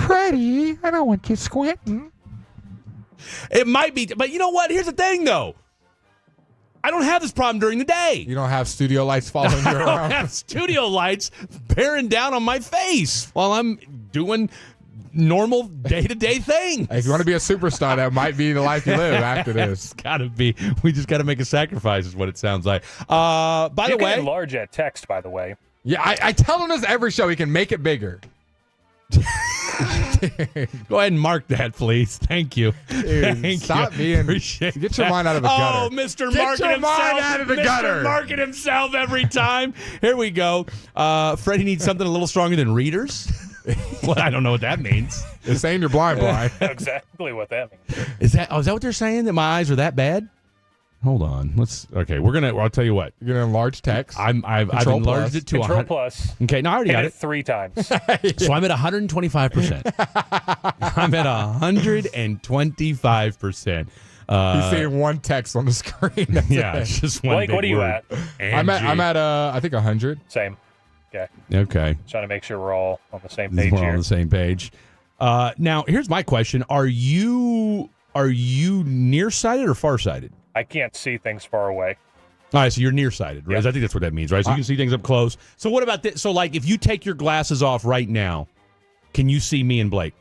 Freddie, I don't want you squinting. It might be, but you know what? Here's the thing, though. I don't have this problem during the day. You don't have studio lights following you around? I don't have studio lights bearing down on my face while I'm doing normal day-to-day things. If you want to be a superstar, that might be the life you live after this. It's got to be. We just got to make a sacrifice is what it sounds like. By the way. You can enlarge that text, by the way. Yeah, I tell him this every show. He can make it bigger. Go ahead and mark that, please. Thank you. Dude, stop being. Appreciate Get your mind out of the gutter. Oh, Mr. Get Market your himself. mind out of the Mr. gutter. Market himself every time. Here we go. Freddie needs something a little stronger than readers. Well, I don't know what that means. It's saying you're blind. Exactly what that means. Is that what they're saying? That my eyes are that bad? Hold on. I'll tell you what. You're gonna enlarge text. I've enlarged it to Control plus. Okay, now I already got it 3 times. So I'm at 125%. I'm at 125%. He's seeing one text on the screen. Yeah, it's just one. Blake, big what are you word. at? I'm at I think 100. Same. Okay. Okay. Trying to make sure we're all on the same We're page all here. on the same page. Now, here's my question: Are you nearsighted or farsighted? I can't see things far away. All right, so you're nearsighted, right? Yep. I think that's what that means, right? So you can see things up close. So what about this? So, like, if you take your glasses off right now, can you see me and Blake?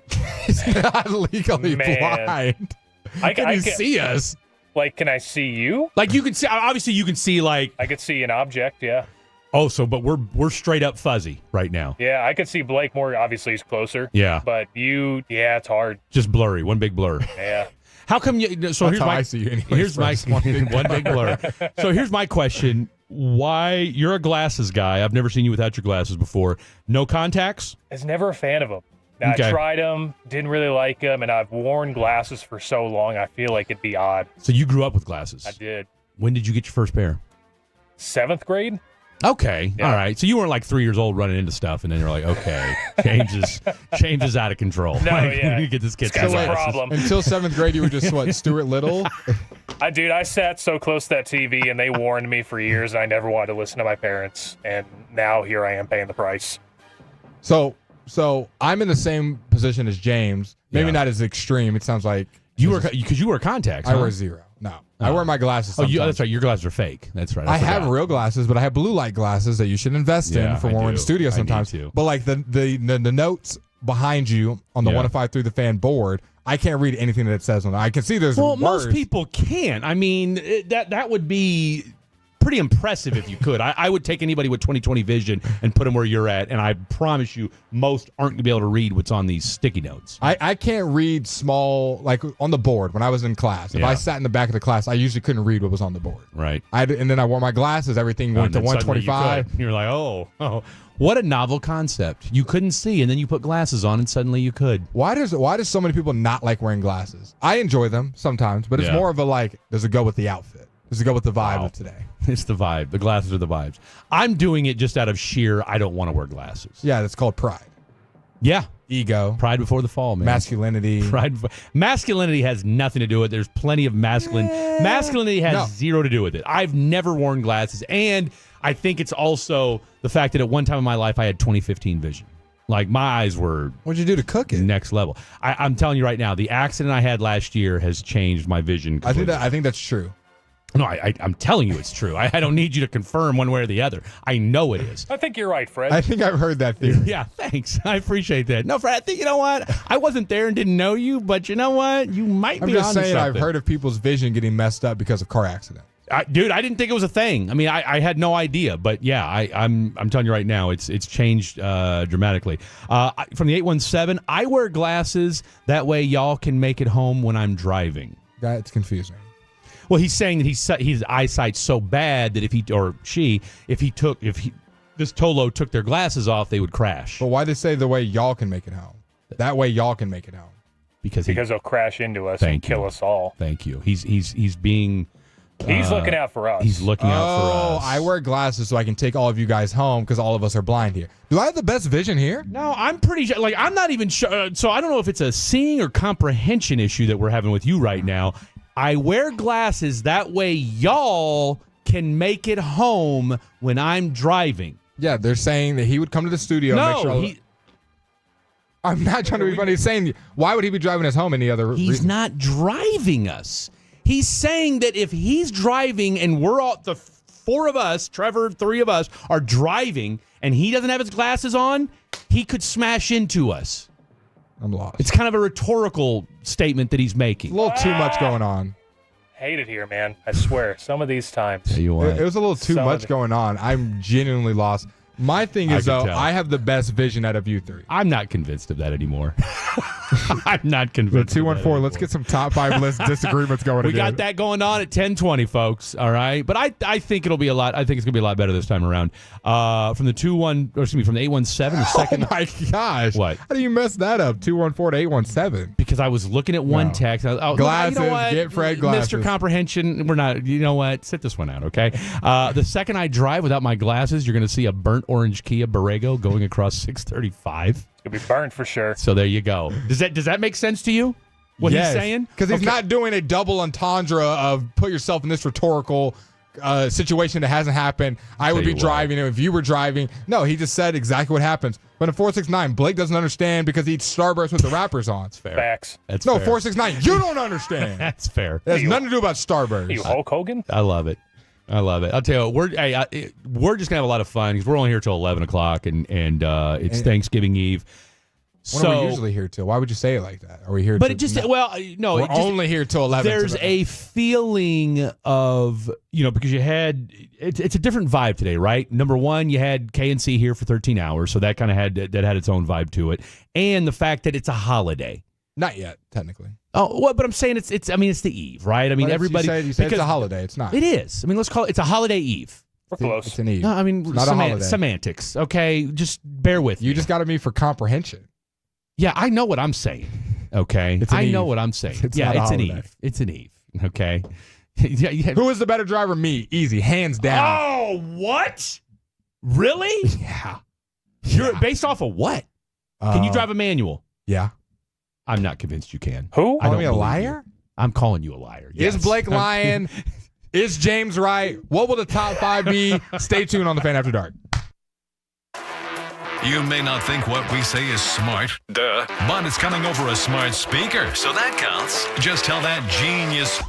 He's not legally blind. Can you see us? Like, can I see you? Like, you can see. Obviously, you can see. Like, I could see an object. Yeah. oh, but we're straight up fuzzy right now. Yeah, I could see Blake more. Obviously, he's closer. Yeah. But you, it's hard. Just blurry, one big blur. Yeah. How come you? So That's how I see you anyways, here's my Fred. one big blur. So here's my question: Why you're a glasses guy? I've never seen you without your glasses before. No contacts? I was never a fan of them. Okay. I tried them, didn't really like them, and I've worn glasses for so long. I feel like it'd be odd. So you grew up with glasses? I did. When did you get your first pair? 7th grade. Okay, Yeah. all right. So you weren't like 3 years old running into stuff, and then you're like, okay, change is out of control. No, Like, yeah. you get this kid It's got some a glasses. problem. Until 7th grade, you were just what, Stuart Little? I sat so close to that TV, and they warned me for years, and I never wanted to listen to my parents. And now here I am paying the price. So I'm in the same position as James. Maybe Yeah. not as extreme. It sounds like You wear contacts. I huh? wear 0. No, I wear my glasses. Oh, Sometimes. that's right. Your glasses are fake. That's right. I have forgot. real glasses, but I have blue light glasses that you should invest Yeah, in for I when we're in do. the studio I need sometimes. to. But like the notes behind you on the Yeah. 105 through the fan board, I can't read anything that it says on it. I can see there's Well, words. most people can. I mean, that would be pretty impressive if you could. I would take anybody with 20/20 vision and put them where you're at, and I promise you, most aren't going to be able to read what's on these sticky notes. I can't read small, like on the board when I was in class. If Yeah. I sat in the back of the class, I usually couldn't read what was on the board. Right. And then I wore my glasses. Everything went to And then suddenly 125. you could. You're like, oh, what a novel concept. You couldn't see, and then you put glasses on, and suddenly you could. Why does so many people not like wearing glasses? I enjoy them sometimes, but it's Yeah. more of a like, does it go with the outfit? Does it go with the vibe Wow. of today? It's the vibe. The glasses are the vibes. I'm doing it just out of sheer, I don't want to wear glasses. Yeah, that's called pride. Yeah. Ego. Pride before the fall, man. Masculinity. Pride. Masculinity has nothing to do with it. There's plenty of masculinity has zero to do with it. I've never worn glasses, and I think it's also the fact that at one time in my life I had 20/15 vision. Like, my eyes were... What'd you do to cook it? Next level. I'm telling you right now, the accident I had last year has changed my vision completely. I think that's true. No, I'm telling you it's true. I don't need you to confirm one way or the other. I know it is. I think you're right, Fred. I think I've heard that theory. Yeah, thanks. I appreciate that. No, Fred, I think, you know what? I wasn't there and didn't know you, but you know what? You might I'm be just onto saying something. I've heard of people's vision getting messed up because of car accidents. Dude, I didn't think it was a thing. I mean, I had no idea, but yeah, I'm telling you right now, it's changed dramatically. From the 817, I wear glasses that way y'all can make it home when I'm driving. That's confusing. Well, he's saying that his eyesight's so bad that if this Tolo took their glasses off, they would crash. But why did they say the way y'all can make it home? That way y'all can make it home. Because he'll crash into us and kill us all. Thank you. He's being... He's looking out for us. He's looking out for us. Oh, I wear glasses so I can take all of you guys home because all of us are blind here. Do I have the best vision here? No, I'm pretty sure. Like, I'm not even sure. So I don't know if it's a seeing or comprehension issue that we're having with you right now. I wear glasses that way y'all can make it home when I'm driving. Yeah, they're saying that he would come to the studio and make sure. I'm not trying to be funny. He's saying, why would he be driving us home any other reason? He's not driving us. He's saying that if he's driving and we're all, the four of us, Trevor, three of us, are driving and he doesn't have his glasses on, he could smash into us. I'm lost. It's kind of a rhetorical statement that he's making. A little too much going on. Hate it here, man. I swear. Some of these times. Tell you what. It was a little too much going on. I'm genuinely lost. My thing is, though, I have the best vision out of you three. I'm not convinced of that anymore. I'm not convinced. The 214, let's get some top 5 list disagreements going. We got that going on at 10:20, folks. All right, but I think it'll be a lot. I think it's gonna be a lot better this time around. From the 817, the second. Oh my gosh! What? How do you mess that up? 214 to 817. Because I was looking at one text. Glasses. You know what? Get Fred glasses. Mr. Comprehension. We're not. You know what? Sit this one out, okay? The second I drive without my glasses, you're gonna see a burnt orange Kia Borrego going across 635. It's gonna be burned for sure. So there you go. Does that make sense to you? What he's saying? Because he's not doing a double entendre of put yourself in this rhetorical situation that hasn't happened. I would be driving if you were driving. No, he just said exactly what happens. But in 469, Blake doesn't understand because he eats Starburst with the wrappers on. It's fair. Facts. That's no, fair. 469, you don't understand. That's fair. It has nothing to do about Starburst. Are you Hulk Hogan? I love it. I love it. I'll tell you what, we're just gonna have a lot of fun because we're only here till 11 o'clock and it's Thanksgiving Eve. When are we usually here till? Why would you say it like that? Are we here? But no. We're only here till 11. There's a feeling of because you had it's a different vibe today, right? Number one, you had KNC here for 13 hours, so that kind of had its own vibe to it, and the fact that it's a holiday. Not yet, technically. Oh, well, but I'm saying it's the eve, right? I mean, everybody. You said it's a holiday. It's not. It is. I mean, let's call it's a holiday eve. We're close. It's an eve. No, I mean, not a holiday. Semantics. Okay, just bear with me. You just got to be for comprehension. Yeah, I know what I'm saying. Okay, I know what I'm saying. It's an eve. It's an eve. Okay. Yeah. Who is the better driver? Me, easy, hands down. Oh, what? Really? Yeah. You're based off of what? Can you drive a manual? Yeah. I'm not convinced you can. Who? Calling me a liar? I'm calling you a liar. Yes. Is Blake lying? Is James right? What will the top 5 be? Stay tuned on the Fan After Dark. You may not think what we say is smart, duh, but it's coming over a smart speaker, so that counts. Just tell that genius.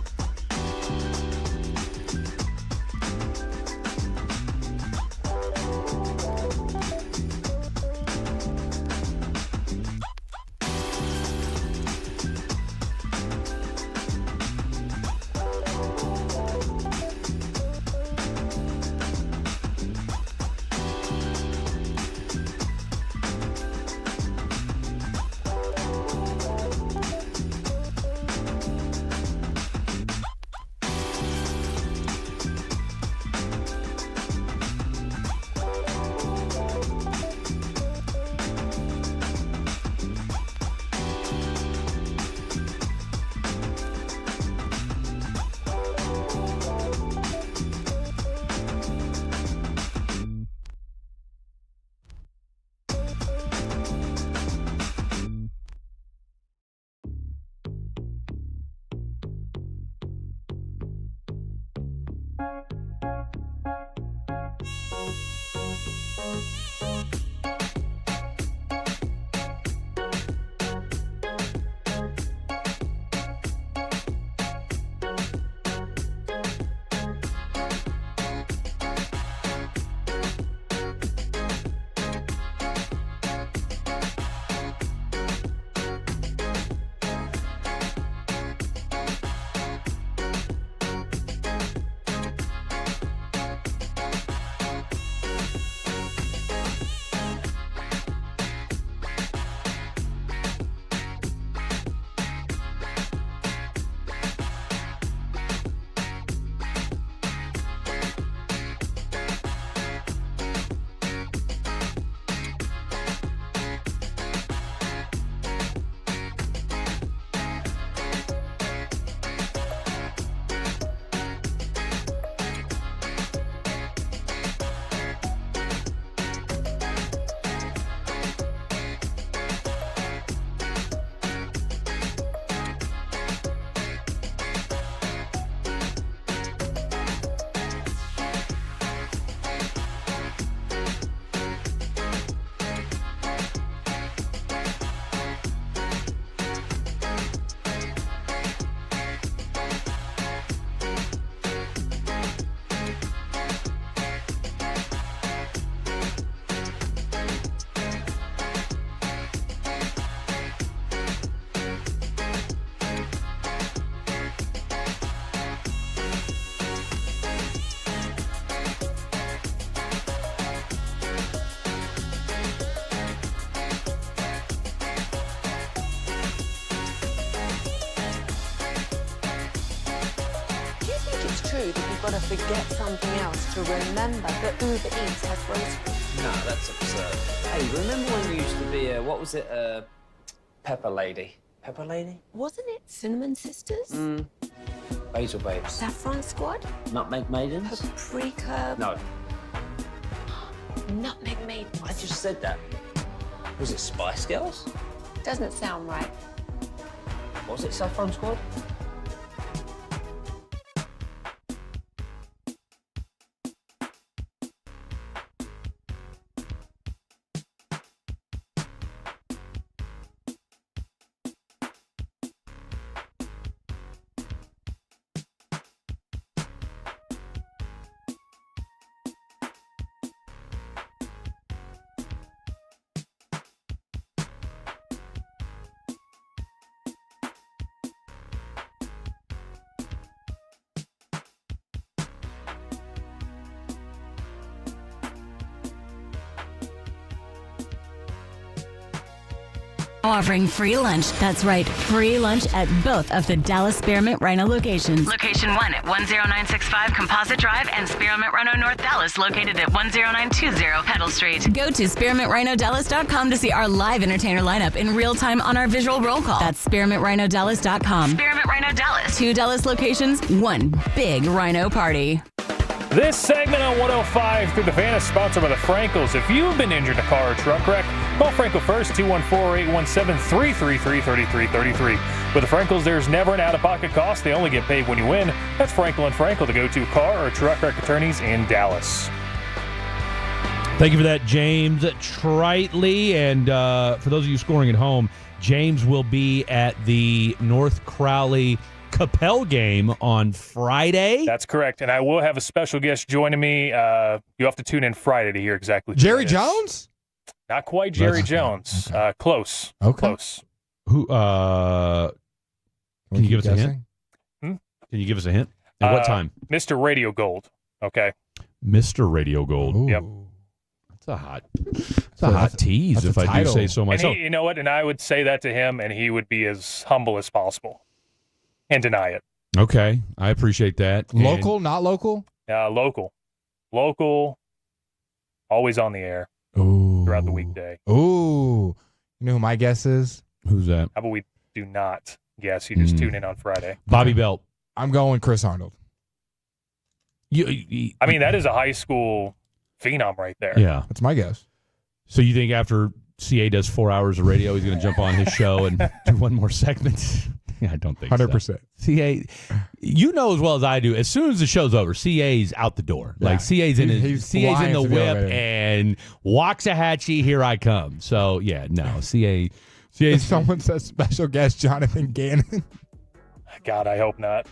true that you've got to forget something else to remember that Uber Eats has groceries? No, that's absurd. Hey, remember when you used to be what was it, Pepper Lady? Pepper Lady? Wasn't it Cinnamon Sisters? Basil Babes. Saffron Squad? Nutmeg Maidens? Paprika? No, Nutmeg Maidens. I just said that. Was it Spice Girls? Doesn't sound right. Was it Saffron Squad? Offering free lunch. That's right, free lunch at both of the Dallas Spearmint Rhino locations. Location 1 at 10965 Composite Drive and Spearmint Rhino North Dallas, located at 10920 Pedal Street. Go to SpearmintRhinoDallas.com to see our live entertainer lineup in real time on our visual roll call. That's SpearmintRhinoDallas.com. Spearmint Rhino Dallas. 2 Dallas locations, 1 big Rhino party. This segment on 105 through the Fan is sponsored by the Frankels. If you've been injured in a car or truck wreck, call Frankel first, 214-817-333-3333. With the Frankels, there's never an out-of-pocket cost. They only get paid when you win. That's Frankel and Frankel, the go-to car or truck wreck attorneys in Dallas. Thank you for that, James Tritley. And for those of you scoring at home, James will be at the North Crowley Capel game on Friday. That's correct. And I will have a special guest joining me. You have to tune in Friday to hear exactly who Jerry that is. Jones? Not quite Jerry Jones. Okay. Close. Okay. Close. Who? Can you give us a hint? Hmm? Can you give us a hint? At what time? Mr. Radio Gold. Okay. Mr. Radio Gold. Ooh. Yep. That's a hot tease, that's if a I do title. say so And myself. you know what? And I would say that to him, and he would be as humble as possible and deny it. Okay, I appreciate that. Local, not local? Local. Local. Always on the air Ooh. throughout the weekday. Ooh. You know who my guess is? Who's that? How about we do not guess? You just tune in on Friday. Bobby Belt. I'm going Chris Arnold. I mean, that is a high school phenom right there. Yeah. That's my guess. So you think after CA does 4 hours of radio, he's going to jump on his show and do one more segment? Yeah, I don't think 100%. so. CA, you know as well as I do, as soon as the show's over, CA's out the door. Yeah. Like CA's in He's CA's in flying the to the whip elevator. and Waxahachie, here I come. So yeah, no, CA's Someone says special guest Jonathan Gannon. God, I hope not.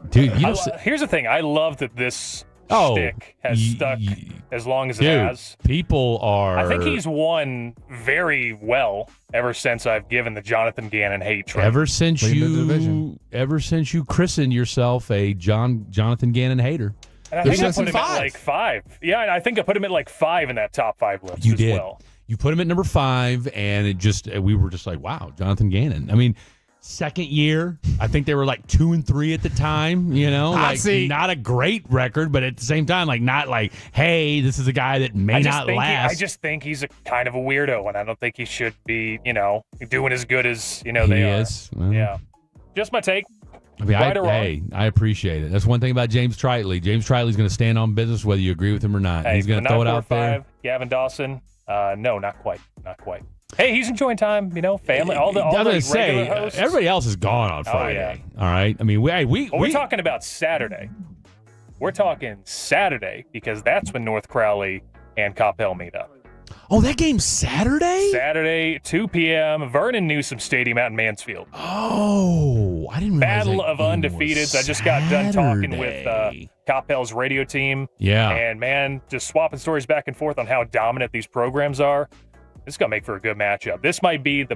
dude. You know, Here's the thing. I love that this Oh, shtick has stuck as long as it dude, has. people are. I think he's won very well ever since I've given the Jonathan Gannon hate train. ever since Leading the division. you christened yourself a Jonathan Gannon hater. And I There's think I less put than him at 5. like 5. Yeah, and I think I put him at like 5 in that top 5 list You as did. well. You put him at number 5, and we were just like, wow, Jonathan Gannon. I mean, second year, I think they were like 2-3 at the time. You know, like not a great record, but at the same time, like not like, hey, this is a guy that may not last. I just think he's a kind of a weirdo, and I don't think he should be, doing as good as they are. Well, Yeah, just my take. I mean, Right or wrong. I appreciate it. That's one thing about James Tritley. James Tritley's going to stand on business whether you agree with him or not. Hey, He's going to throw it out there. Gavin Dawson. No, not quite. Not quite. Hey, he's enjoying time. Family. All the I was regular gonna say, hosts. everybody else is gone on Friday. All right. I mean, we're talking about Saturday. We're talking Saturday because that's when North Crowley and Coppell meet up. Oh, that game's Saturday? Saturday, 2 p.m., Vernon Newsom Stadium out in Mansfield. Oh, I didn't realize Battle that of game Undefeateds. was I just got done talking with Saturday. Coppell's radio team. Yeah. And, man, just swapping stories back and forth on how dominant these programs are. This is going to make for a good matchup. This might be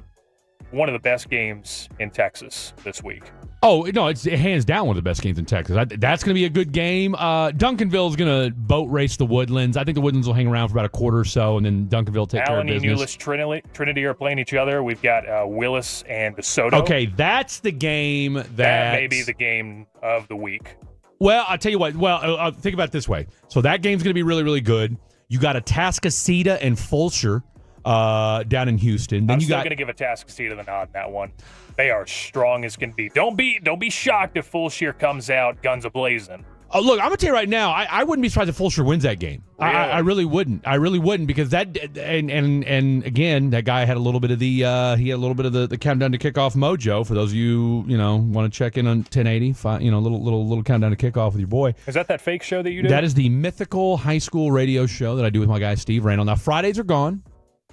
one of the best games in Texas this week. Oh, no, it's hands down one of the best games in Texas. That's going to be a good game. Duncanville's going to boat race the Woodlands. I think the Woodlands will hang around for about a quarter or so, and then Duncanville will take care of Allen and business. Euless Trinity are playing each other. We've got Willis and DeSoto. Okay, that's the game that may be the game of the week. Well, I'll tell you what. Well, think about it this way. So that game's going to be really, really good. You got Atascocita and Fulshear down in Houston. Then I'm you still got going to give Atascocita the nod in that one. They are strong as can be. Don't be shocked if Fulshear comes out guns a-blazing. Oh, look, I'm going to tell you right now, I wouldn't be surprised if Fulshear wins that game. Really? I really wouldn't. I really wouldn't because that and again, that guy had a little bit of the countdown to kickoff mojo. For those of you, want to check in on 1080, little countdown to kickoff with your boy. Is that fake show that you do? That is the mythical high school radio show that I do with my guy Steve Randall. Now Fridays are gone.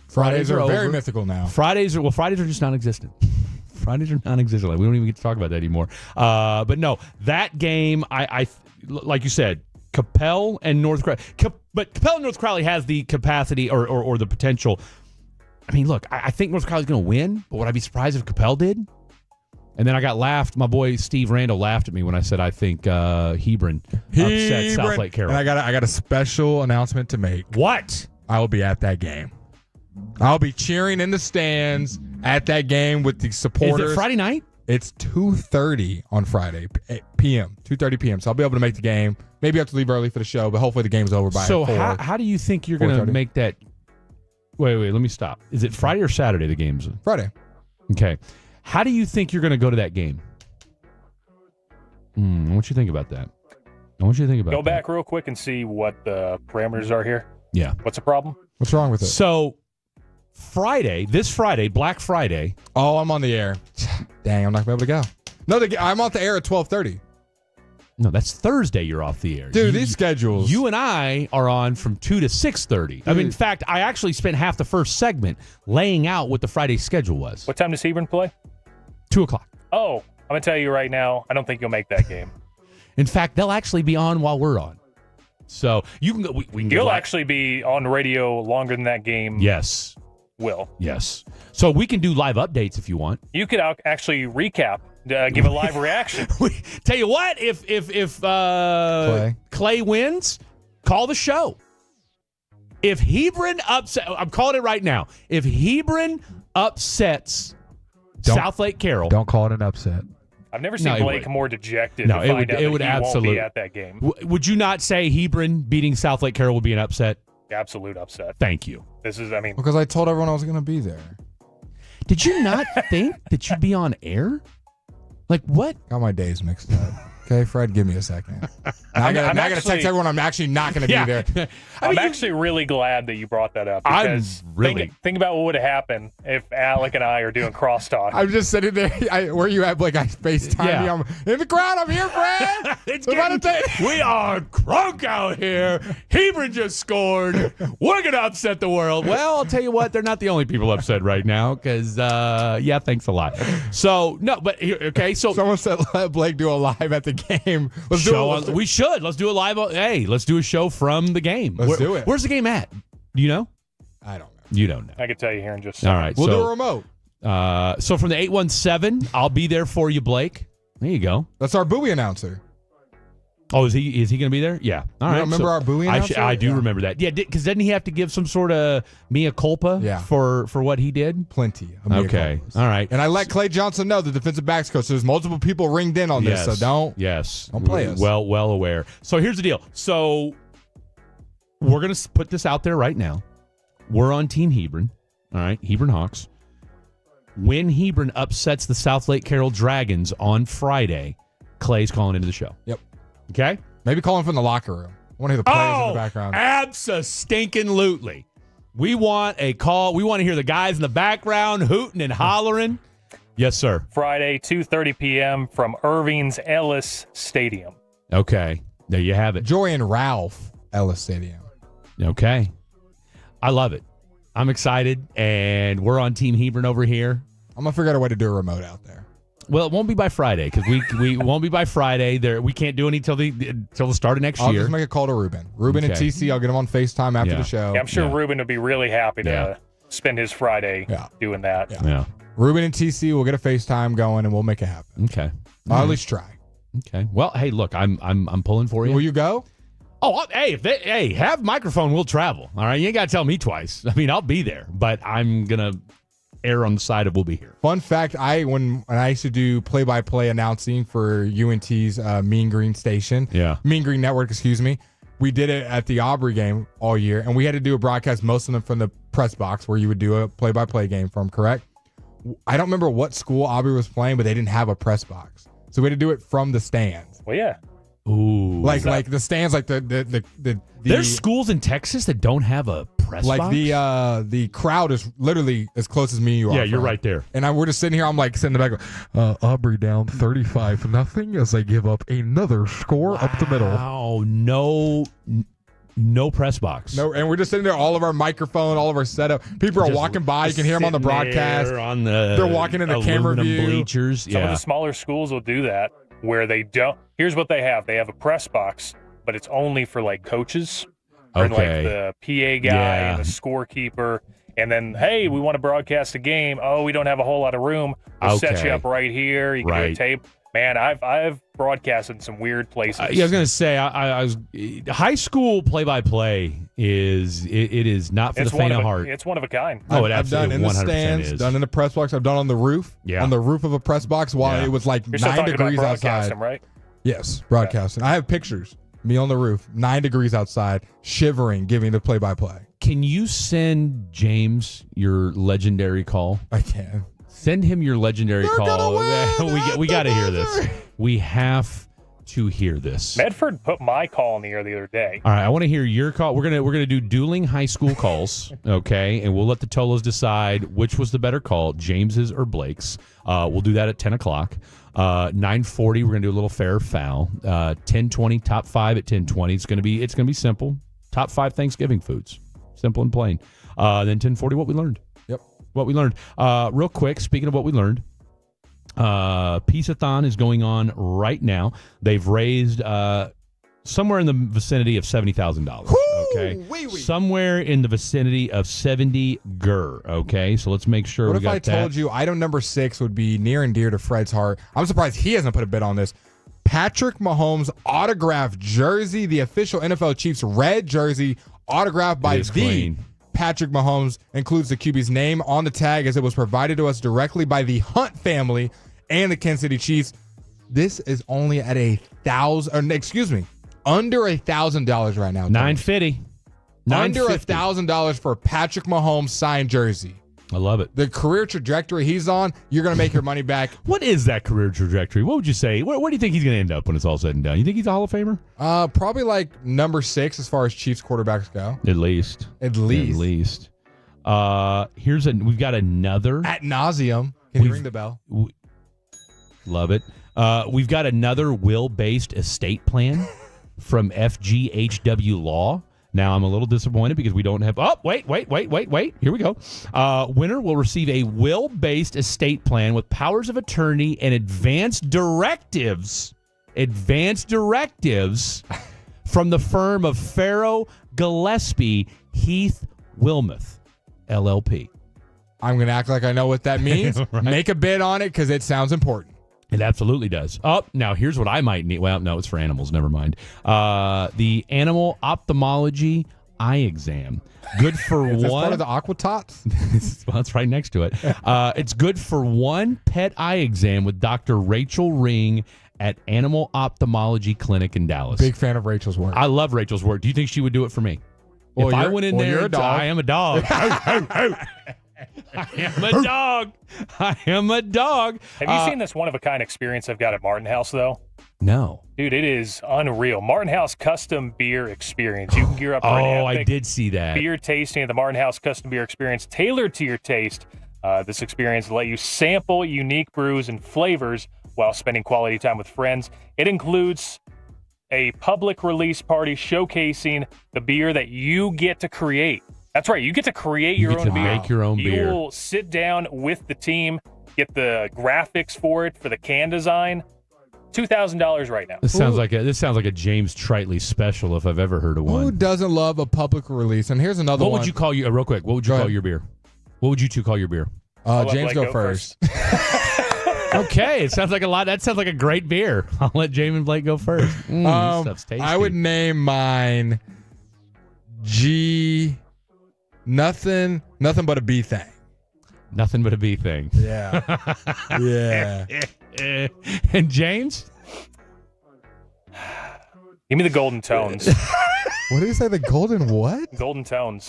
Fridays are very over. mythical now. Fridays are just non-existent. Fridays are non-existent. Like, we don't even get to talk about that anymore. But no, that game, I like you said, Capel and North Crowley. But Capel and North Crowley has the capacity or the potential. I mean, look, I think North Crowley's going to win, but would I be surprised if Capel did? And then I got laughed. My boy Steve Randall laughed at me when I said I think Hebron upset South Lake Carroll. And I got a special announcement to make. What? I will be at that game. I'll be cheering in the stands at that game with the supporters. Is it Friday night? It's 2:30 on Friday p.m. 2:30 p.m. So I'll be able to make the game. Maybe I have to leave early for the show, but hopefully the game's over by 4. So how do you think you're going to make that? Wait, let me stop. Is it Friday or Saturday the game's? Friday. Okay. How do you think you're going to go to that game? I want you to think about that. Go back real quick and see what the parameters are here. Yeah. What's the problem? What's wrong with it? So this Friday, Black Friday. Oh, I'm on the air. Dang, I'm not going to be able to go. No, I'm on the air at 12:30. No, that's Thursday you're off the air. Dude, these schedules. You and I are on from 2 to 6:30. I mean, in fact, I actually spent half the first segment laying out what the Friday schedule was. What time does Hebron play? 2 o'clock. Oh, I'm going to tell you right now, I don't think you'll make that game. In fact, they'll actually be on while we're on. So you can go. We can. You'll actually be on radio longer than that game. Yes. Will. Yes. So we can do live updates if you want. You could actually recap, give a live reaction. Tell you what, if Clay wins, call the show. If Hebron I'm calling it right now. If Hebron upsets South Lake Carroll, don't call it an upset. I've never seen Blake more dejected. No, to find out it would that he absolutely won't be at that game. Would you not say Hebron beating South Lake Carroll would be an upset? Absolute upset. Thank you. This is, because I told everyone I was going to be there. Did you not think that you'd be on air? Like what? Got my days mixed up. Okay, Fred, give me a second. I got to text everyone I'm actually not going to be there. I'm actually really glad that you brought that up. Because think about what would have happened if Alec and I are doing crosstalk. I'm just sitting there. Where you at, Blake? I FaceTime you. I'm in the crowd. I'm here, Fred. We are crunk out here. Hebron just scored. We're going to upset the world. Well, I'll tell you what. They're not the only people upset right now because, thanks a lot. So, no, but, okay. So someone said let Blake do a live at the game. We should. Let's do a live. Hey, let's do a show from the game. Let's do it. Where's the game at? Do you know? I don't know. You don't know. I can tell you here in just a second. All right. We'll do a remote. So from the 817, I'll be there for you, Blake. There you go. That's our buoy announcer. Oh, is he going to be there? Yeah. All right. Remember our buoy announcer? I do remember that. Yeah, because didn't he have to give some sort of mea culpa for what he did? Plenty. Okay. All right. And I let Clay Johnson know, the defensive backs coach. So there's multiple people ringed in on this, so don't play us. Well aware. So here's the deal. So we're going to put this out there right now. We're on Team Hebron. All right, Hebron Hawks. When Hebron upsets the South Lake Carroll Dragons on Friday, Clay's calling into the show. Yep. Okay? Maybe calling from the locker room. I want to hear the players in the background. Abso-stinkin-lutely. We want a call. We want to hear the guys in the background hooting and hollering. Yes, sir. Friday, 2:30 p.m. from Irving's Ellis Stadium. Okay. There you have it. Joy and Ralph Ellis Stadium. Okay. I love it. I'm excited, and we're on Team Hebron over here. I'm going to figure out a way to do a remote out there. Well, it won't be by Friday because we won't be by Friday. We can't do any till the start of next year. I'll just make a call to Ruben. Ruben and TC, I'll get them on FaceTime after the show. Yeah, I'm sure Ruben would be really happy to spend his Friday doing that. Yeah. Ruben and TC will get a FaceTime going, and we'll make it happen. Okay. I'll at least try. Okay. Well, hey, look, I'm pulling for you. Will you go? Oh, hey, have microphone, we'll travel. All right, you ain't got to tell me twice. I mean, I'll be there, but I'm gonna err on the side of we'll be here. Fun fact, when I used to do play-by-play announcing for UNT's Mean Green station, Mean Green Network, excuse me, we did it at the Aubrey game all year, and we had to do a broadcast, most of them from the press box, where you would do a play-by-play game from, correct? I don't remember what school Aubrey was playing, but they didn't have a press box. So we had to do it from the stands. Well, yeah. Ooh. Like the stands, like the There's schools in Texas that don't have a press box? The crowd is literally as close as me and you are. Yeah, you're right there. And we're just sitting here, I'm like sitting in the back going, Aubrey down 35-0 as they give up another score up the middle. Oh, no press box. No, and we're just sitting there, all of our microphone, all of our setup. People are walking by, you can hear them on the broadcast. They're walking in the camera view. Bleachers. Some of the smaller schools will do that where they don't. Here's what they have. They have a press box, but it's only for like coaches or like the PA guy and the scorekeeper. And then, hey, we want to broadcast a game. Oh, we don't have a whole lot of room. We'll set you up right here. You can do a tape. Man, I've broadcasted in some weird places. I was going to say, I was high school play-by-play is not for the faint of heart. It's one of a kind. Oh, it I've done in the stands, done in the press box. I've done on the roof. Yeah. On the roof of a press box while it was like You're 9 degrees outside. Right? Yes, broadcasting. I have pictures. Me on the roof, 9 degrees outside, shivering, giving the play-by-play. Can you send James your legendary call? I can. Send him your legendary call. We got to hear this. We have to hear this. Medford put my call in the air the other day. All right, I want to hear your call. We're gonna do dueling high school calls, okay? And we'll let the Tolos decide which was the better call, James's or Blake's. We'll do that at 10 o'clock. 9:40, we're gonna do a little fair or foul. 10:20, top 5 at 10:20. It's gonna be simple. Top 5 Thanksgiving foods, simple and plain. Then 10:40, what we learned. Yep. What we learned. Real quick, speaking of what we learned, Peace-a-thon is going on right now. They've raised somewhere in the vicinity of $70,000. Okay, somewhere in the vicinity of 70 GER. Okay, so let's make sure. What we if got I told that. you item number 6 would be near and dear to Fred's heart? I'm surprised he hasn't put a bid on this. Patrick Mahomes autographed jersey, the official NFL Chiefs red jersey, autographed by the clean. Patrick Mahomes, includes the QB's name on the tag as it was provided to us directly by the Hunt family and the Kansas City Chiefs. This is only at under $1,000 right now. $950. Under $1,000 for a Patrick Mahomes signed jersey. I love it. The career trajectory he's on, you're going to make your money back. What is that career trajectory? What would you say? Where do you think he's going to end up when it's all said and done? You think he's a Hall of Famer? Probably like number 6 as far as Chiefs quarterbacks go. At least. We've got another. Ad nauseum. Can you ring the bell? Love it. We've got another will-based estate plan from FGHW Law. Now, I'm a little disappointed because we don't have... Oh, wait. Here we go. Winner will receive a will-based estate plan with powers of attorney and advanced directives from the firm of Farrow, Gillespie, Heath, Wilmoth, LLP. I'm going to act like I know what that means. Right. Make a bid on it because it sounds important. It absolutely does. Oh, now here's what I might need. Well, no, it's for animals. Never mind. The animal ophthalmology eye exam. Good for Is one. this part of the Aqua Tots? Well, it's right next to it. It's good for one pet eye exam with Dr. Rachel Ring at Animal Ophthalmology Clinic in Dallas. Big fan of Rachel's work. I love Rachel's work. Do you think she would do it for me? Well, if I went in there, you're a dog. I am a dog. I am a dog. I am a dog. Have you seen this one-of-a-kind experience I've got at Martin House, though? No. Dude, it is unreal. Martin House Custom Beer Experience. You can gear up for an epic I did see that. beer tasting at the Martin House Custom Beer Experience, tailored to your taste. This experience will let you sample unique brews and flavors while spending quality time with friends. It includes a public release party showcasing the beer that you get to create. That's right. You get to create your own beer. Make your own beer. You will sit down with the team, get the graphics for it, for the can design. $2,000 right now. This sounds like a James Tritley special if I've ever heard of one. Who doesn't love a public release? And here's another one. What would you call your real quick? What would you call your beer? What would you two call your beer? James go first. Okay, it sounds like a lot. That sounds like a great beer. I'll let James and Blake go first. This stuff's tasty. I would name mine Nothing but a B thing. Nothing but a bee thing. Yeah. Yeah. And James? Give me the golden tones. What did you say? The golden what? Golden tones.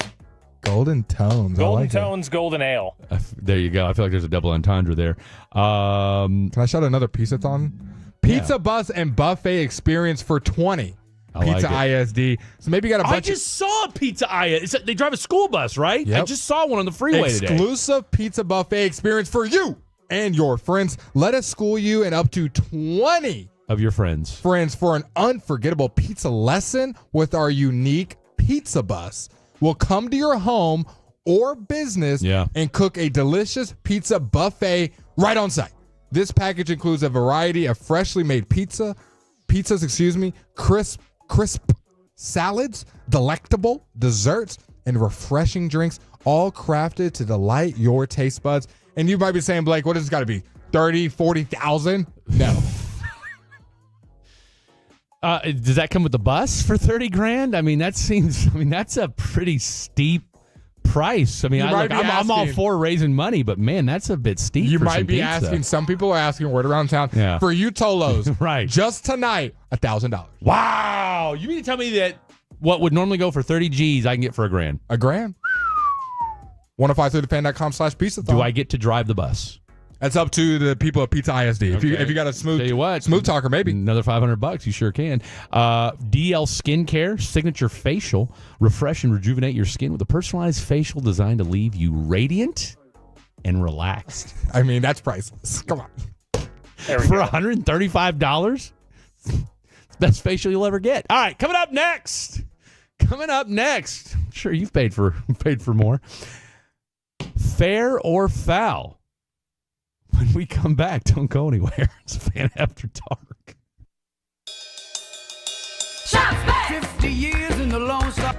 Golden tones. Golden tones, golden ale. There you go. I feel like there's a double entendre there. Can I shout another pizza-thon? Pizza bus and buffet experience for 20. Pizza like ISD. So maybe you got a bunch I just saw a Pizza ISD. They drive a school bus, right? Yep. I just saw one on the freeway today. Exclusive pizza buffet experience for you and your friends. Let us school you and up to 20 of your friends for an unforgettable pizza lesson with our unique pizza bus. We'll come to your home or business and cook a delicious pizza buffet right on site. This package includes a variety of freshly made pizzas, crisp salads, delectable desserts, and refreshing drinks, all crafted to delight your taste buds. And you might be saying, Blake, what has it got to be? 30, 40,000? No. Does that come with the bus for 30 grand? I mean, that's a pretty steep price. I mean, I'm all for raising money, but man, that's a bit steep. You for might some be pizza. asking, some people are asking word around town for you Tolos. Right. Just tonight, $1,000. Wow. You mean to tell me that what would normally go for 30 G's, I can get for $1,000? $1,000. 1053thefan.com/pizza-thon. Do I get to drive the bus? That's up to the people at Pizza ISD. If you got a smooth talker, maybe another $500. You sure can. DL Skincare Signature Facial, refresh and rejuvenate your skin with a personalized facial designed to leave you radiant and relaxed. I mean, that's priceless. Come on, for $135, it's the best facial you'll ever get. All right, coming up next. I'm sure you've paid for more. Fair or foul? When we come back, don't go anywhere. It's Fan After Dark. Shots back! 50 years in the Lone Star.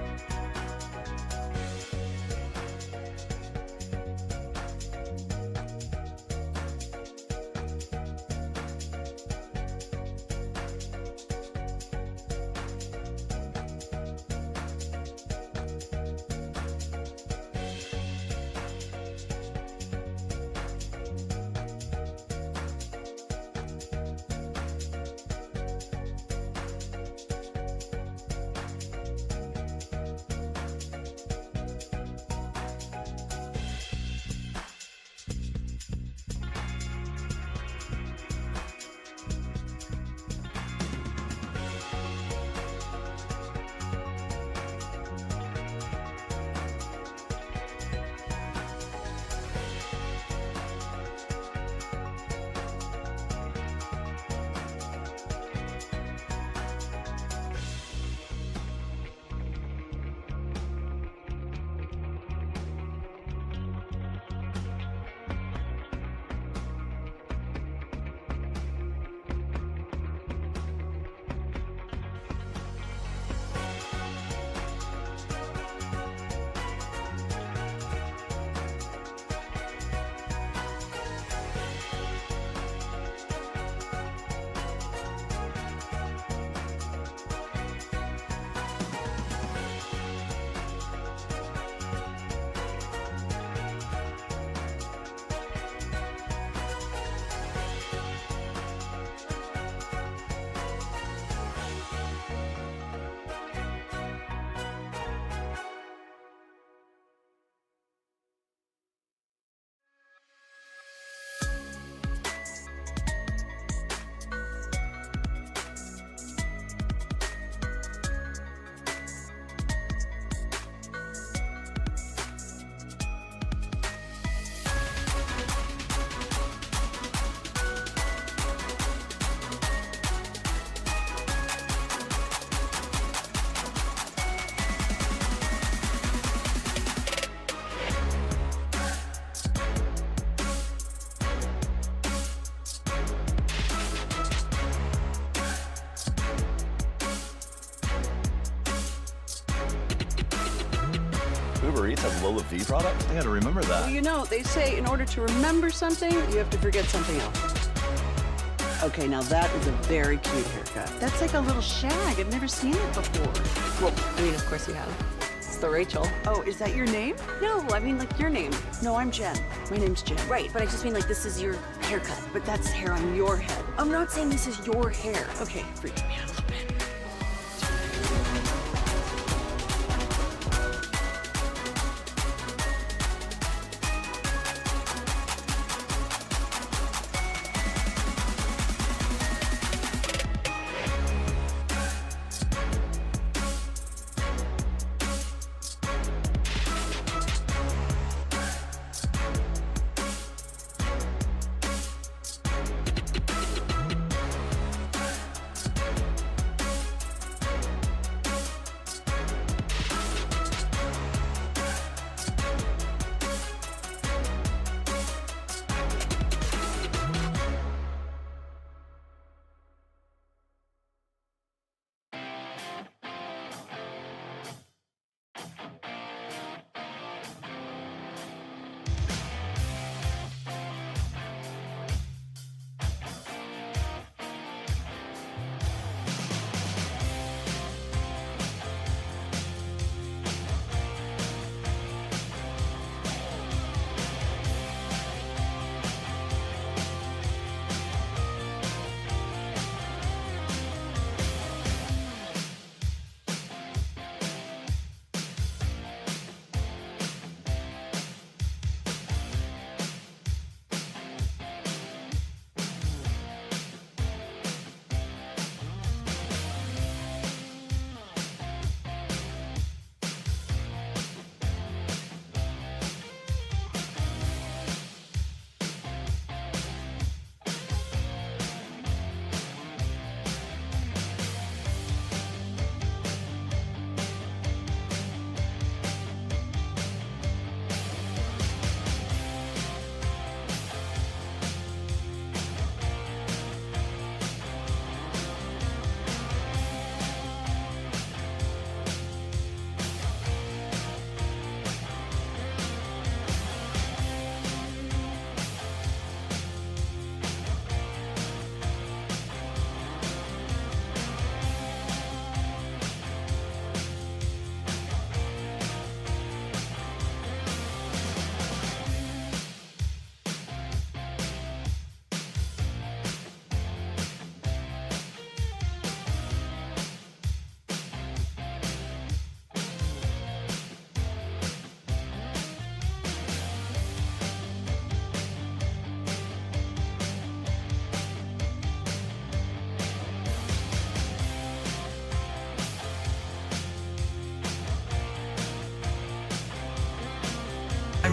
Uber Eats has low fee products? I gotta remember that. Well, you know, they say in order to remember something, you have to forget something else. Okay, now that is a very cute haircut. That's like a little shag. I've never seen it before. Well, I mean, of course you have. It's the Rachel. Oh, is that your name? No, I mean like your name. No, I'm Jen. My name's Jen. Right, but I just mean like this is your haircut. But that's hair on your head. I'm not saying this is your hair. Okay, freaks me out a little bit.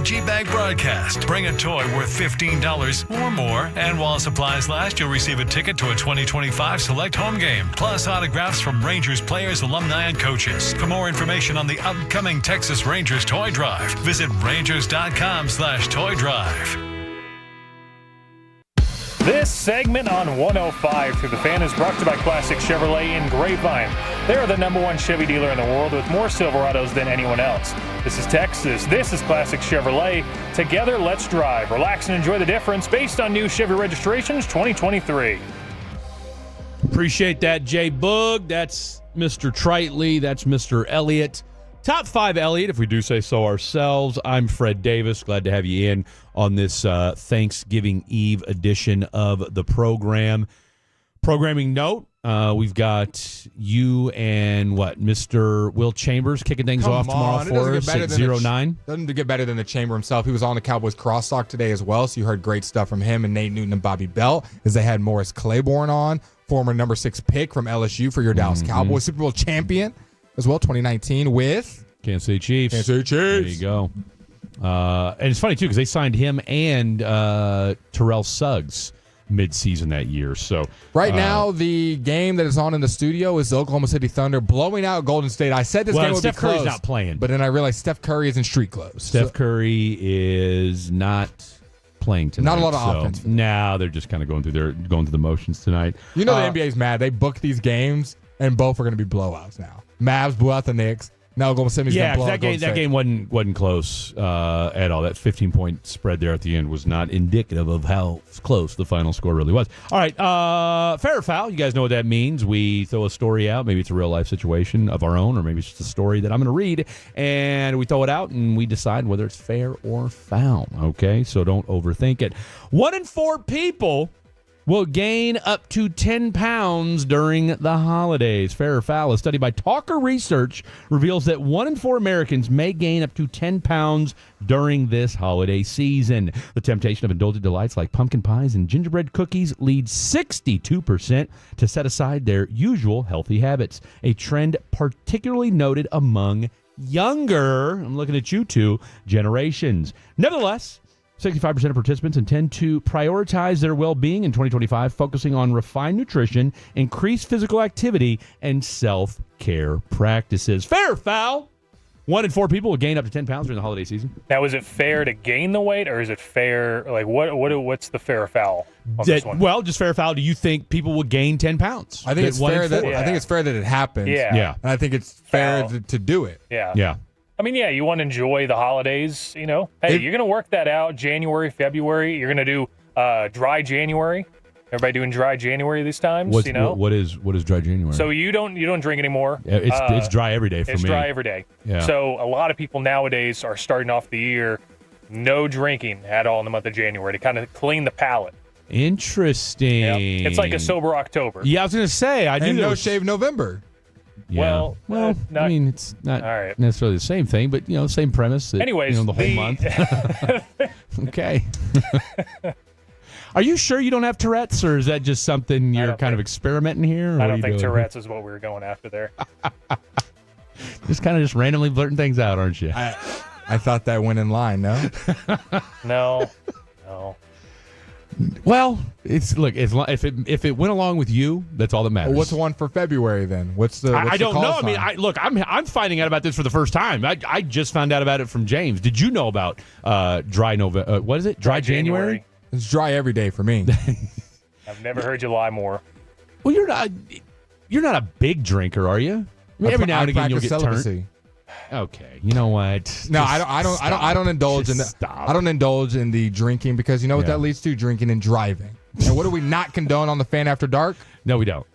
G-Bag broadcast. Bring a toy worth $15 or more, and while supplies last, you'll receive a ticket to a 2025 select home game, plus autographs from Rangers players, alumni, and coaches. For more information on the upcoming Texas Rangers Toy Drive, visit rangers.com/toy drive. This segment on 105 through the Fan is brought to you by Classic Chevrolet in Grapevine. They are the #1 Chevy dealer in the world with more Silverados than anyone else. This is Texas. This is Classic Chevrolet. Together, let's drive. Relax and enjoy the difference based on new Chevy registrations 2023. Appreciate that, Jay Boog. That's Mr. Tritley. That's Mr. Elliott. Top 5 Elliott, if we do say so ourselves. I'm Fred Davis. Glad to have you in on this Thanksgiving Eve edition of the program. Programming note, we've got you and Mr. Will Chambers kicking things off tomorrow for us at 09. Doesn't get better than the Chamber himself. He was on the Cowboys crosstalk today as well, so you heard great stuff from him and Nate Newton and Bobby Belt as they had Morris Claiborne on, former number 6 pick from LSU for your Dallas Cowboys, Super Bowl champion as well, 2019 with Kansas City Chiefs. Kansas City Chiefs. There you go. And it's funny, too, because they signed him and Terrell Suggs mid-season that year. So right now, the game that is on in the studio is the Oklahoma City Thunder blowing out Golden State. I said this game would Steph be close. Curry's not playing. But then I realized Steph Curry is in street clothes. Steph Curry is not playing tonight. Not a lot of offense. No, they're just kind of going through the motions tonight. You know the NBA's mad. They book these games, and both are going to be blowouts now. Mavs blew out the Knicks. Now Oklahoma City's Yeah, going to blow that game wasn't close at all. That 15-point spread there at the end was not indicative of how close the final score really was. All right, fair or foul, you guys know what that means. We throw a story out. Maybe it's a real-life situation of our own, or maybe it's just a story that I'm going to read, and we throw it out, and we decide whether it's fair or foul, okay? So don't overthink it. 1 in 4 people will gain up to 10 pounds during the holidays. Fair or foul? A study by Talker Research reveals that 1 in 4 Americans may gain up to 10 pounds during this holiday season. The temptation of indulgent delights like pumpkin pies and gingerbread cookies leads 62% to set aside their usual healthy habits, a trend particularly noted among younger, I'm looking at you two, generations. Nevertheless, 65% of participants intend to prioritize their well-being in 2025, focusing on refined nutrition, increased physical activity, and self-care practices. Fair or foul? 1 in 4 people will gain up to 10 pounds during the holiday season. Now, is it fair to gain the weight, or is it fair? Like, what's the fair or foul on this one? Well, just fair or foul. Do you think people will gain 10 pounds? I think it's fair that I think it's fair that it happens. Yeah. And I think it's fair to do it. Yeah. I mean, yeah, you want to enjoy the holidays, you know. Hey, you're going to work that out January, February. You're going to do dry January. Everybody doing dry January these times, you know. What is dry January? So you don't drink anymore. Yeah, it's dry every day for me. It's dry every day. Yeah. So a lot of people nowadays are starting off the year no drinking at all in the month of January to kind of clean the palate. Interesting. Yep. It's like a sober October. Yeah, I was going to say I knew no shave November. Yeah. Well, I mean, it's not necessarily the same thing, but same premise. That, anyways, the whole month. Okay. Are you sure you don't have Tourette's, or is that just something you're kind of experimenting here? I don't think Tourette's is what we were going after there. just randomly blurting things out, aren't you? I thought that went in line. No. No. Well, if it went along with you, that's all that matters. Well, what's the one for February then? What's the? I don't know. Sign? I mean, I'm finding out about this for the first time. I just found out about it from James. Did you know about dry November? What is it? Dry January? It's dry every day for me. I've never heard you lie more. Well, you're not a big drinker, are you? I mean, every now and again you'll get turned. Okay, you know what? No, I don't indulge in I don't indulge in the drinking because you know what that leads to? Drinking and driving. And what do we not condone on the Fan After Dark? No, we don't.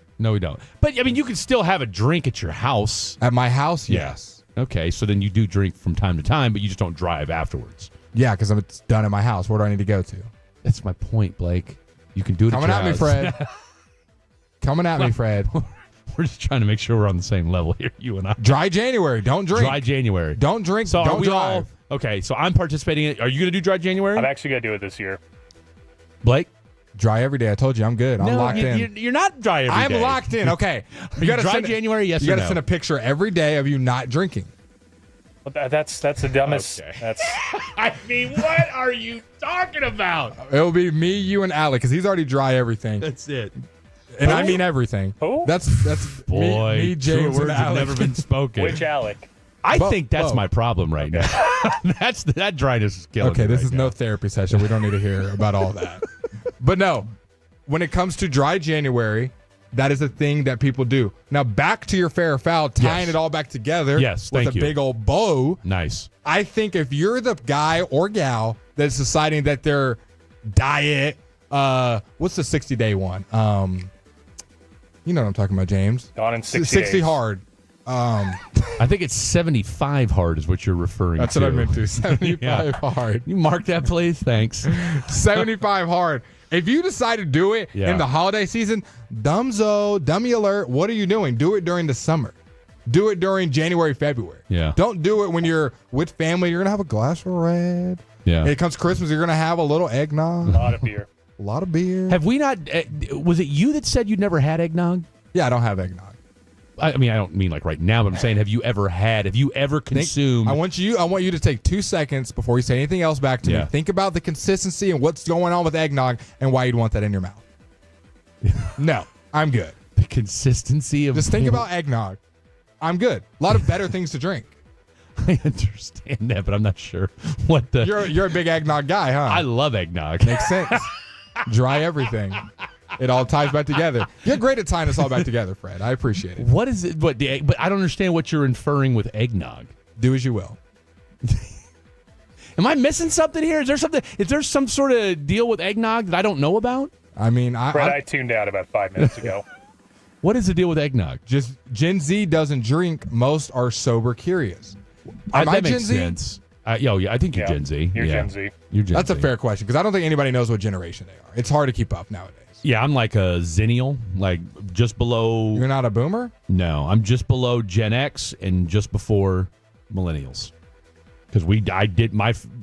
But I mean, you can still have a drink at your house. At my house, yes. Okay, so then you do drink from time to time, but you just don't drive afterwards. Yeah, because it's done at my house. Where do I need to go to? That's my point, Blake. You can do it. Coming at me, Fred. Coming at me, Fred. We're just trying to make sure we're on the same level here, you and I. Dry January. Don't drink. Dry January. Don't drink. So don't drive. Okay, so I'm participating in it. Are you going to do dry January? I'm actually going to do it this year. Blake? Dry every day. I told you I'm good. I'm locked in. You're not dry every day. I'm locked in. Okay. You got dry January, yes or no? You got to send a picture every day of you not drinking. Well, that's the dumbest. Okay. That's. I mean, what are you talking about? It'll be me, you, and Alec because he's already dry everything. That's it. And I mean everything. Who? That's boy. Me, James, words and have Alec. never been spoken. Which Alec? I think that's my problem right now. That dryness is killing me. Okay, this right is now. no therapy session. We don't need to hear about all that. But no, when it comes to dry January, that is a thing that people do. Now back to your fair or foul, tying it all back together. Yes, with thank you. a big old bow. Nice. I think if you're the guy or gal that's deciding that their diet, what's the 60-day one? You know what I'm talking about, James. Gone in 60 60 days. hard. I think it's 75 hard is what you're referring That's to. what I meant to. 75 hard. You mark that, please? Thanks. 75 hard. If you decide to do it in the holiday season, dummy alert, what are you doing? Do it during the summer. Do it during January, February. Yeah. Don't do it when you're with family. You're going to have a glass of red. Yeah. When it comes Christmas, you're going to have a little eggnog. A lot of beer. A lot of beer. Have we not? Was it you that said you'd never had eggnog? Yeah, I don't have eggnog. I mean, I don't mean like right now, but I'm saying, have you ever consumed? I want you to take 2 seconds before you say anything else back to me. Think about the consistency and what's going on with eggnog and why you'd want that in your mouth. No, I'm good. The consistency of just think about eggnog. I'm good. A lot of better things to drink. I understand that, but I'm not sure what the. You're a big eggnog guy, huh? I love eggnog. Makes sense. Dry everything. It all ties back together. You're great at tying us all back together, Fred. I appreciate it. What is it? But I don't understand what you're inferring with eggnog. Do as you will. Am I missing something here? Is there some sort of deal with eggnog that I don't know about? I mean, Fred, I tuned out about 5 minutes ago. What is the deal with eggnog? Just Gen Z doesn't drink. Most are sober curious. That makes sense. Yeah, I think you're Gen Z. You're Gen Z. You're Gen That's Z. a fair question because I don't think anybody knows what generation they are. It's hard to keep up nowadays. Yeah, I'm like a zennial, like just below. You're not a boomer? No, I'm just below Gen X and just before millennials. Because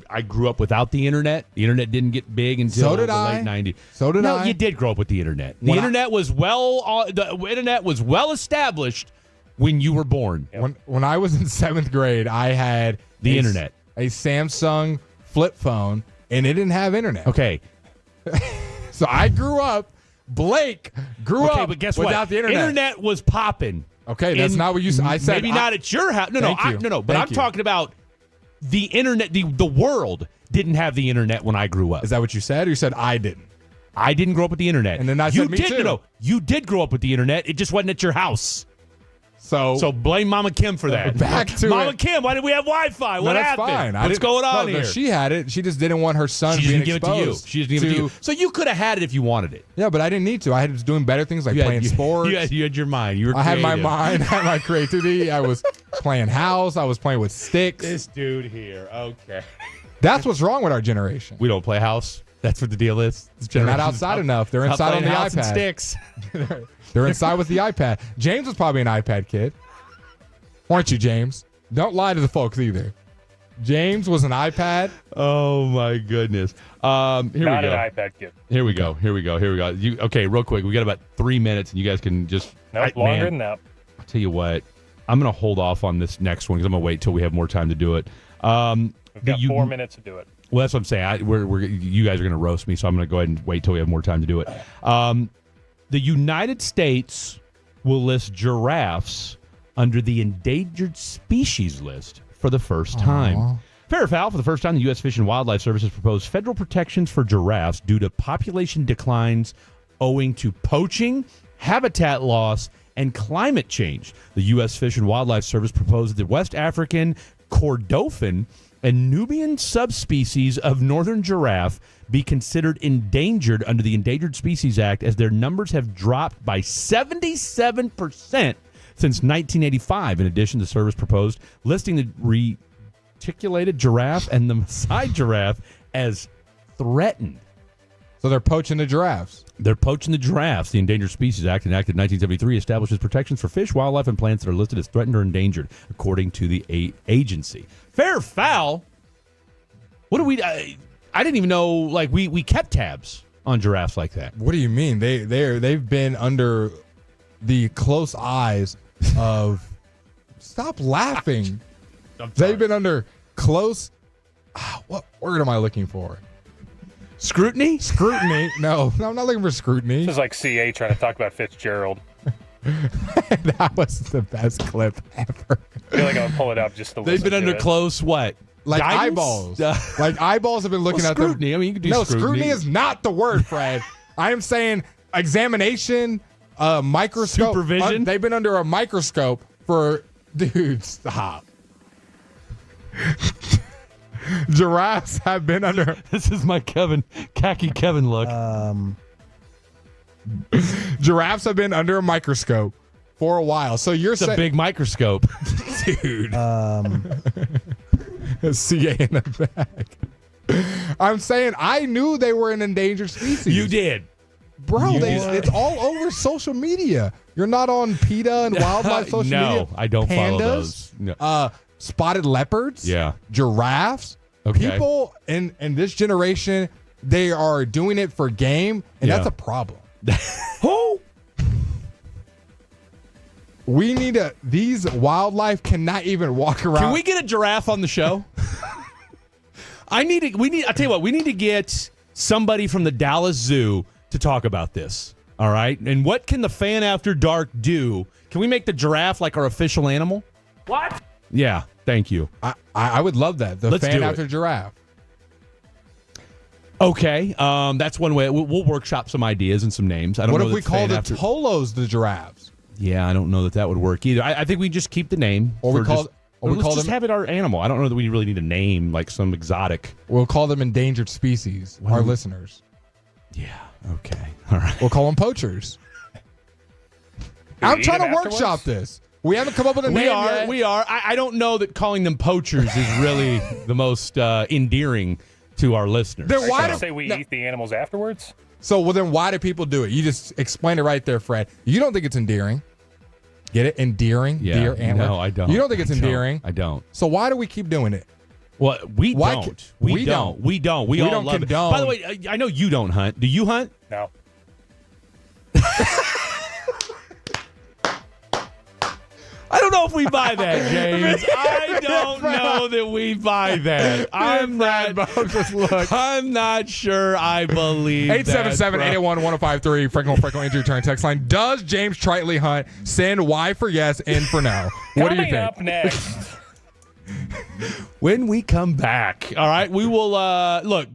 I grew up without the internet. The internet didn't get big until So did the I. late 90s. So did I. No, you did grow up with the internet. The internet was well established when you were born. When I was in 7th grade, I had the internet, a Samsung flip phone, and it didn't have internet. Okay. So I grew up. Blake grew up but guess without what? the internet. Internet was popping. Okay, that's not what you said. I said maybe not at your house. No. But Thank I'm you. talking about the internet. The world didn't have the internet when I grew up. Is that what you said, or you said I didn't? I didn't grow up with the internet. And then I said me too. No, you did grow up with the internet. It just wasn't at your house. So blame Mama Kim for that. Back to Mama it. Kim. Why did we have Wi-Fi? What that's happened? fine. What's going on here? She had it. She just didn't want her son She being didn't give it to you. exposed. She didn't give it to you. So you could have had it if you wanted it. Yeah, but I didn't need to. I was doing better things like playing sports. You had your mind. You were I had my creative. mind. I had my creativity. I was playing house. I was playing with sticks. This dude here. Okay. That's what's wrong with our generation. We don't play house. That's what the deal is. They're not outside enough. They're inside on the house and iPad. sticks. They're inside with the iPad. James was probably an iPad kid. Weren't you, James? Don't lie to the folks either. James was an iPad. Oh my goodness. Here Not we go. an iPad kid. Here we go. Okay, real quick. We got about 3 minutes, and you guys can just. Nope, longer than that. I'll tell you what. I'm going to hold off on this next one because I'm going to wait till we have more time to do it. We've got 4 minutes to do it. Well, that's what I'm saying. You guys are going to roast me, so I'm going to go ahead and wait till we have more time to do it. The United States will list giraffes under the endangered species list for the first time. Aww. Fair or foul, for the first time, the U.S. Fish and Wildlife Service has proposed federal protections for giraffes due to population declines owing to poaching, habitat loss, and climate change. The U.S. Fish and Wildlife Service proposed that West African krld-fm, a Nubian subspecies of northern giraffe, be considered endangered under the Endangered Species Act, as their numbers have dropped by 77% since 1985. In addition, the service proposed listing the reticulated giraffe and the Maasai giraffe as threatened. So they're poaching the giraffes. They're poaching the giraffes. The Endangered Species Act, enacted in 1973, establishes protections for fish, wildlife, and plants that are listed as threatened or endangered, according to the agency. Fair or foul? What do we? I didn't even know. Like we kept tabs on giraffes like that. What do you mean? They've been under the close eyes of. Stop laughing. They've been under close. What word am I looking for? Scrutiny? Scrutiny. No, I'm not looking for scrutiny. This is like CA trying to talk about Fitzgerald. That was the best clip ever. I feel like I'll pull it up just to They've listen been to under it. close what? Like Guidance? eyeballs. Like eyeballs have been looking Well, at them. scrutiny. I mean, you can do no, scrutiny. is not the word, Fred. I am saying examination, microscope. Supervision? They've been under a microscope for. Dude, stop. Giraffes have been under. This is my khaki Kevin look. Giraffes have been under a microscope for a while. So you're It's a saying, big microscope. dude. CA in the back. I'm saying I knew they were an endangered species. You did. Bro, You did. it's all over social media. You're not on PETA and wildlife social media? No, I don't follow Pandas, those. No. Spotted leopards, Yeah. giraffes. Okay. People in this generation, they are doing it for game, and Yeah. that's a problem. Who? We need these wildlife cannot even walk around. Can we get a giraffe on the show? I tell you what, we need to get somebody from the Dallas Zoo to talk about this. All right? And what can the Fan After Dark do? Can we make the giraffe like our official animal? What? Yeah, thank you. I would love that. The Let's Fan do After it. Giraffe. Okay, that's one way. We'll workshop some ideas and some names. I don't What know if we call the Tolos the Giraffes? Yeah, I don't know that would work either. I think we just keep the name. Or we call let's them have it our animal. I don't know that we really need a name like some exotic. We'll call them endangered species, our listeners. Yeah, okay. All right. We'll call them poachers. I'm trying to workshop this. We haven't come up with a name yet. We are. I don't know that calling them poachers is really the most endearing to our listeners. Then why do we eat the animals afterwards? So, then why do people do it? You just explained it right there, Fred. You don't think it's endearing. Get it? Endearing? Yeah, Deer antler? no, I don't. You don't think it's endearing? I don't. So why do we keep doing it? Well, we don't. We don't. We all don't love condone. it. By the way, I know you don't hunt. Do you hunt? No. I don't know if we buy that, James. I don't know that we buy that. I'm not sure I believe 877-881-1053, Franklin Injury Return text line. Does James Tritley hunt? Send Y for yes, N for no. What do you think? Up next. When we come back, all right, we will look.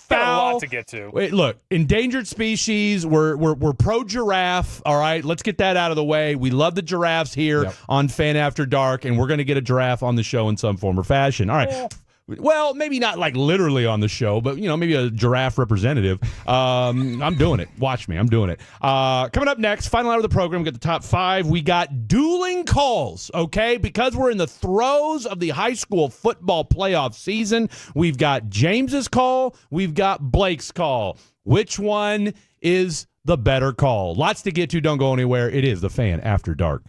Got a lot to get to. Wait, look, endangered species. We're pro giraffe. All right, let's get that out of the way. We love the giraffes here on Fan After Dark, and we're going to get a giraffe on the show in some form or fashion. All right. Yeah. Well, maybe not like literally on the show, but, maybe a giraffe representative. I'm doing it. Watch me. I'm doing it. Coming up next, final hour of the program, we got the top 5. We got dueling calls, okay? Because we're in the throes of the high school football playoff season, we've got James's call. We've got Blake's call. Which one is the better call? Lots to get to. Don't go anywhere. It is the Fan After Dark.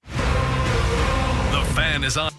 The Fan is on.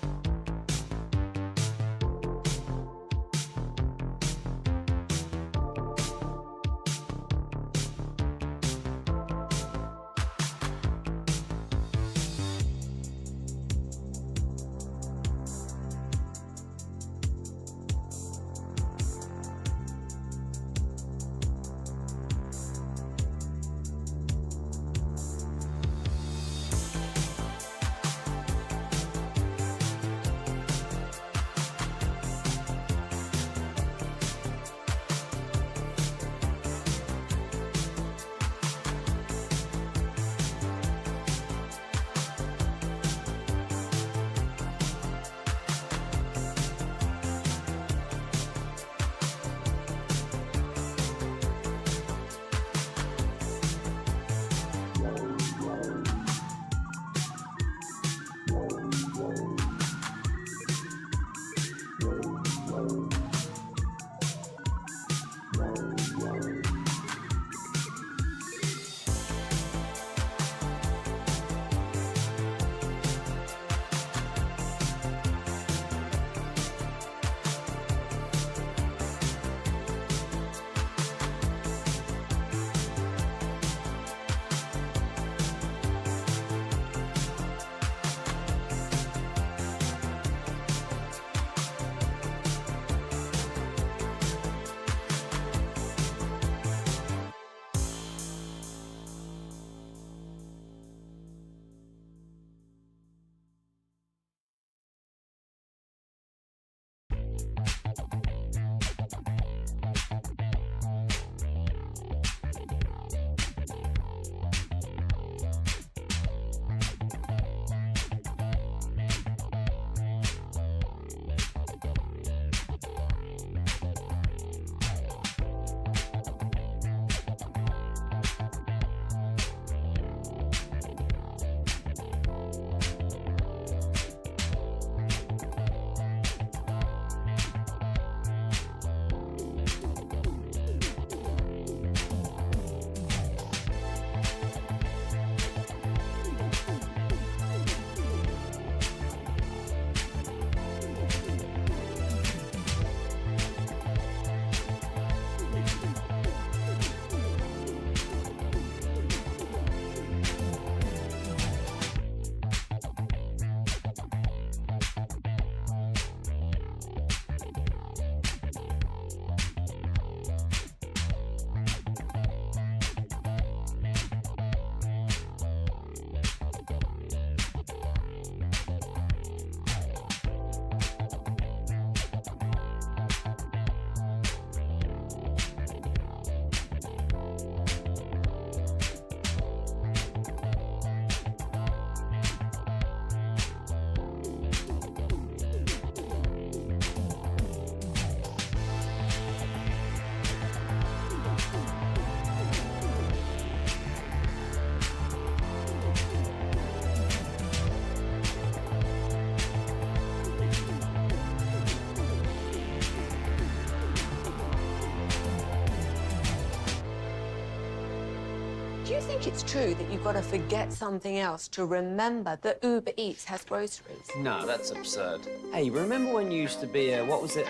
think it's true that you've got to forget something else to remember that Uber Eats has groceries? No, that's absurd. Hey, remember when you used to be a, what was it,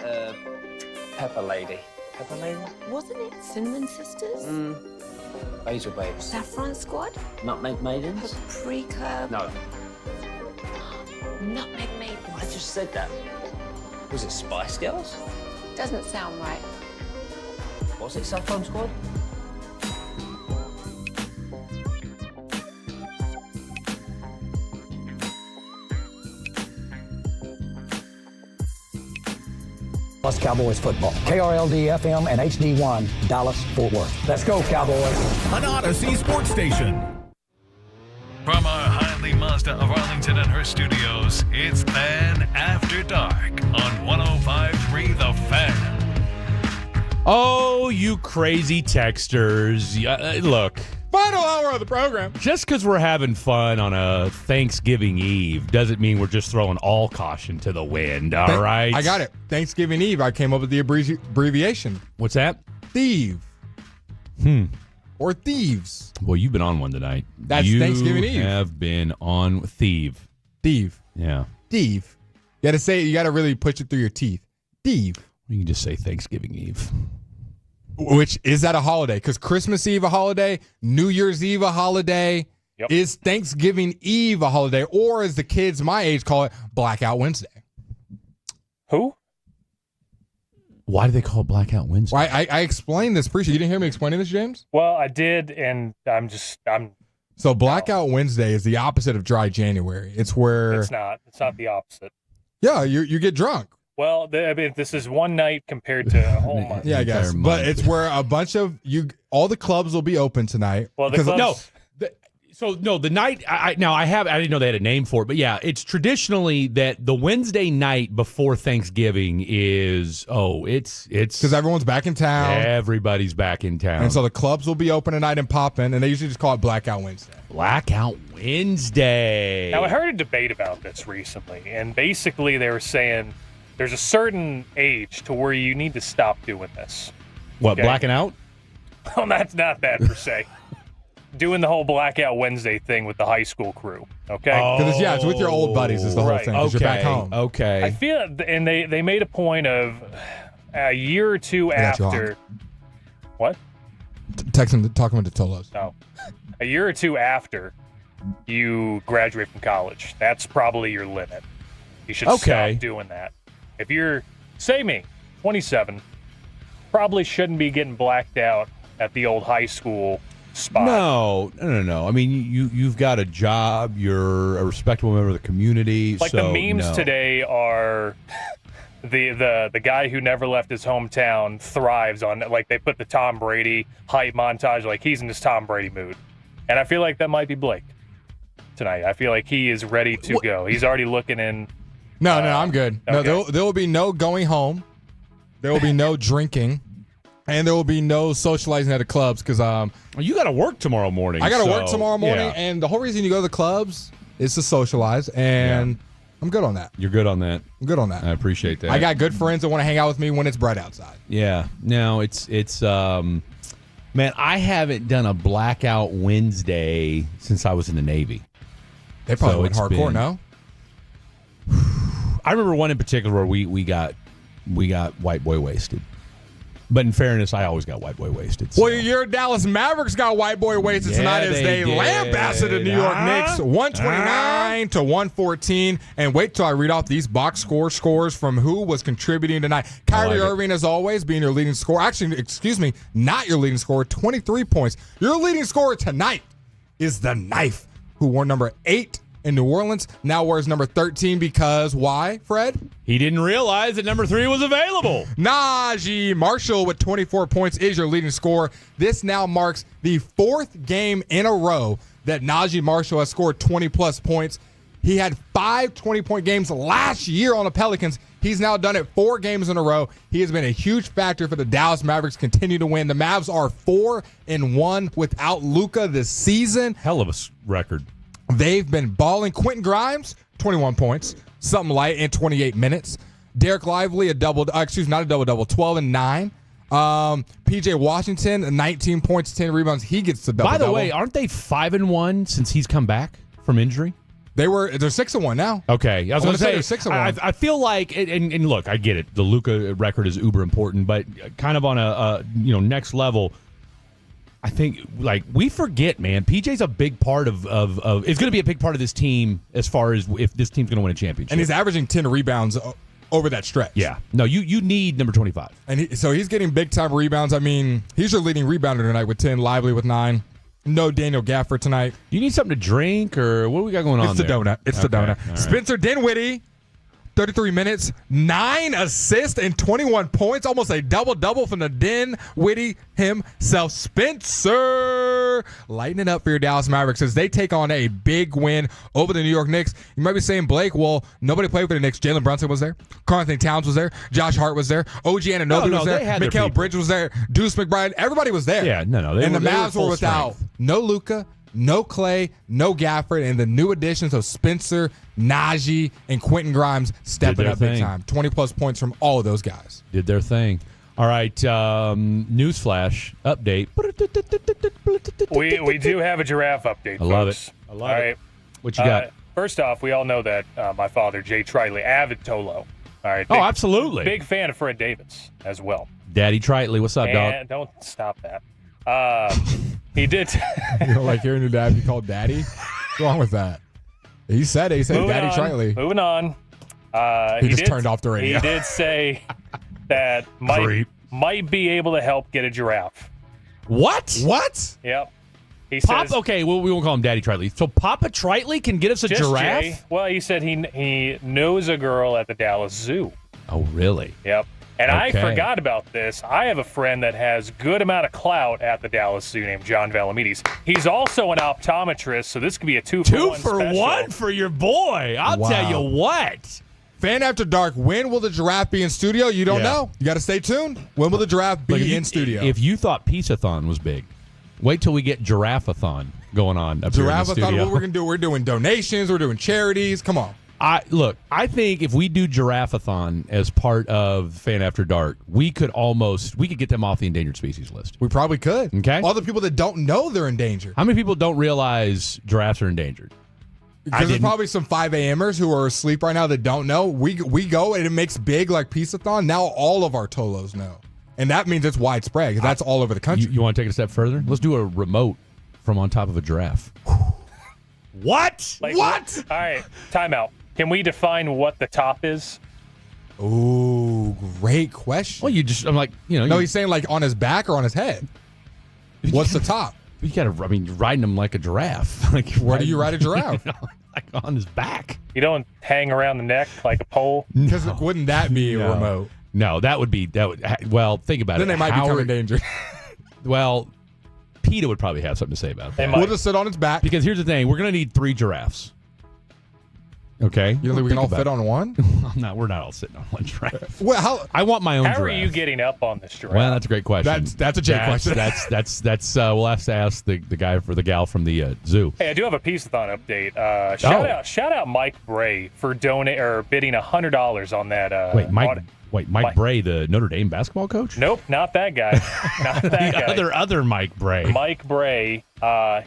Pepper Lady? Pepper Lady? Wasn't it Cinnamon Sisters? Basil Babes. Saffron Squad? Nutmeg Maidens? Paprika? No. Nutmeg Maidens. I just said that. Was it Spice Girls? Doesn't sound right. Was it Saffron Squad? Dallas Cowboys football. KRLD-FM and HD1, Dallas, Fort Worth. Let's go, Cowboys. An Odyssey sports station. From our Highly Mazda of Arlington and her studios, it's Fan After Dark on 105.3 The Fan. Oh, you crazy texters. Look. Final hour of the program. Just because we're having fun on a Thanksgiving Eve doesn't mean we're just throwing all caution to the wind, all right? I got it. Thanksgiving Eve, I came up with the abbreviation. What's that? Thieve. Or thieves. Well, you've been on one tonight. That's Thanksgiving Eve. You have been on Thieve. Thieve. Yeah. Thieve. You got to say it. You got to really push it through your teeth. Thieve. You can just say Thanksgiving Eve. Which, is that a holiday? Because Christmas Eve a holiday, New Year's Eve a holiday. Yep. Is Thanksgiving Eve a holiday? Or as the kids my age call it, Blackout Wednesday? Who? Why do they call it Blackout Wednesday? Well, I explained this pre-show. You didn't hear me explaining this, James? Well, I did, and I'm So Blackout Wednesday is the opposite of Dry January. It's where... It's not the opposite. Yeah, you get drunk. Well, I mean, this is one night compared to a whole month. Yeah, I guess. But it's where a bunch of all the clubs will be open tonight. Well, the clubs... the night I didn't know they had a name for it, but yeah, it's traditionally that the Wednesday night before Thanksgiving is it's because everyone's back in town. Everybody's back in town, and so the clubs will be open tonight and popping, and they usually just call it Blackout Wednesday. Blackout Wednesday. Now I heard a debate about this recently, and basically they were saying there's a certain age to where you need to stop doing this. What, okay? blacking out? Well, that's not that per se. Doing the whole Blackout Wednesday thing with the high school crew, okay? Because it's with your old buddies is the whole thing. Because you're back home. Okay. I feel, and they made a point of a year or two after. What? Text him, talking to Tolos. No, a year or two after you graduate from college, that's probably your limit. You should stop doing that. If you're, say me, 27, probably shouldn't be getting blacked out at the old high school spot. No. I mean, you've got a job. You're a respectable member of the community. Like the memes today are the guy who never left his hometown thrives on, like they put the Tom Brady hype montage, like he's in this Tom Brady mood. And I feel like that might be Blake tonight. I feel like he is ready to go. He's already looking in. No, I'm good. Okay. No, there will be no going home. There will be no drinking. And there will be no socializing at the clubs because you got to work tomorrow morning. I got to work tomorrow morning, and the whole reason you go to the clubs is to socialize, and I'm good on that. You're good on that. I'm good on that. I appreciate that. I got good friends that want to hang out with me when it's bright outside. Yeah. No, it's man, I haven't done a Blackout Wednesday since I was in the Navy. They probably went hardcore, no? I remember one in particular where we got white boy wasted. But in fairness, I always got white boy wasted. So. Well, your Dallas Mavericks got white boy wasted tonight as they lambasted the New York Knicks 129 to 114. And wait till I read off these box scores from who was contributing tonight. Kyrie Irving, as always, being your leading scorer. Actually, excuse me, not your leading scorer, 23 points. Your leading scorer tonight is the Knife, who wore number 8 in New Orleans, now wears number 13 because why, Fred? He didn't realize that number 3 was available. Najee Marshall with 24 points is your leading scorer. This now marks the 4th game in a row that Najee Marshall has scored 20-plus points. He had 5 20-point games last year on the Pelicans. He's now done it 4 games in a row. He has been a huge factor for the Dallas Mavericks continue to win. The Mavs are 4-1 without Luka this season. Hell of a record. They've been balling. Quentin Grimes, 21 points, something light in 28 minutes. Derek Lively, not a double-double, 12 and 9. PJ Washington, 19 points, 10 rebounds. He gets the double. By the way, aren't they 5-1 since he's come back from injury? They're 6-1 now. Okay, I was going to say they're 6-1. I feel like, and look, I get it. The Luka record is uber important, but kind of on a next level. I think we forget, man. PJ's a big part of is going to be a big part of this team as far as if this team's going to win a championship. And he's averaging 10 rebounds over that stretch. Yeah. No, you need number 25. And so he's getting big time rebounds. I mean, he's your leading rebounder tonight with 10, Lively with 9. No Daniel Gafford tonight. Do you need something to drink, or what do we got going on? It's the donut. It's the donut. Right. Spencer Dinwiddie, 33 minutes, 9 assists and 21 points. Almost a double-double from the Dinwiddie himself. Spencer lighting it up for your Dallas Mavericks as they take on a big win over the New York Knicks. You might be saying, Blake, well, nobody played for the Knicks. Jalen Brunson was there. Karl-Anthony Towns was there. Josh Hart was there. OG Anunoby was there. Mikal Bridges was there. Deuce McBride. Everybody was there. Yeah, no. And the Mavs were without no Luka, no Clay, no Gafford, and the new additions of Spencer, Najee, and Quentin Grimes stepping up big time. 20-plus points from all of those guys. Did their thing. All right, newsflash update. We do have a giraffe update, I love folks. it. I love it. What you got? First off, we all know that my father, Jay Tritley, avid Tolo. All right. Oh, absolutely. Big fan of Fred Davis as well. Daddy Tritley, what's up, dog? Don't stop that. He did. You don't like hearing your dad be called Daddy? What's wrong with that? He said Daddy Tritley. Moving on. He just turned off the radio. He did say that might be able to help get a giraffe. What? Yep. He says, says, okay, well, we won't call him Daddy Tritley. So Papa Tritley can get us a giraffe? Jay. Well, he said he knows a girl at the Dallas Zoo. Oh, really? Yep. And Okay. I forgot about this. I have a friend that has good amount of clout at the Dallas Zoo named John Valamides. He's also an optometrist, so this could be a two for special. One for your boy. I'll tell you what. Fan After Dark, when will the giraffe be in studio? You don't know. You got to stay tuned. When will the giraffe be in studio? If you thought Peace-a-thon was big, wait till we get Giraffe-a-thon going on up here in the studio. What we're going to do, we're doing donations, we're doing charities. Come on. I think if we do Giraffe-a-thon as part of Fan After Dark, we could get them off the endangered species list. We probably could. Okay. All the people that don't know they're endangered. How many people don't realize giraffes are endangered? Because there's probably some 5 a.m.ers who are asleep right now that don't know. We go and it makes big like Peace-a-thon. Now all of our Tolos know. And that means it's widespread because that's all over the country. You want to take it a step further? Let's do a remote from on top of a giraffe. What? What? All right, timeout. Can we define what the top is? Ooh, great question. Well, I'm like, No, he's saying like on his back or on his head. What's the top? You got to, riding him like a giraffe. Like, where do you ride a giraffe? Like on his back. You don't hang around the neck like a pole? Because wouldn't that be a remote? No, well, think about then it. Then they might become endangered. Well, PETA would probably have something to say about it. We'll just sit on its back. Because here's the thing. We're going to need 3 giraffes. Okay? You don't think we can all fit on one? No, we're not all sitting on one giraffe. Well, I want my own How giraffe. are you getting up on this giraffe? Well, that's a great question. That's a Jay question. That's we'll have to ask the guy for the gal from the zoo. Hey, I do have a Peace-a-thon update. Shout out Mike Bray for bidding $100 on that. Mike Bray, the Notre Dame basketball coach? Nope, not that guy. Not that guy. Other Mike Bray. Mike Bray.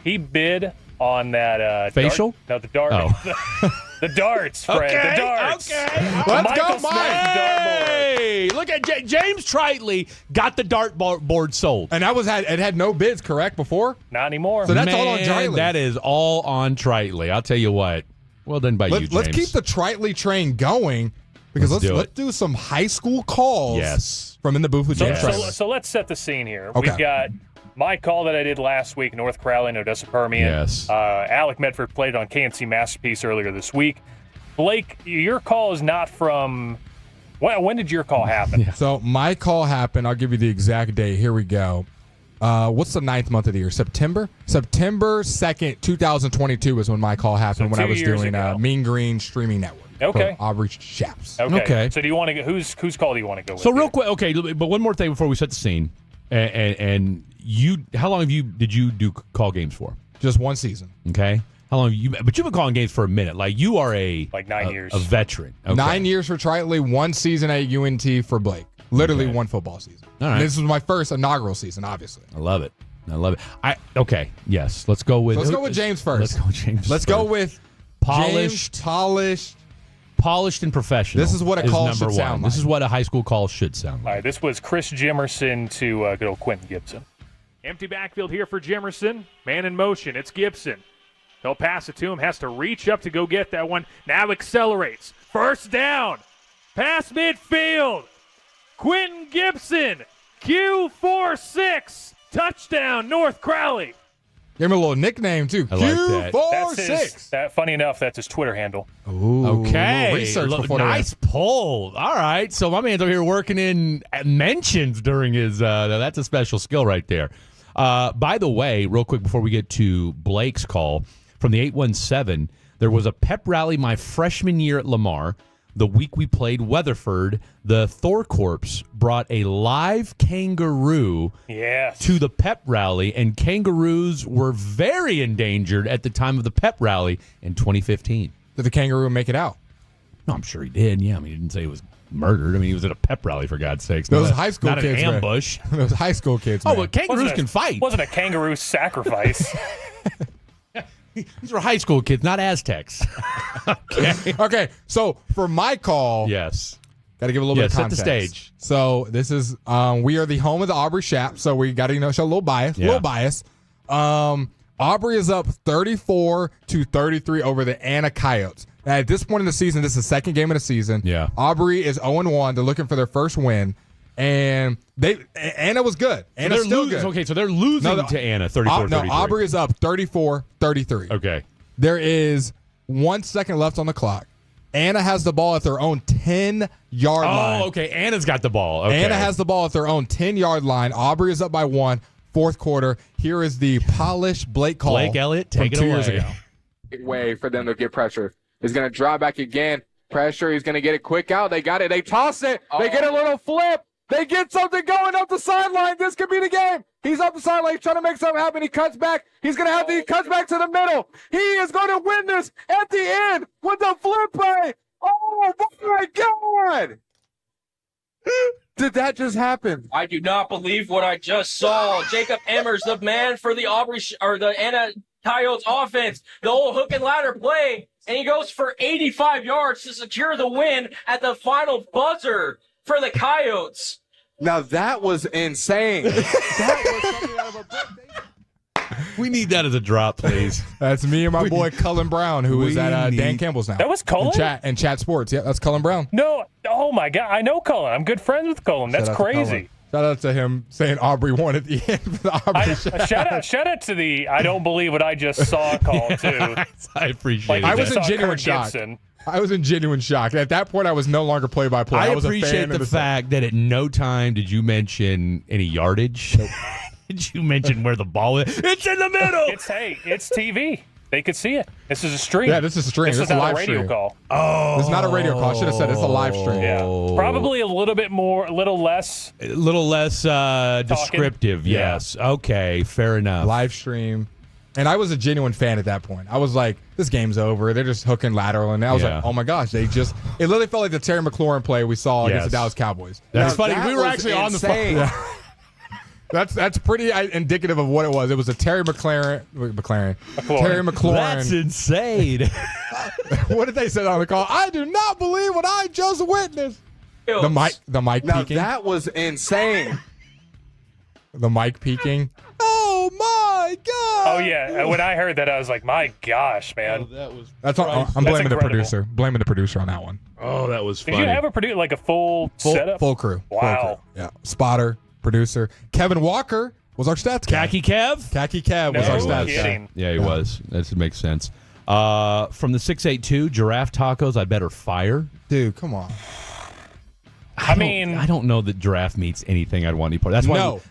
He bid on that facial? The dart. Oh. The darts, Fred. Okay, the darts. Okay. Let's go, Michael Mike. Hey, look at James Tritley got the dartboard sold. And it had no bids, correct, before? Not anymore. So that's all on Tritley. That is all on Tritley. I'll tell you what. Well done by you, James. Let's keep the Tritley train going because let's do some high school calls. Yes. From in the booth with James Tritley. So let's set the scene here. Okay. We've got my call that I did last week, North Crowley, Odessa Permian. Yes. Alec Medford played on KNC Masterpiece earlier this week. Blake, your call is not from – when did your call happen? Yeah. So my call happened. I'll give you the exact date. Here we go. What's the 9th month of the year? September? September 2nd, 2022 was when my call happened when I was doing Mean Green Streaming Network. Okay. Aubrey Shaps. Okay. So do you want to go – whose call do you want to go with? So real quick, okay, but one more thing before we set the scene. And you, how long did you do call games for? Just one season. Okay. How long but you've been calling games for a minute. Like you are 9 years. A veteran. Okay. 9 years for Tritley, 1 season at UNT for Blake. Literally one football season. All right. And this was my first inaugural season, obviously. I love it. Okay. Yes. Let's go with. So let's go with James first. Let's go with James. Let's go with polished, polished and professional. This is what a call should sound like. This is what a high school call should sound like. All right, this was Chris Jimerson to good old Quentin Gibson. Empty backfield here for Jimerson. Man in motion. It's Gibson. He'll pass it to him. Has to reach up to go get that one. Now accelerates. First down. Pass midfield. Quentin Gibson. Q46. Touchdown, North Crowley. Give him a little nickname, too. I like that. Q46. Funny enough, that's his Twitter handle. Ooh, okay. Research before nice pull. All right. So my man's over here working in mentions during his that's a special skill right there. By the way, real quick before we get to Blake's call, from the 817, there was a pep rally my freshman year at Lamar. The week we played Weatherford, the Thor Corps brought a live kangaroo to the pep rally, and kangaroos were very endangered at the time of the pep rally in 2015. Did the kangaroo make it out? No, I'm sure he did. Yeah, I mean, he didn't say he was murdered. I mean, he was at a pep rally, for God's sakes. Those high school not kids. An ambush. Those high school kids. Oh, but kangaroos can fight. Wasn't a kangaroo sacrifice. These were high school kids, not Aztecs. Okay, so for my call, yes, got to give a little bit of context. Set the stage. So this is we are the home of the Aubrey Shap, so we got to show a little bias. Aubrey is up 34-33 over the Anna Coyotes. Now, at this point in the season, this is the second game of the season. Yeah, Aubrey is 0-1. They're looking for their first win. And Anna was good. Anna's still good. Okay, so they're losing to Anna 34-33. No, Aubrey is up 34-33. Okay. There is 1 second left on the clock. Anna has the ball at their own 10-yard line. Oh, okay. Anna's got the ball. Okay. Anna has the ball at their own 10-yard line. Aubrey is up by 1, fourth quarter. Here is the polished Blake call. Blake Elliott, take it away. 2 years ago. Way for them to get pressure. He's going to draw back again. Pressure. He's going to get it quick out. They got it. They toss it. They get a little flip. They get something going up the sideline. This could be the game. He's up the sideline. He's trying to make something happen. He cuts back. He's going to have he cuts back to the middle. He is going to win this at the end with the flip play. Oh, my God. Did that just happen? I do not believe what I just saw. Jacob Emmers, the man for the the Anna Coyotes offense, the old hook and ladder play, and he goes for 85 yards to secure the win at the final buzzer for the Coyotes. Now that was insane. That was something out of a book. We need that as a drop, please. That's me and my boy Cullen Brown, who is at Dan Campbell's now. That was Cullen? And Chat Sports. Yeah, that's Cullen Brown. No, oh my God, I know Cullen. I'm good friends with Cullen. That's crazy. Shout out to him saying Aubrey won at the end for the Aubrey shout out to the I don't believe what I just saw call too. I appreciate it. I was in genuine shock. I was in genuine shock. At that point, I was no longer play-by-play. I was appreciate the fact that at no time did you mention any yardage. Did you mention where the ball is? It's in the middle. It's TV. They could see it. This is a stream. Yeah, this is a stream. This is not a radio call. Oh, this is not a radio call. I should have said it's a live stream. Yeah, probably a little less descriptive. Yes. Yeah. Okay. Fair enough. Live stream. And I was a genuine fan at that point. I was like, this game's over. They're just hooking lateral. And I was like, oh my gosh, it literally felt like the Terry McLaurin play we saw against the Dallas Cowboys. That's funny. We were actually on the phone. Yeah. That's pretty indicative of what it was. It was a Terry McLaurin. Terry McLaurin. That's insane. What did they say on the call? I do not believe what I just witnessed. The mic now peeking. That was insane. The mic peeking. Oh my God! Oh yeah, when I heard that, I was like, "My gosh, man!" I'm blaming the producer. Blaming the producer on that one. Oh, that was funny. Did you have a full setup? Full crew. Wow. Full crew. Yeah. Spotter, producer. Kevin Walker was our stats guy. Khaki Kev was our stats guy. Yeah, he was. That makes sense. From the 682 Giraffe Tacos, I better fire. Dude, come on. I don't know that Giraffe meets anything I'd want any part.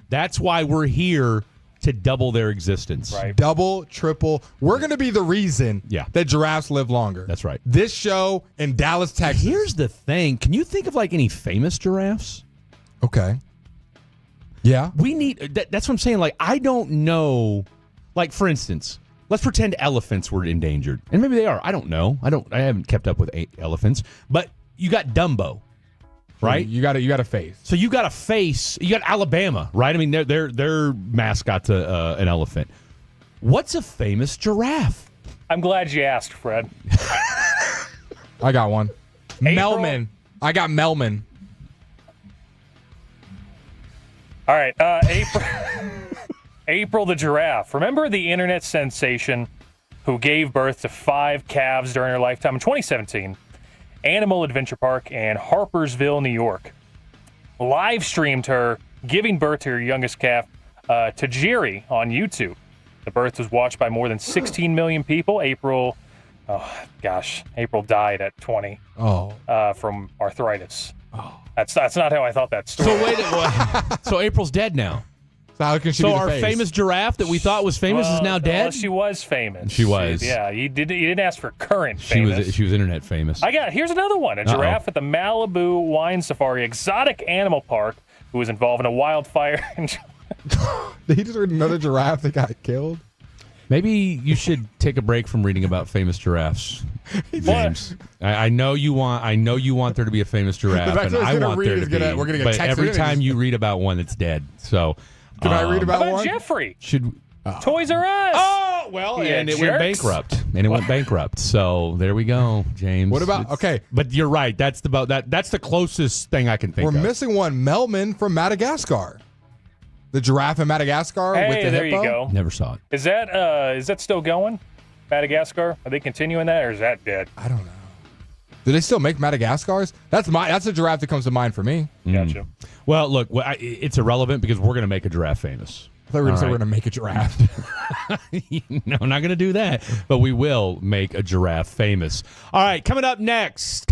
That's why we're here to double their existence. Right. Double, triple. We're going to be the reason that giraffes live longer. That's right. This show in Dallas, Texas. Here's the thing. Can you think of like any famous giraffes? Okay. Yeah. We need that's what I'm saying. Like, I don't know. Like, for instance, let's pretend elephants were endangered. And maybe they are. I don't know. I haven't kept up with elephants. But you got Dumbo. right? You got a face. So you got a face. You got Alabama, right? I mean, their mascot's an elephant. What's a famous giraffe? I'm glad you asked, Fred. I got one. Melman. I got Melman. All right, April the giraffe. Remember the internet sensation who gave birth to 5 calves during her lifetime in 2017? Animal Adventure Park in Harpersville, New York, live streamed her giving birth to her youngest calf, Tajiri, on YouTube. The birth was watched by more than 16 million people. April died at 20 from arthritis. Oh. That's not how I thought that story. So April's dead now. So how can she be the our face? famous giraffe that we thought was famous is now dead? Well, she was famous. She was. Yeah, you didn't ask for current She famous. was internet famous. Here's another one. A giraffe at the Malibu Wine Safari Exotic Animal Park who was involved in a wildfire. Did he just read another giraffe that got killed? Maybe you should take a break from reading about famous giraffes, James. I know you want there to be a famous giraffe, and I want there to be. We're gonna get but text every time you read about one, it's dead. So, can I read about How about one? Jeffrey? Should Toys R Us. Oh well, and it went bankrupt. So there we go, James. What about But you're right. That's the closest thing I can think of. We're missing one. Melman from Madagascar. The giraffe in Madagascar with the there hippo? you go. Never saw it. Is that still going? Madagascar? Are they continuing that, or is that dead? I don't know. Do they still make Madagascars? That's a giraffe that comes to mind for me. Gotcha. Well, look, it's irrelevant because we're going to make a giraffe famous. I thought we were going to say we're going to make a giraffe. No, we're not going to do that, but we will make a giraffe famous. All right, coming up next,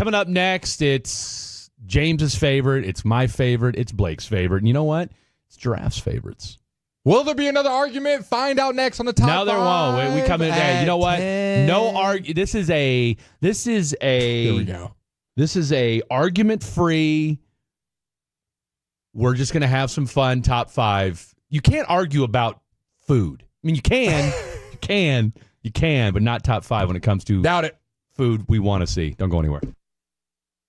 it's James's favorite, it's my favorite, it's Blake's favorite, and you know what? It's giraffes' favorites. Will there be another argument? Find out next on the top. No, there won't. We come in. Hey, you know what? 10. No argument. This is a. Here we go. This is a argument-free. We're just gonna have some fun. Top 5. You can't argue about food. I mean, you can, you can, but not top 5 when it comes to doubt it. Food we want to see. Don't go anywhere.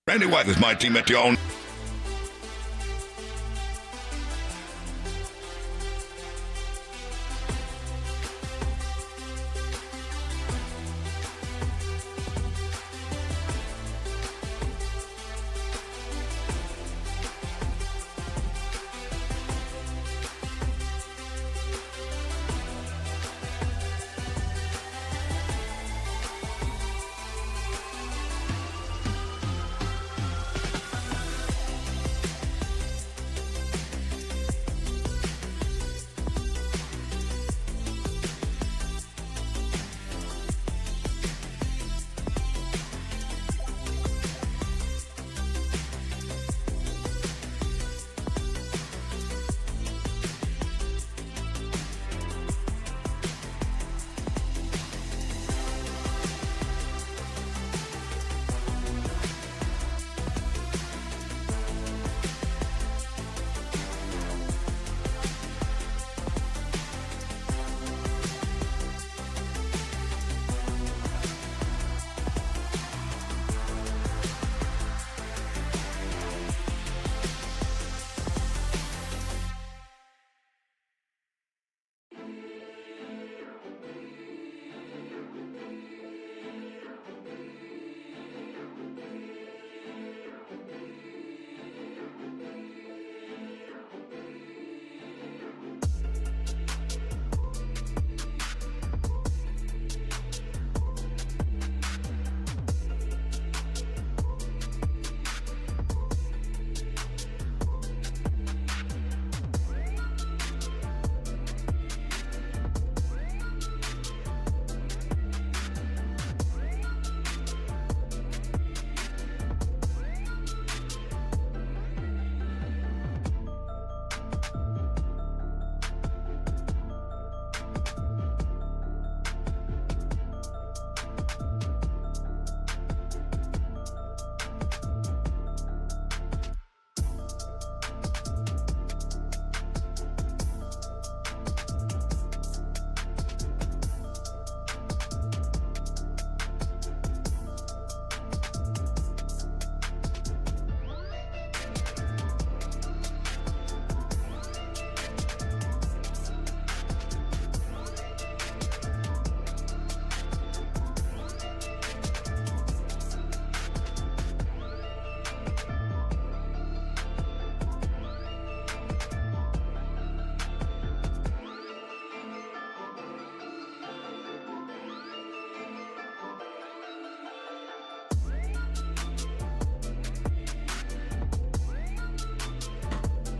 Randy White is my teammate, y'all.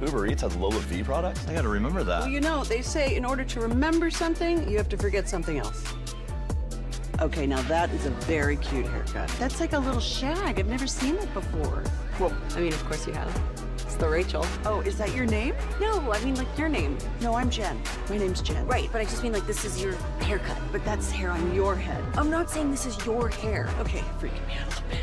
Uber Eats has low fee products? I gotta remember that. Well, you know, they say in order to remember something, you have to forget something else. Okay, now that is a very cute haircut. That's like a little shag. I've never seen that before. Well, I mean, of course you have. It's the Rachel. Oh, is that your name? No, I mean like your name. No, I'm Jen. My name's Jen. Right, but I just mean like this is your haircut. But that's hair on your head. I'm not saying this is your hair. Okay, freaking me out a little bit.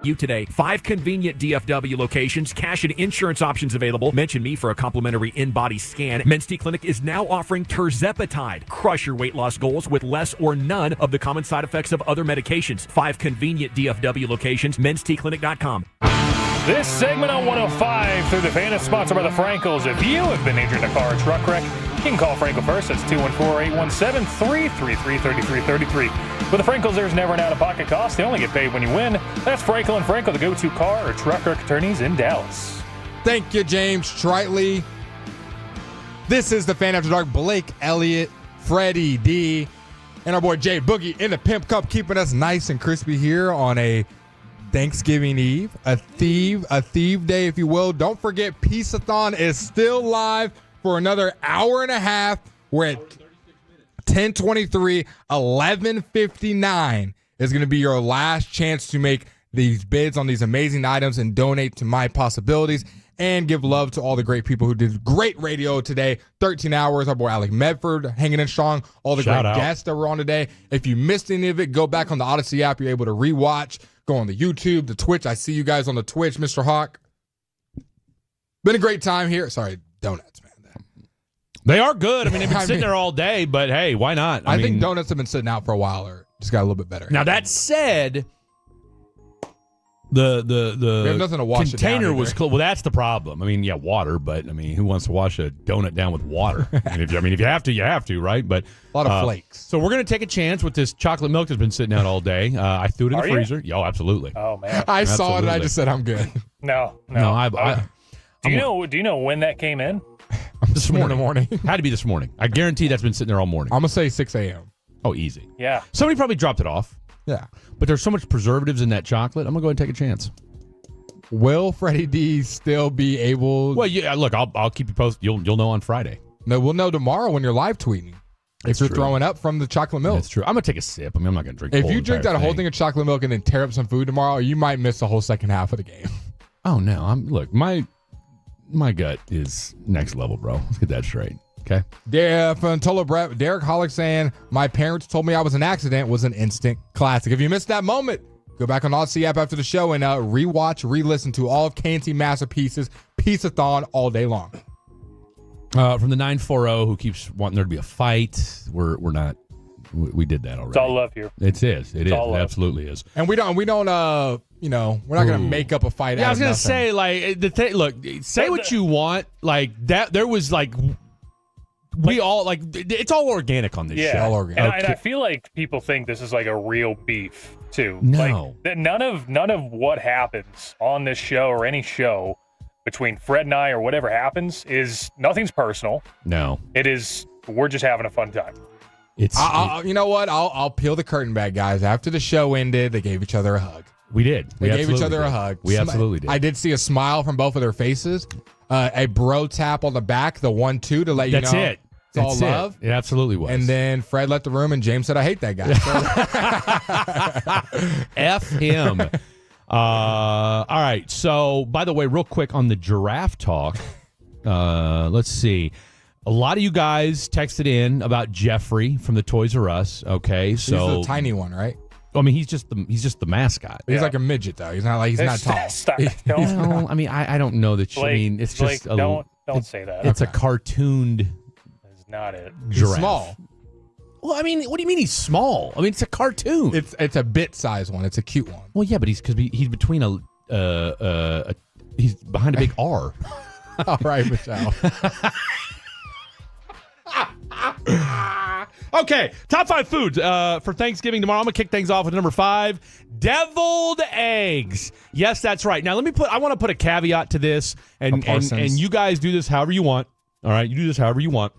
You today. 5 convenient DFW locations, cash and insurance options available. Mention me for a complimentary in-body scan. Men's T Clinic is now offering terzepatide. Crush your weight loss goals with less or none of the common side effects of other medications. 5 convenient DFW locations. menstclinic.com. This segment on 105 through the fan is sponsored by the Frankels. If you have been injured in a car or truck wreck, you can call Frankel first. That's 214-817-333-3333. With the Frankels, there's never an out-of-pocket cost. They only get paid when you win. That's Frankel & Frankel, the go-to car or truck wreck attorneys in Dallas. Thank you, James Tritley. This is the Fan After Dark. Blake Elliott, Freddie D, and our boy Jay Boogie in the Pimp Cup, keeping us nice and crispy here on a Thanksgiving Eve, a thief day, if you will. Don't forget, Peace-a-thon is still live for another hour and a half. We're at 10:23, 11:59 is going to be your last chance to make these bids on these amazing items and donate to My Possibilities and give love to all the great people who did great radio today. 13 hours. Our boy Alec Medford hanging in strong. All the great guests that were on today. If you missed any of it, go back on the Odyssey app. You're able to rewatch. Go on the YouTube, the Twitch. I see you guys on the Twitch, Mr. Hawk. Been a great time here. Sorry, donuts, man. They are good. I mean, they've been sitting there all day, but hey, why not? I think donuts have been sitting out for a while, or just got a little bit better. Now that said, the we have nothing to wash container it down was close. Well, that's the problem. I mean, yeah, water, but I mean, who wants to wash a donut down with water? If you have to, you have to, right? But a lot of flakes. So we're gonna take a chance with this chocolate milk that's been sitting out all day. I threw it in the freezer. Oh, absolutely. Oh man, I saw it and I just said I'm good. No. Do you know when that came in? This morning. Had to be this morning. I guarantee that's been sitting there all morning. I'm gonna say 6 a.m. Oh, easy. Yeah. Somebody probably dropped it off. Yeah. But there's so much preservatives in that chocolate. I'm gonna go ahead and take a chance. Will Freddie D still be able? Well, yeah. Look, I'll keep you posted. You'll know on Friday. No, we'll know tomorrow when you're live tweeting. If you're throwing up from the chocolate milk. That's true. I'm gonna take a sip. I mean, I'm not gonna drink. If you drink that whole thing of chocolate milk and then tear up some food tomorrow, you might miss the whole second half of the game. Oh no! Look, my gut is next level, bro. Let's get that straight. Okay. Yeah, from Tolo Brett, Derek Hollick saying, my parents told me I was an accident was an instant classic. If you missed that moment, go back on the Odyssey app after the show and re-listen to all of KNC masterpieces, Peace-a-thon all day long. From the 940 who keeps wanting there to be a fight, we're not. We did that already. It's all love here. It is. It absolutely is. And we don't. We're not gonna make up a fight. Yeah, I was gonna say look, say what you want, like that. There was we all it's all organic on this show. All organic. And I feel like people think this is like a real beef too. No, none of what happens on this show or any show between Fred and I or whatever happens is nothing's personal. No, it is. We're just having a fun time. You know what? I'll peel the curtain back, guys. After the show ended, they gave each other a hug. We did. They gave each other a hug. We absolutely did. I did see a smile from both of their faces. A bro tap on the back, the 1-2 to let you know. That's it. It's all love. It absolutely was. And then Fred left the room, and James said, "I hate that guy." F him. All right. So, by the way, real quick on the giraffe talk, Let's see. A lot of you guys texted in about Jeffrey from the Toys R Us. Okay, so he's the tiny one, right? I mean, he's just the mascot. He's like a midget, though. He's not not tall. Well, I mean, I don't know that. Blake, I mean, it's just don't say that. It's a cartooned. That's not it. Giraffe. He's small. Well, I mean, what do you mean he's small? I mean, it's a cartoon. It's a bit size one. It's a cute one. Well, yeah, but he's between he's behind a big R. All right, Michelle. Okay, top 5 foods for Thanksgiving tomorrow. I'm gonna kick things off with number 5, deviled eggs. Yes, that's right. Now I want to put a caveat to this, and you guys do this however you want. All right, you do this however you want.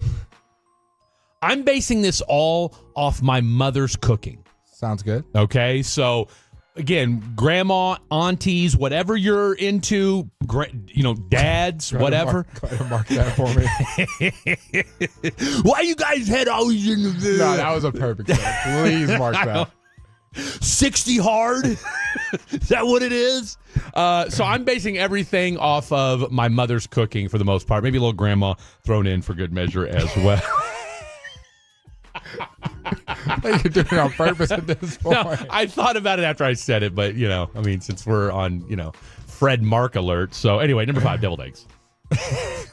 I'm basing this all off my mother's cooking. Sounds good. Okay, so again, grandma, aunties, whatever you're into, dads, whatever. Go ahead and mark that for me. Why you guys head always in the video? No, that was a perfect one. Please mark that. 60 hard? Is that what it is? So I'm basing everything off of my mother's cooking for the most part. Maybe a little grandma thrown in for good measure as well. You're doing it on purpose at this point. No, I thought about it after I said it, but since we're on, Fred Mark alert. So anyway, number 5, deviled eggs.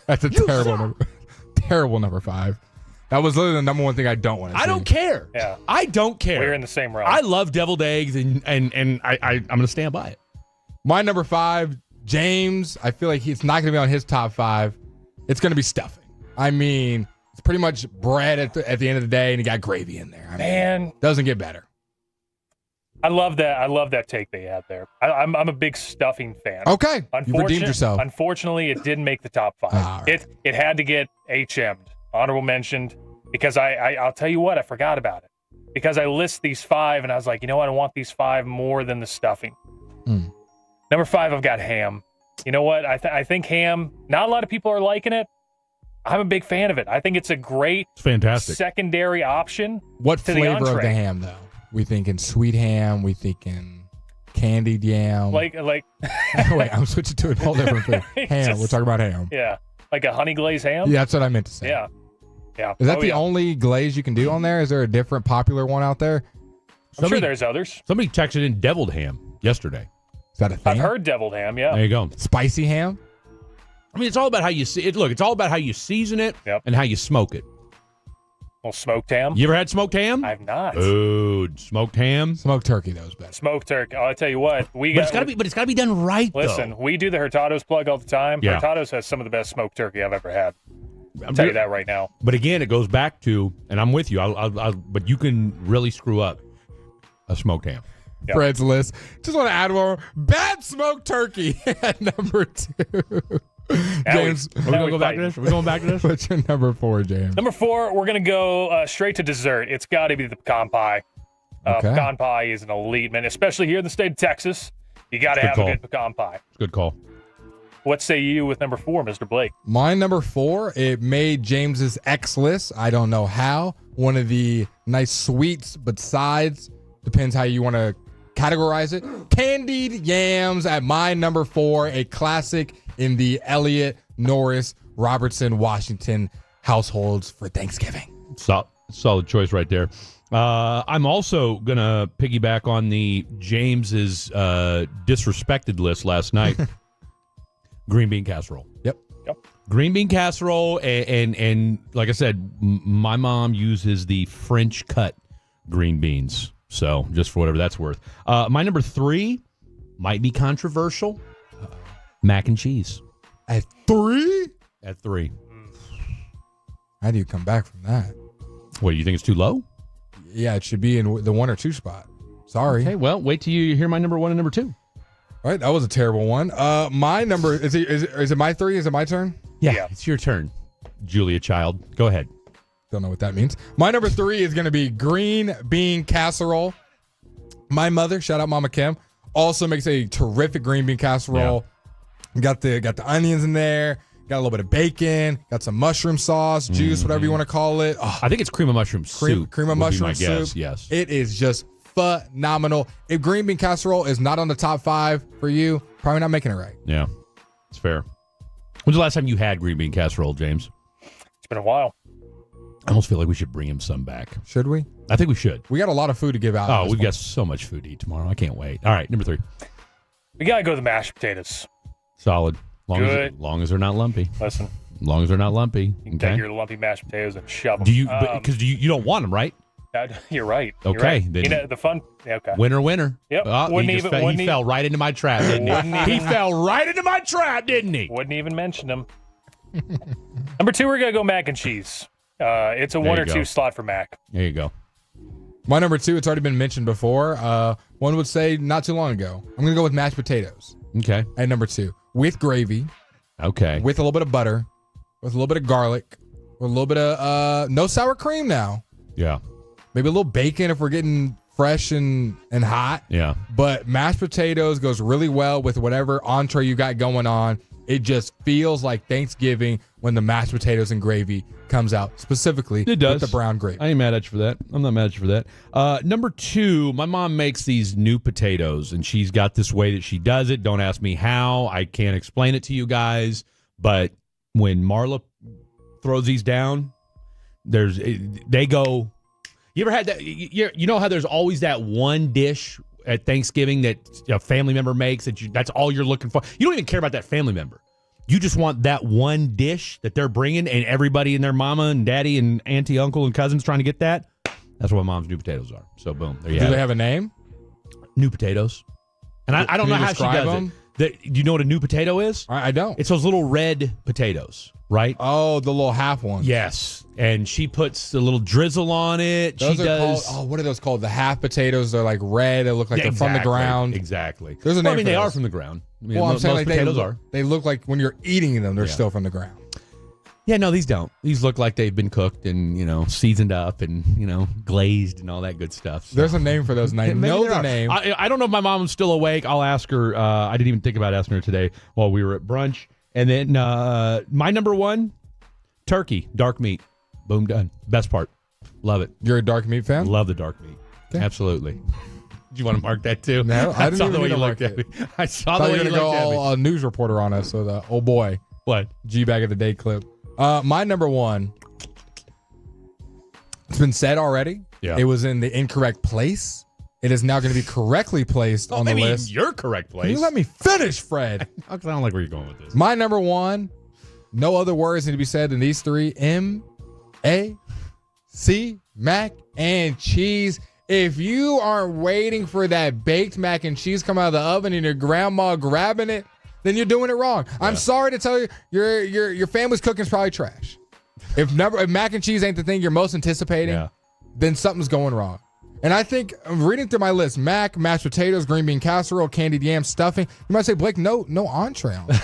That's a terrible number 5. That was literally the number one thing I don't want to see. I don't care. Yeah. I don't care. We're in the same realm. I love deviled eggs, and I'm going to stand by it. My number 5, James, I feel like it's not going to be on his top 5. It's going to be stuffing. I mean, it's pretty much bread at the end of the day, and you got gravy in there. Man, doesn't get better. I love that. I love that take they had there. I'm a big stuffing fan. Okay, you redeemed yourself. Unfortunately, it didn't make the top 5. Right. It had to get HM'd, honorable mentioned, because I'll tell you what, I forgot about it because I list these 5 and I was like, I want these 5 more than the stuffing. Number 5, I've got ham. You know what? I think ham. Not a lot of people are liking it. I'm a big fan of it. I think it's a great, fantastic secondary option. What to flavor the of the ham, though? We thinking sweet ham. We thinking candied yam. Like. Wait, I'm switching to a whole different thing. Ham. We're talking about ham. Yeah, like a honey glazed ham. Yeah, that's what I meant to say. Yeah. Is that the only glaze you can do on there? Is there a different popular one out there? I'm sure there's others. Somebody texted in deviled ham yesterday. Is that a thing? I've heard deviled ham. Yeah. There you go. Spicy ham. I mean, it's all about how you see it. Look, it's all about how you season it and how you smoke it. Well, smoked ham. You ever had smoked ham? I've not. Dude, smoked ham. Smoked turkey, that was better. Smoked turkey. I'll tell you what. But it's got to be done right. Listen, we do the Hurtado's plug all the time. Yeah. Hurtado's has some of the best smoked turkey I've ever had. I'll tell you that right now. But again, it goes back to, and I'm with you. But you can really screw up a smoked ham. Yep. Fred's list. Just want to add one more. Bad smoked turkey at number 2. James, are we going to go back to this? Are we going back to this? What's your number 4, James? Number 4, we're going to go straight to dessert. It's got to be the pecan pie. Pecan pie is an elite, man, especially here in the state of Texas. You got to have a good pecan pie. Good call. What say you with number 4, Mr. Blake? My number 4, it made James's X list. I don't know how. One of the nice sweets, but sides. Depends how you want to categorize it. Candied yams at my number 4, a classic in the Elliott, Norris, Robertson, Washington households for Thanksgiving. Solid choice right there. I'm also going to piggyback on the James's disrespected list last night. Green bean casserole. Yep. Green bean casserole, and like I said, my mom uses the French cut green beans. So just for whatever that's worth. My number 3 might be controversial. Mac and cheese. At 3? At 3. How do you come back from that? What, do you think it's too low? Yeah, it should be in the 1 or 2 spot. Sorry. Okay, well, wait till you hear my number 1 and number 2. All right, that was a terrible one. My number, is it my 3? Is it my turn? Yeah, it's your turn, Julia Child. Go ahead. Don't know what that means. My number 3 is going to be green bean casserole. My mother, shout out Mama Kim, also makes a terrific green bean casserole. Yeah. Got the onions in there. Got a little bit of bacon. Got some mushroom sauce, juice, whatever you want to call it. Oh, I think it's cream of mushroom soup. Cream of mushroom soup. Guess, yes. It is just phenomenal. If green bean casserole is not on the top 5 for you, probably not making it right. Yeah, it's fair. When's the last time you had green bean casserole, James? It's been a while. I almost feel like we should bring him some back. Should we? I think we should. We got a lot of food to give out. Oh, we've got so much food to eat tomorrow. I can't wait. All right, number 3. We got to go to the mashed potatoes. Solid. Good. Long as they're not lumpy. Listen. Long as they're not lumpy. You can take your lumpy mashed potatoes and shove them. Do you? Because you don't want them, right? You're right. You're Okay. right. Then You know, the fun. Okay. Winner. Yep. He fell right into my trap, didn't he? He fell right into my trap, didn't he? Wouldn't even mention them. Number 2, we're going to go mac and cheese. It's a 1 or 2 slot for mac. There you go. My number 2, it's already been mentioned before. One would say not too long ago. I'm going to go with mashed potatoes. Okay. At number 2. With gravy. Okay. With a little bit of butter. With a little bit of garlic. With a little bit of, no sour cream now. Yeah. Maybe a little bacon if we're getting fresh and hot. Yeah. But mashed potatoes goes really well with whatever entree you got going on. It just feels like Thanksgiving when the mashed potatoes and gravy comes out, specifically It does. with the brown gravy. I ain't mad at you for that. I'm not mad at you for that. Number 2, my mom makes these new potatoes, and she's got this way that she does it. Don't ask me how. I can't explain it to you guys. But when Marla throws these down, they go. You ever had that? You know how there's always that one dish at Thanksgiving that a family member makes that's all you're looking for. You don't even care about that family member. You just want that one dish that they're bringing, and everybody and their mama and daddy and auntie, uncle, and cousins trying to get that. That's what mom's new potatoes are. So boom, there you Do have they it. have a name? New potatoes. And I don't know how she does it. Do you know what a new potato is? I don't. It's those little red potatoes, right? Oh, the little half ones. Yes. And she puts a little drizzle on it. Those she are does. called, what are those called? The half potatoes. They're like red. They look like they're from the ground. Exactly. There's a name I mean, for they those. are from the ground. I mean, Well, I'm most saying like potatoes are. they look like when you're eating them, they're Yeah. still from the ground. Yeah, no, these don't. These look like they've been cooked and, seasoned up and, glazed and all that good stuff. So. There's a name for those. And I Maybe know there the are. name. I don't know if my mom's still awake. I'll ask her. I didn't even think about asking her today while we were at brunch. And then my number 1, turkey, dark meat. Boom, done. Best part. Love it. You're a dark meat fan? Love the dark meat. Okay. Absolutely. Do you want to mark that too? No, I didn't saw even the way need you to looked mark at me. it. I saw I the thought way you you were going looked to at me. go all news reporter on us. So the oh boy. What? G-Bag of the Day clip. My number 1. It's been said already. Yeah. It was in the incorrect place. It is now going to be correctly placed on the maybe list. your correct Can place. you let me finish, Fred? I don't like where you're going with this. My number 1. No other words need to be said than these 3. M-A-C, mac and cheese. If you aren't waiting for that baked mac and cheese come out of the oven and your grandma grabbing it, then you're doing it wrong. I'm sorry to tell you, your family's cooking is probably trash. If mac and cheese ain't the thing you're most anticipating, then something's going wrong. And I think, reading through my list, mac, mashed potatoes, green bean casserole, candied yam, stuffing. You might say, Blake, no entree on it.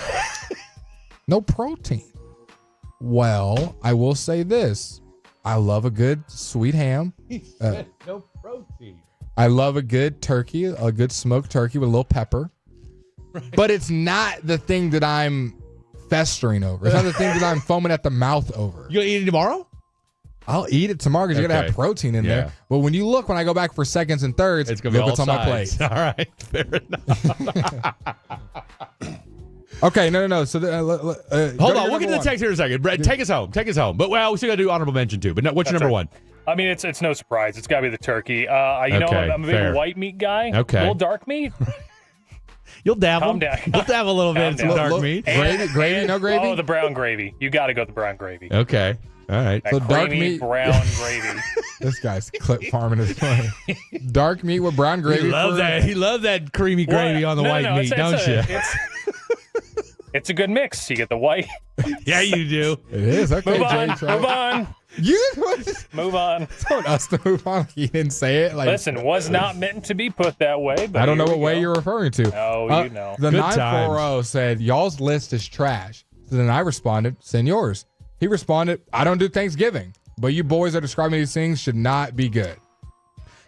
No protein. Well, I will say this. I love a good sweet ham. No protein. I love a good turkey, a good smoked turkey with a little pepper. Right. But it's not the thing that I'm festering over. It's not the thing that I'm foaming at the mouth over. You gonna eat it tomorrow? I'll eat it tomorrow because you're going to have protein in there. But when you look, when I go back for seconds and thirds, it's going to be all on my plate. All right. Fair enough. Okay, no. So hold on, we'll get to the text here in a second. Brett, take us home. But we still got to do honorable mention too. But what's your number 1? I mean, it's no surprise. It's got to be the turkey. I'm a big white meat guy. Okay. A little dark meat. You'll dabble. Calm down. You'll dabble a little bit in dark meat. Gravy, no gravy? Oh, the brown gravy. You got to go with the brown gravy. Okay. All right. That So creamy dark meat, brown gravy. This guy's clip farming his way. Dark meat with brown gravy. He loves that creamy gravy on the white meat, don't you? It's a good mix. You get the white. Yeah, you do. It is. Okay, Move on. Jay, Move on. Move on. Told us to move on. He didn't say it. Listen, was not meant to be put that way. But I don't know what we way go. you're referring to. Oh, you know. The Good 940 said, y'all's list is trash. So then I responded, send yours. He responded, I don't do Thanksgiving, but you boys are describing these things should not be good.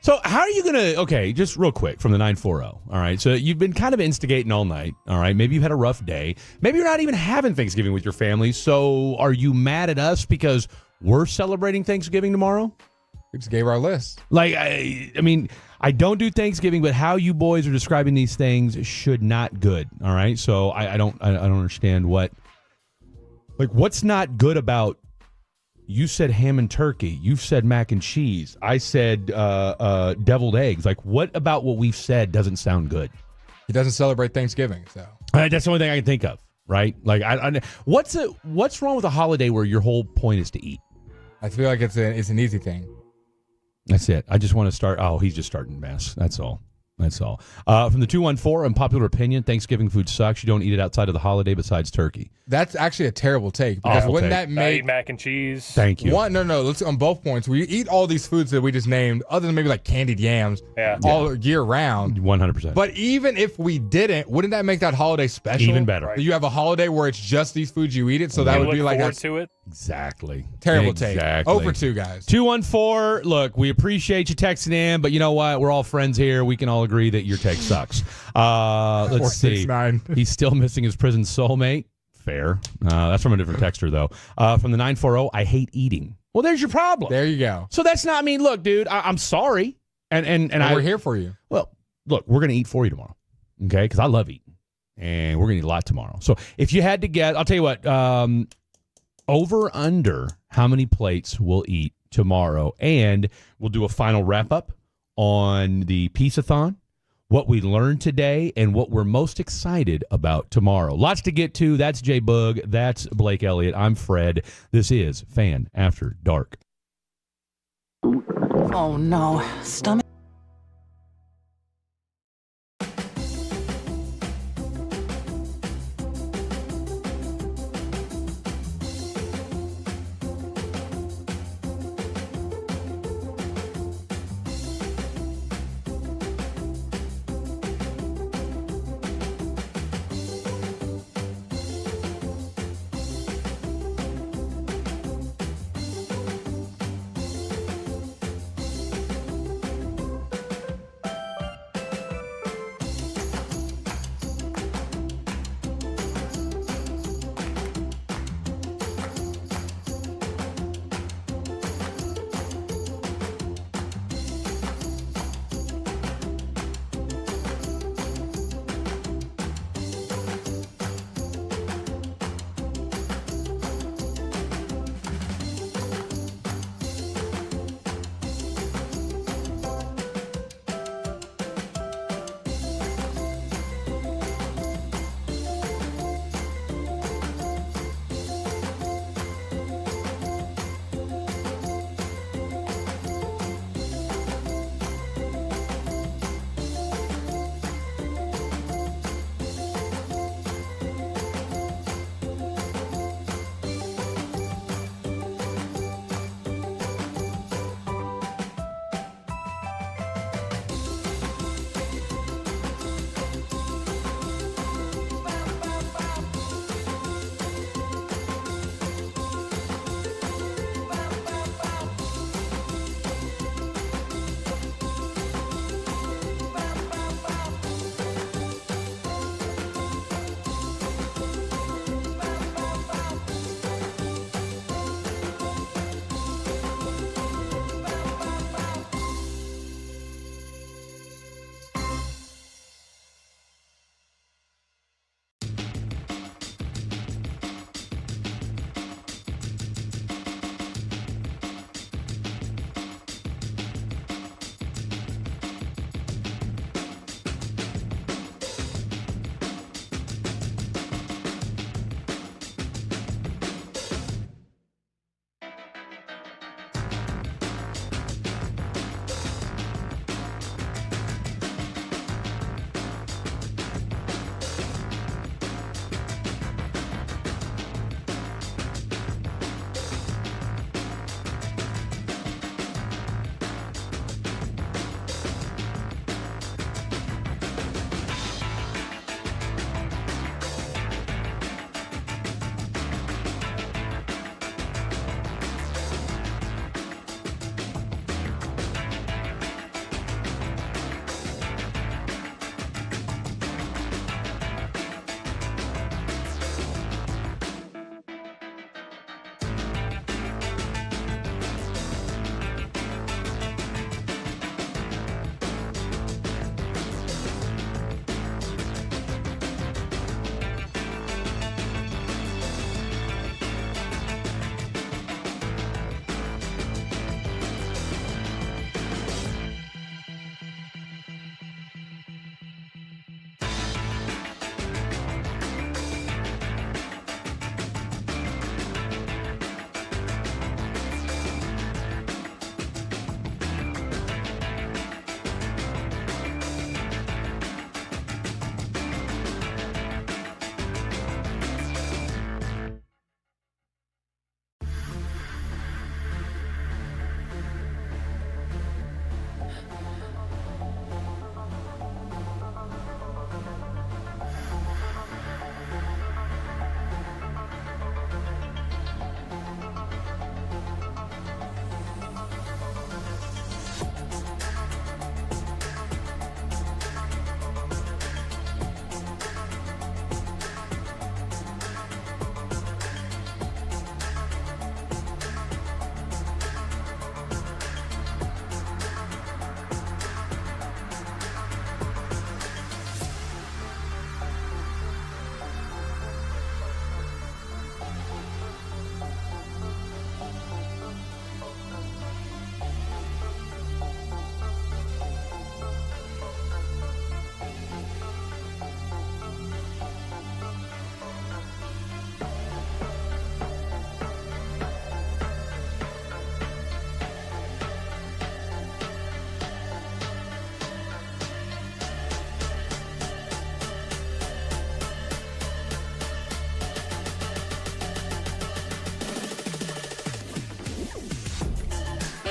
So how are you going to, okay, just real quick from the 940, all right? So you've been kind of instigating all night, all right? Maybe you've had a rough day. Maybe you're not even having Thanksgiving with your family. So are you mad at us because we're celebrating Thanksgiving tomorrow? We just gave our list. Like, I mean, I don't do Thanksgiving, but how you boys are describing these things should not good, all right? So I don't understand what Like, what's not good about? You said ham and turkey. You've said mac and cheese. I said deviled eggs. Like, what about what we've said doesn't sound good? He doesn't celebrate Thanksgiving, so that's the only thing I can think of, right? Like, what's wrong with a holiday where your whole point is to eat? I feel like it's an easy thing. That's it. I just want to start. Oh, he's just starting mess. That's all. That's all. From the 214, unpopular opinion, Thanksgiving food sucks. You don't eat it outside of the holiday besides turkey. That's actually a terrible take. Because wouldn't that I make... eat mac and cheese. Thank you. No. Let's on both points. We eat all these foods that we just named, other than maybe like candied yams, all year round. 100%. But even if we didn't, wouldn't that make that holiday special? Even better. Right. You have a holiday where it's just these foods you eat it, so that would be like... to it. Exactly. Terrible take. Over 2, guys. 214, look, we appreciate you texting in, but you know what? We're all friends here. We can all agree that your take sucks. Let's see. 469. He's still missing his prison soulmate. Fair. That's from a different texter, though. From the 940, I hate eating. Well, there's your problem. There you go. So that's not, look, dude, I'm sorry. And we're here for you. Well, look, we're going to eat for you tomorrow, okay? Because I love eating, and we're going to eat a lot tomorrow. So if you had to guess, I'll tell you what, over, under, how many plates we'll eat tomorrow, and we'll do a final wrap-up on the Peace-a-thon, what we learned today, and what we're most excited about tomorrow. Lots to get to. That's Jay Boog. That's Blake Elliott. I'm Fred. This is Fan After Dark. Oh, no. Stomach.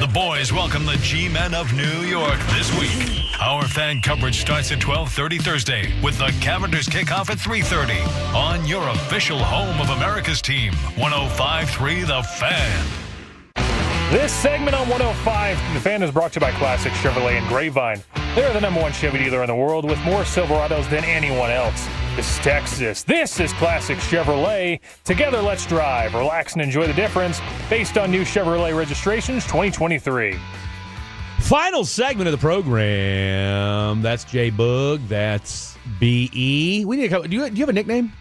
The boys welcome the G-Men of New York this week. Our fan coverage starts at 12:30 Thursday with the Cavenders kickoff at 3:30 on your official home of America's team, 105.3 The Fan. This segment on 105, The Fan is brought to you by Classic Chevrolet and Grapevine. They're the #1 Chevy dealer in the world with more Silverados than anyone else. This is Texas. This is Classic Chevrolet. Together, let's drive, relax, and enjoy the difference based on new Chevrolet registrations 2023. Final segment of the program. That's J Boog. That's BE. We need to. Do you have a nickname?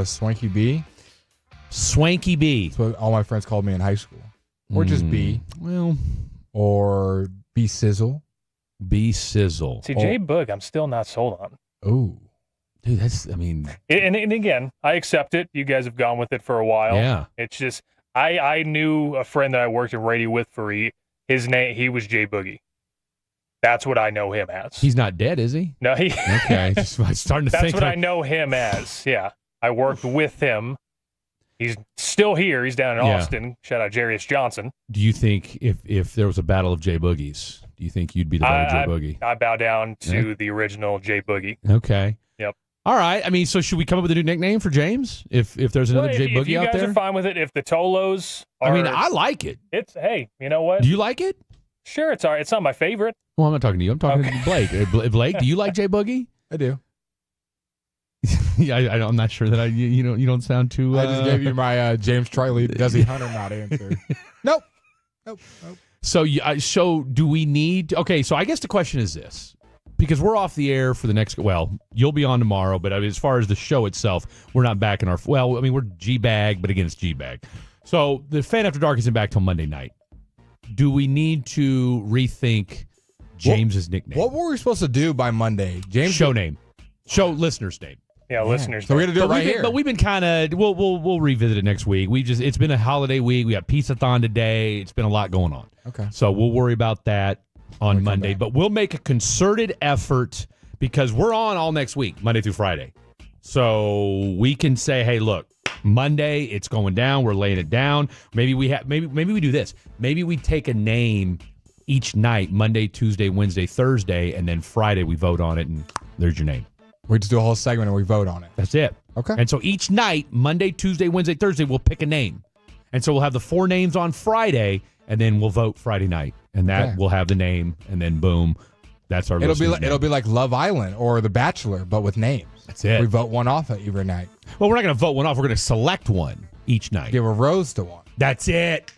Swanky B. Swanky B. That's what all my friends called me in high school. Or just B. Well. Or B Sizzle. B Sizzle. See, J Boog, I'm still not sold on. Oh. Dude, and again, I accept it. You guys have gone with it for a while. Yeah. It's just, I knew a friend that I worked in radio with for his name, he was J Boogie. That's what I know him as. He's not dead, is he? No, he. Okay, I'm starting to That's think. what I know him as. Yeah, I worked with him. He's still here. He's down in Austin. Shout out Jarius Johnson. Do you think if there was a battle of J Boogies, do you think you'd be the better J Boogie? I bow down to the original J Boogie. Okay. Yep. All right. I mean, so should we come up with a new nickname for James? If there's another J Boogie out there? If you guys are fine with it, if the Tolos are... I mean, I like it. Hey, you know what? Do you like it? Sure, it's all right. It's not my favorite. Well, I'm not talking to you. I'm talking to Blake. Blake, do you like J Boogie? I do. Yeah, I'm not sure that you don't sound too. I just gave you my James Triley, does he hunt or not answer. Nope. So do we need? Okay, so I guess the question is this, because we're off the air for the next. Well, you'll be on tomorrow, but I mean, as far as the show itself, we're not back in our. Well, I mean, we're G-Bag, but again, it's G-Bag. So the Fan After Dark isn't back till Monday night. Do we need to rethink James's nickname? What were we supposed to do by Monday? James show name, show listener's name. Yeah, listeners. So we got to do it right here. But we've been kind of we'll revisit it next week. It's been a holiday week. We got Pizza-thon today. It's been a lot going on. Okay. So we'll worry about that on Monday. But we'll make a concerted effort because we're on all next week, Monday through Friday. So we can say, hey, look, Monday it's going down. We're laying it down. Maybe we do this. Maybe we take a name each night, Monday, Tuesday, Wednesday, Thursday, and then Friday we vote on it, and there's your name. We just do a whole segment and we vote on it. That's it. Okay. And so each night, Monday, Tuesday, Wednesday, Thursday, we'll pick a name. And so we'll have the 4 names on Friday, and then we'll vote Friday night. And that will have the name, and then boom, that's our It'll be like Love Island or The Bachelor, but with names. That's it. We vote one off every night. Well, we're not going to vote one off. We're going to select one each night. Give a rose to one. That's it.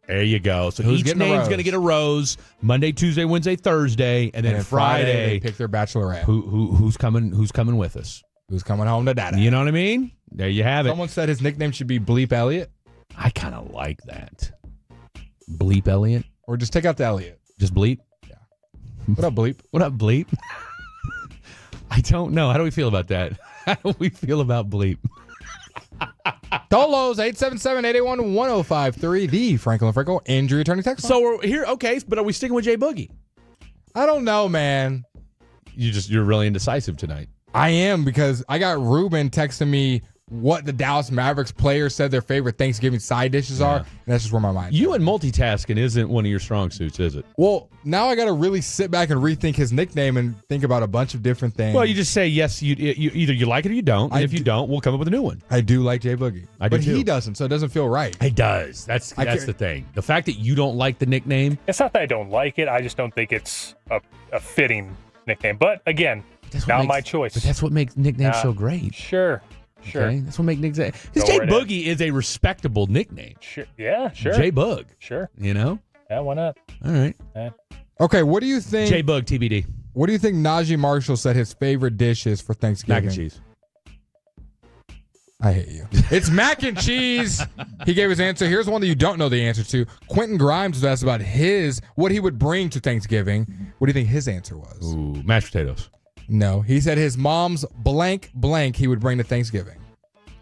There you go. So Who's each name's going to get a rose Monday, Tuesday, Wednesday, Thursday, and then Friday they pick their bachelorette. Who's coming with us? Who's coming home to daddy? You know what I mean? There you have it. Someone said his nickname should be Bleep Elliott. I kind of like that. Bleep Elliott? Or just take out the Elliott. Just Bleep? Yeah. What up, Bleep? What up, Bleep? I don't know. How do we feel about that? How do we feel about Bleep? Tolos, 877-881-1053, the Franklin Franco injury attorney text. So we're here, okay, but are we sticking with J Boogie? I don't know, man. You're really indecisive tonight. I am, because I got Ruben texting me what the Dallas Mavericks players said their favorite Thanksgiving side dishes are, and that's just where my mind You and multitasking isn't one of your strong suits, is it? Well, now I got to really sit back and rethink his nickname and think about a bunch of different things. Well, you just say yes. You either you like it or you don't. And if you don't, we'll come up with a new one. I do like J Boogie, but too. he doesn't, so it doesn't feel right. He does. That's the thing. The fact that you don't like the nickname. It's not that I don't like it. I just don't think it's a fitting nickname. But again, not my choice. But that's what makes nicknames so great. Sure. Okay? That's what makes nicknames. Because J Boogie is a respectable nickname. Sure. Yeah, sure. J Boog. Sure. You know? Yeah, why not? All right. Okay, what do you think? J Boog, TBD. What do you think Najee Marshall said his favorite dish is for Thanksgiving? Mac and cheese. I hate you. It's mac and cheese. He gave his answer. Here's one that you don't know the answer to. Quentin Grimes was asked about what he would bring to Thanksgiving. What do you think his answer was? Ooh, mashed potatoes. No, he said his mom's blank he would bring to Thanksgiving.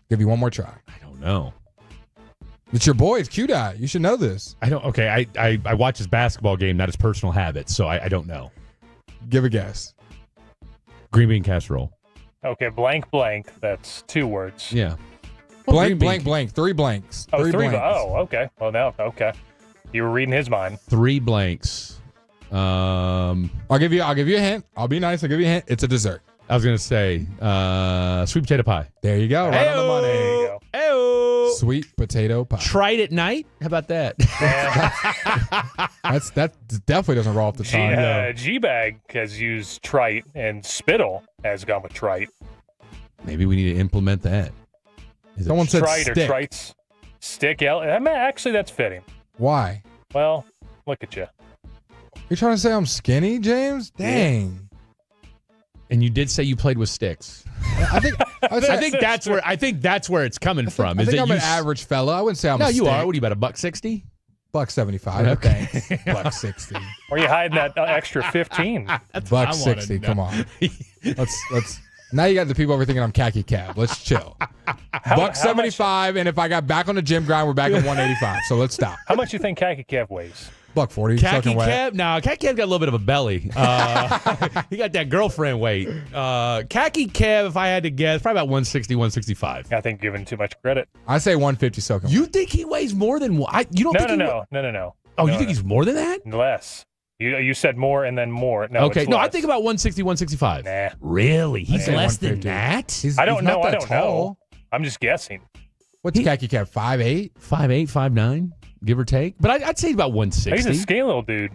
Give you one more try. I don't know. It's your boy. It's Q-Dot. You should know this. I don't. Okay, I watch his basketball game, not his personal habits, so I don't know. Give a guess. Green bean casserole. Okay, blank. That's 2 words. Yeah. Blank. 3 blanks. Oh, 3 blanks. Oh, okay. Well, now, okay. You were reading his mind. 3 blanks. I'll give you a hint. I'll be nice. I'll give you a hint. It's a dessert. I was going to say sweet potato pie. There you go. Right on the money. There you go. Hey-o. Sweet potato pie. Trite at night? How about that? That definitely doesn't roll off the tongue. G-Bag has used trite, and Spittle has gone with trite. Maybe we need to implement that. Someone said trite stick. or trites. Stick. I mean, actually, that's fitting. Why? Well, look at you. You're trying to say I'm skinny, James? Dang. And you did say you played with sticks. I think that's where it's coming from. I think I'm an an average fella. I wouldn't say I'm a you stick. are. What are you about, $1.60? $1.75. Okay. Thanks. $1.60. Or you hiding that extra 15? $1.60. Come on. Let's. Now you got the people over thinking I'm khaki cab. Let's chill. $1.75, and if I got back on the gym grind, we're back at 185. So let's stop. How much you think Khaki Kev weighs? $1.40. Khaki Kev? No, Khaki Kev got a little bit of a belly. He got that girlfriend weight. Khaki Kev, if I had to guess, probably about 160, 165. I think giving too much credit. I say 150 soaking. You think he weighs more than one? You don't think No. Oh, you think he's more than that? Less. You said more and then more. No, okay, it's no, less. I think about 160, 165. Nah. Really? He's less than 150. that? I don't know. Not I that don't tall. know. I'm just guessing. What's khaki cab? 5'8"? 5'8", 5'9", give or take. But I'd say about 160. He's a skinny little dude.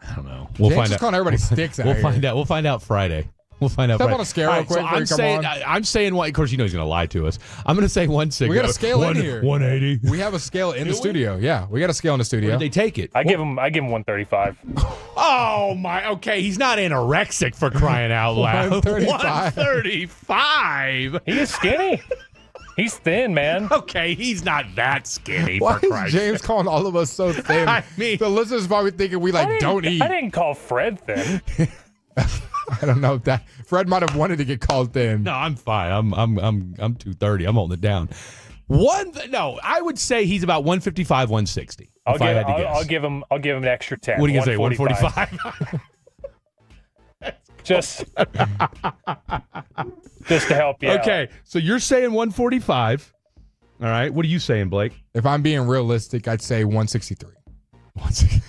I don't know. We'll James find is out. calling everybody sticks out We'll here. find out. We'll find out Friday. We'll find out. Step Friday. on a scale real quick before you come on. I'm saying what? Of course, you know he's going to lie to us. I'm going to say 160. We got a scale in here. 180. We have a scale in the studio. Yeah, we got a scale in the studio. Where did they take it? I give him 135. Oh my! Okay, he's not anorexic for crying out loud. 135. 135. He is skinny. He's thin, man. Okay, he's not that skinny. Why for is Christ's James calling all of us so thin? I mean, the listeners probably thinking we don't eat. I didn't call Fred thin. I don't know if that Fred might have wanted to get called thin. No, I'm fine. I'm 230. I'm holding it down. I would say he's about 155, 160. I'll give him an extra 10. What are you gonna say? 145. Just to help you. Okay, so you're saying 145. All right. What are you saying, Blake? If I'm being realistic, I'd say 163. 163.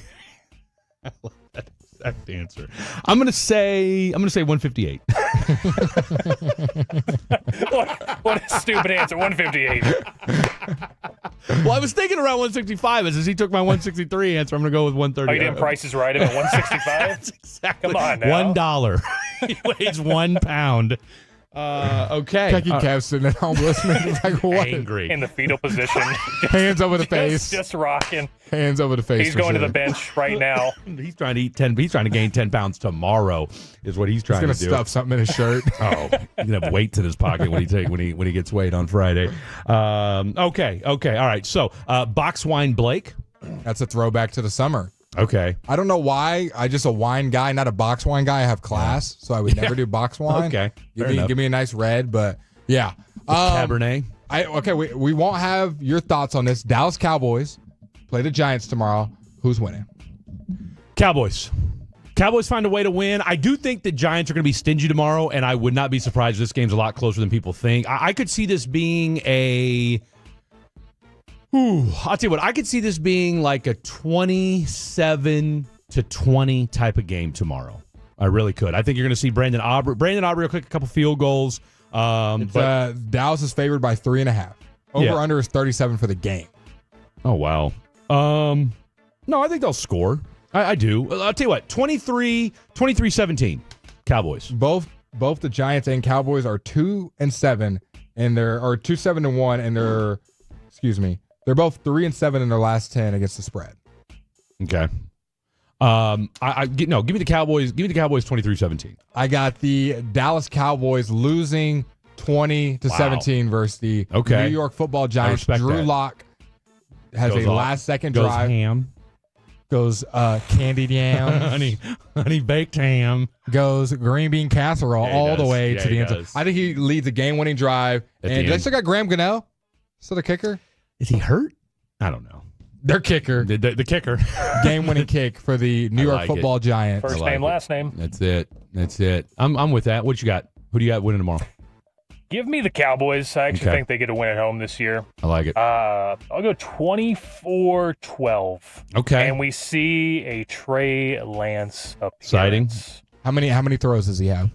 I love that exact answer. I'm gonna say 158. What a stupid answer. 158. Well, I was thinking around 165. As he took my 163 answer, I'm gonna go with 130. Oh, you didn't Price is Right at 165? That's exactly. Come on now. $1. He weighs 1 pound. Okay. Khaki Kev sitting at home listening. Like, what? Angry. In the fetal position. Hands over the face. Just rocking. Hands over the face. He's going to the bench right now. He's trying to eat 10. He's trying to gain 10 pounds tomorrow. Is what he's trying to do. He's going to stuff something in his shirt. Oh, he's gonna have weights in his pocket when he gets weighed on Friday. Okay. All right. So, box wine Blake. That's a throwback to the summer. Okay. I don't know why. I'm just a wine guy, not a box wine guy. I have class, so I would never do box wine. Okay. Give me a nice red, but yeah. Cabernet. We won't have your thoughts on this. Dallas Cowboys play the Giants tomorrow. Who's winning? Cowboys. Cowboys find a way to win. I do think the Giants are going to be stingy tomorrow, and I would not be surprised if this game's a lot closer than people think. I could see this being I'll tell you what, I could see this being like a 27-20 type of game tomorrow. I really could. I think you're going to see Brandon Aubrey. Brandon Aubrey will kick a couple field goals. Dallas is favored by 3.5. Over-under is 37 for the game. Oh, wow. No, I think they'll score. I do. I'll tell you what, 23-17, Cowboys. Both the Giants and Cowboys are 2-7 and they're 2-7-1 and they're they're both 3-7 in their last 10 against the spread. Okay. Give me the Cowboys. Give me the Cowboys 23-17. I got the Dallas Cowboys losing 20-17 versus the New York Football Giants. Drew Lock has a last-second drive. Ham. Goes candied yam. honey baked ham. Goes green bean casserole all the way to the end zone. I think he leads a game-winning drive. And they still got Graham Gunnell? Still the kicker? Is he hurt? I don't know. Their kicker. The kicker. Game-winning kick for the New York Football Giants. First name, last name. That's it. I'm with that. What you got? Who do you got winning tomorrow? Give me the Cowboys. I actually think they get a win at home this year. I like it. I'll go 24-12. Okay. And we see a Trey Lance appearance. Exciting. How many throws does he have?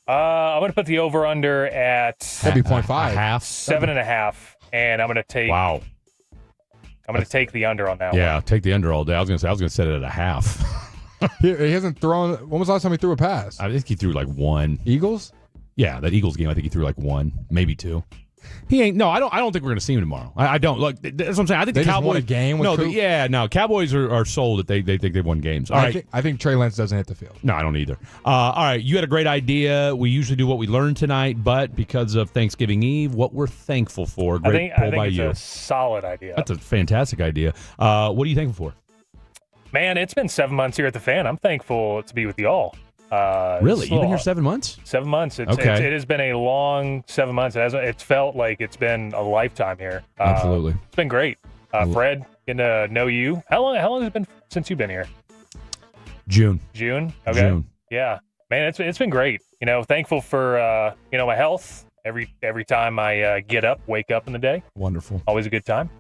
I'm going to put the over-under at 7.5. Half. 7.5. And I'm going to take. Wow. I'm going to take the under on that one. Yeah, take the under all day. I was going to set it at a half. He hasn't thrown. When was the last time he threw a pass? I think he threw like one. Eagles? Yeah, that Eagles game, I think he threw like one, maybe two. He ain't. No, I don't think we're going to see him tomorrow. I don't. Look, that's what I'm saying. I think they the Cowboys just won a game. With Cowboys are sold that they think they've won games. All right. I think Trey Lance doesn't hit the field. No, I don't either. All right, you had a great idea. We usually do what we learned tonight, but because of Thanksgiving Eve, what we're thankful for. Great poll by you. It's a solid idea. That's a fantastic idea. What are you thankful for? Man, it's been 7 months here at the Fan. I'm thankful to be with y'all. Really? You've been here 7 months? 7 months. It has been a long 7 months. It's felt like it's been a lifetime here. Absolutely. It's been great. Fred, getting to know you. How long has it been since you've been here? June. Okay. June. Yeah. Man, it's been great. Thankful for my health every time I get up, wake up in the day. Wonderful. Always a good time.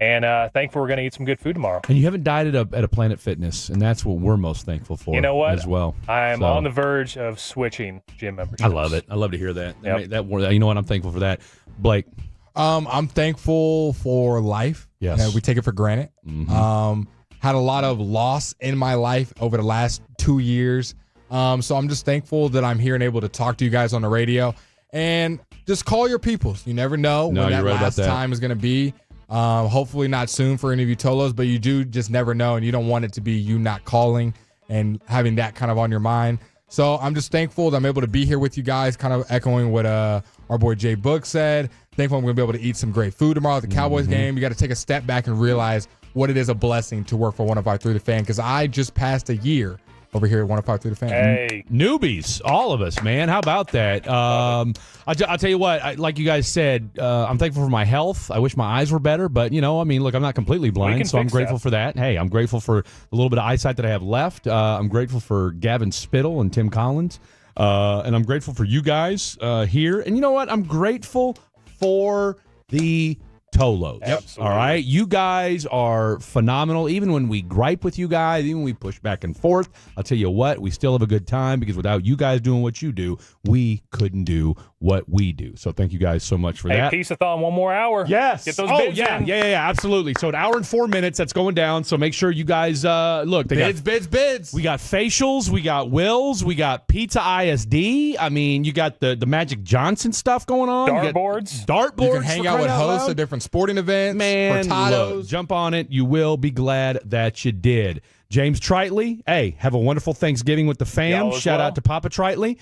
And thankful we're going to eat some good food tomorrow. And you haven't dieted up at a Planet Fitness, and that's what we're most thankful for. You know what? As well. I'm on the verge of switching gym memberships. I love it. I love to hear that. Yep. You know what? I'm thankful for that. Blake? I'm thankful for life. Yes. We take it for granted. Mm-hmm. Had a lot of loss in my life over the last 2 years. So I'm just thankful that I'm here and able to talk to you guys on the radio. And just call your peoples. You never know when that last time is going to be. Hopefully not soon for any of you Tolos, but you do just never know, and you don't want it to be you not calling and having that kind of on your mind. So I'm just thankful that I'm able to be here with you guys, kind of echoing what our boy Jay Book said. Thankful I'm going to be able to eat some great food tomorrow at the Cowboys game. You got to take a step back and realize what it is a blessing to work for 105.3 The Fan, because I just passed a year over here at 105.3 The Fan. Hey. Newbies, all of us, man. How about that? I'll tell you what, like you guys said, I'm thankful for my health. I wish my eyes were better, but, look, I'm not completely blind, so I'm grateful for that. Hey, I'm grateful for the little bit of eyesight that I have left. I'm grateful for Gavin Spittle and Tim Collins, and I'm grateful for you guys here. And you know what? I'm grateful for the Tolos. Yep. All right. You guys are phenomenal. Even when we gripe with you guys, even when we push back and forth, I'll tell you what, we still have a good time, because without you guys doing what you do, we couldn't do what we do. So thank you guys so much for that. Hey, Peace-a-thon, 1 more hour. Yes. Get those bids in. Yeah, absolutely. So 1 hour and 4 minutes, that's going down. So make sure you guys, look. Bids. We got facials. We got wills. We got Pizza ISD. I mean, you got the Magic Johnson stuff going on. Dartboards. You can hang out with hosts of different sporting events. Man, look, jump on it. You will be glad that you did. James Tritley, hey, have a wonderful Thanksgiving with the fam. Shout out to Papa Tritley.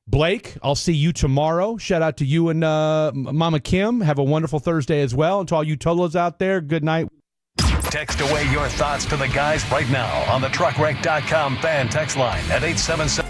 Blake, I'll see you tomorrow. Shout out to you and Mama Kim. Have a wonderful Thursday as well. And to all you Tolos out there, good night. Text away your thoughts to the guys right now on the truckwreck.com fan text line at 877.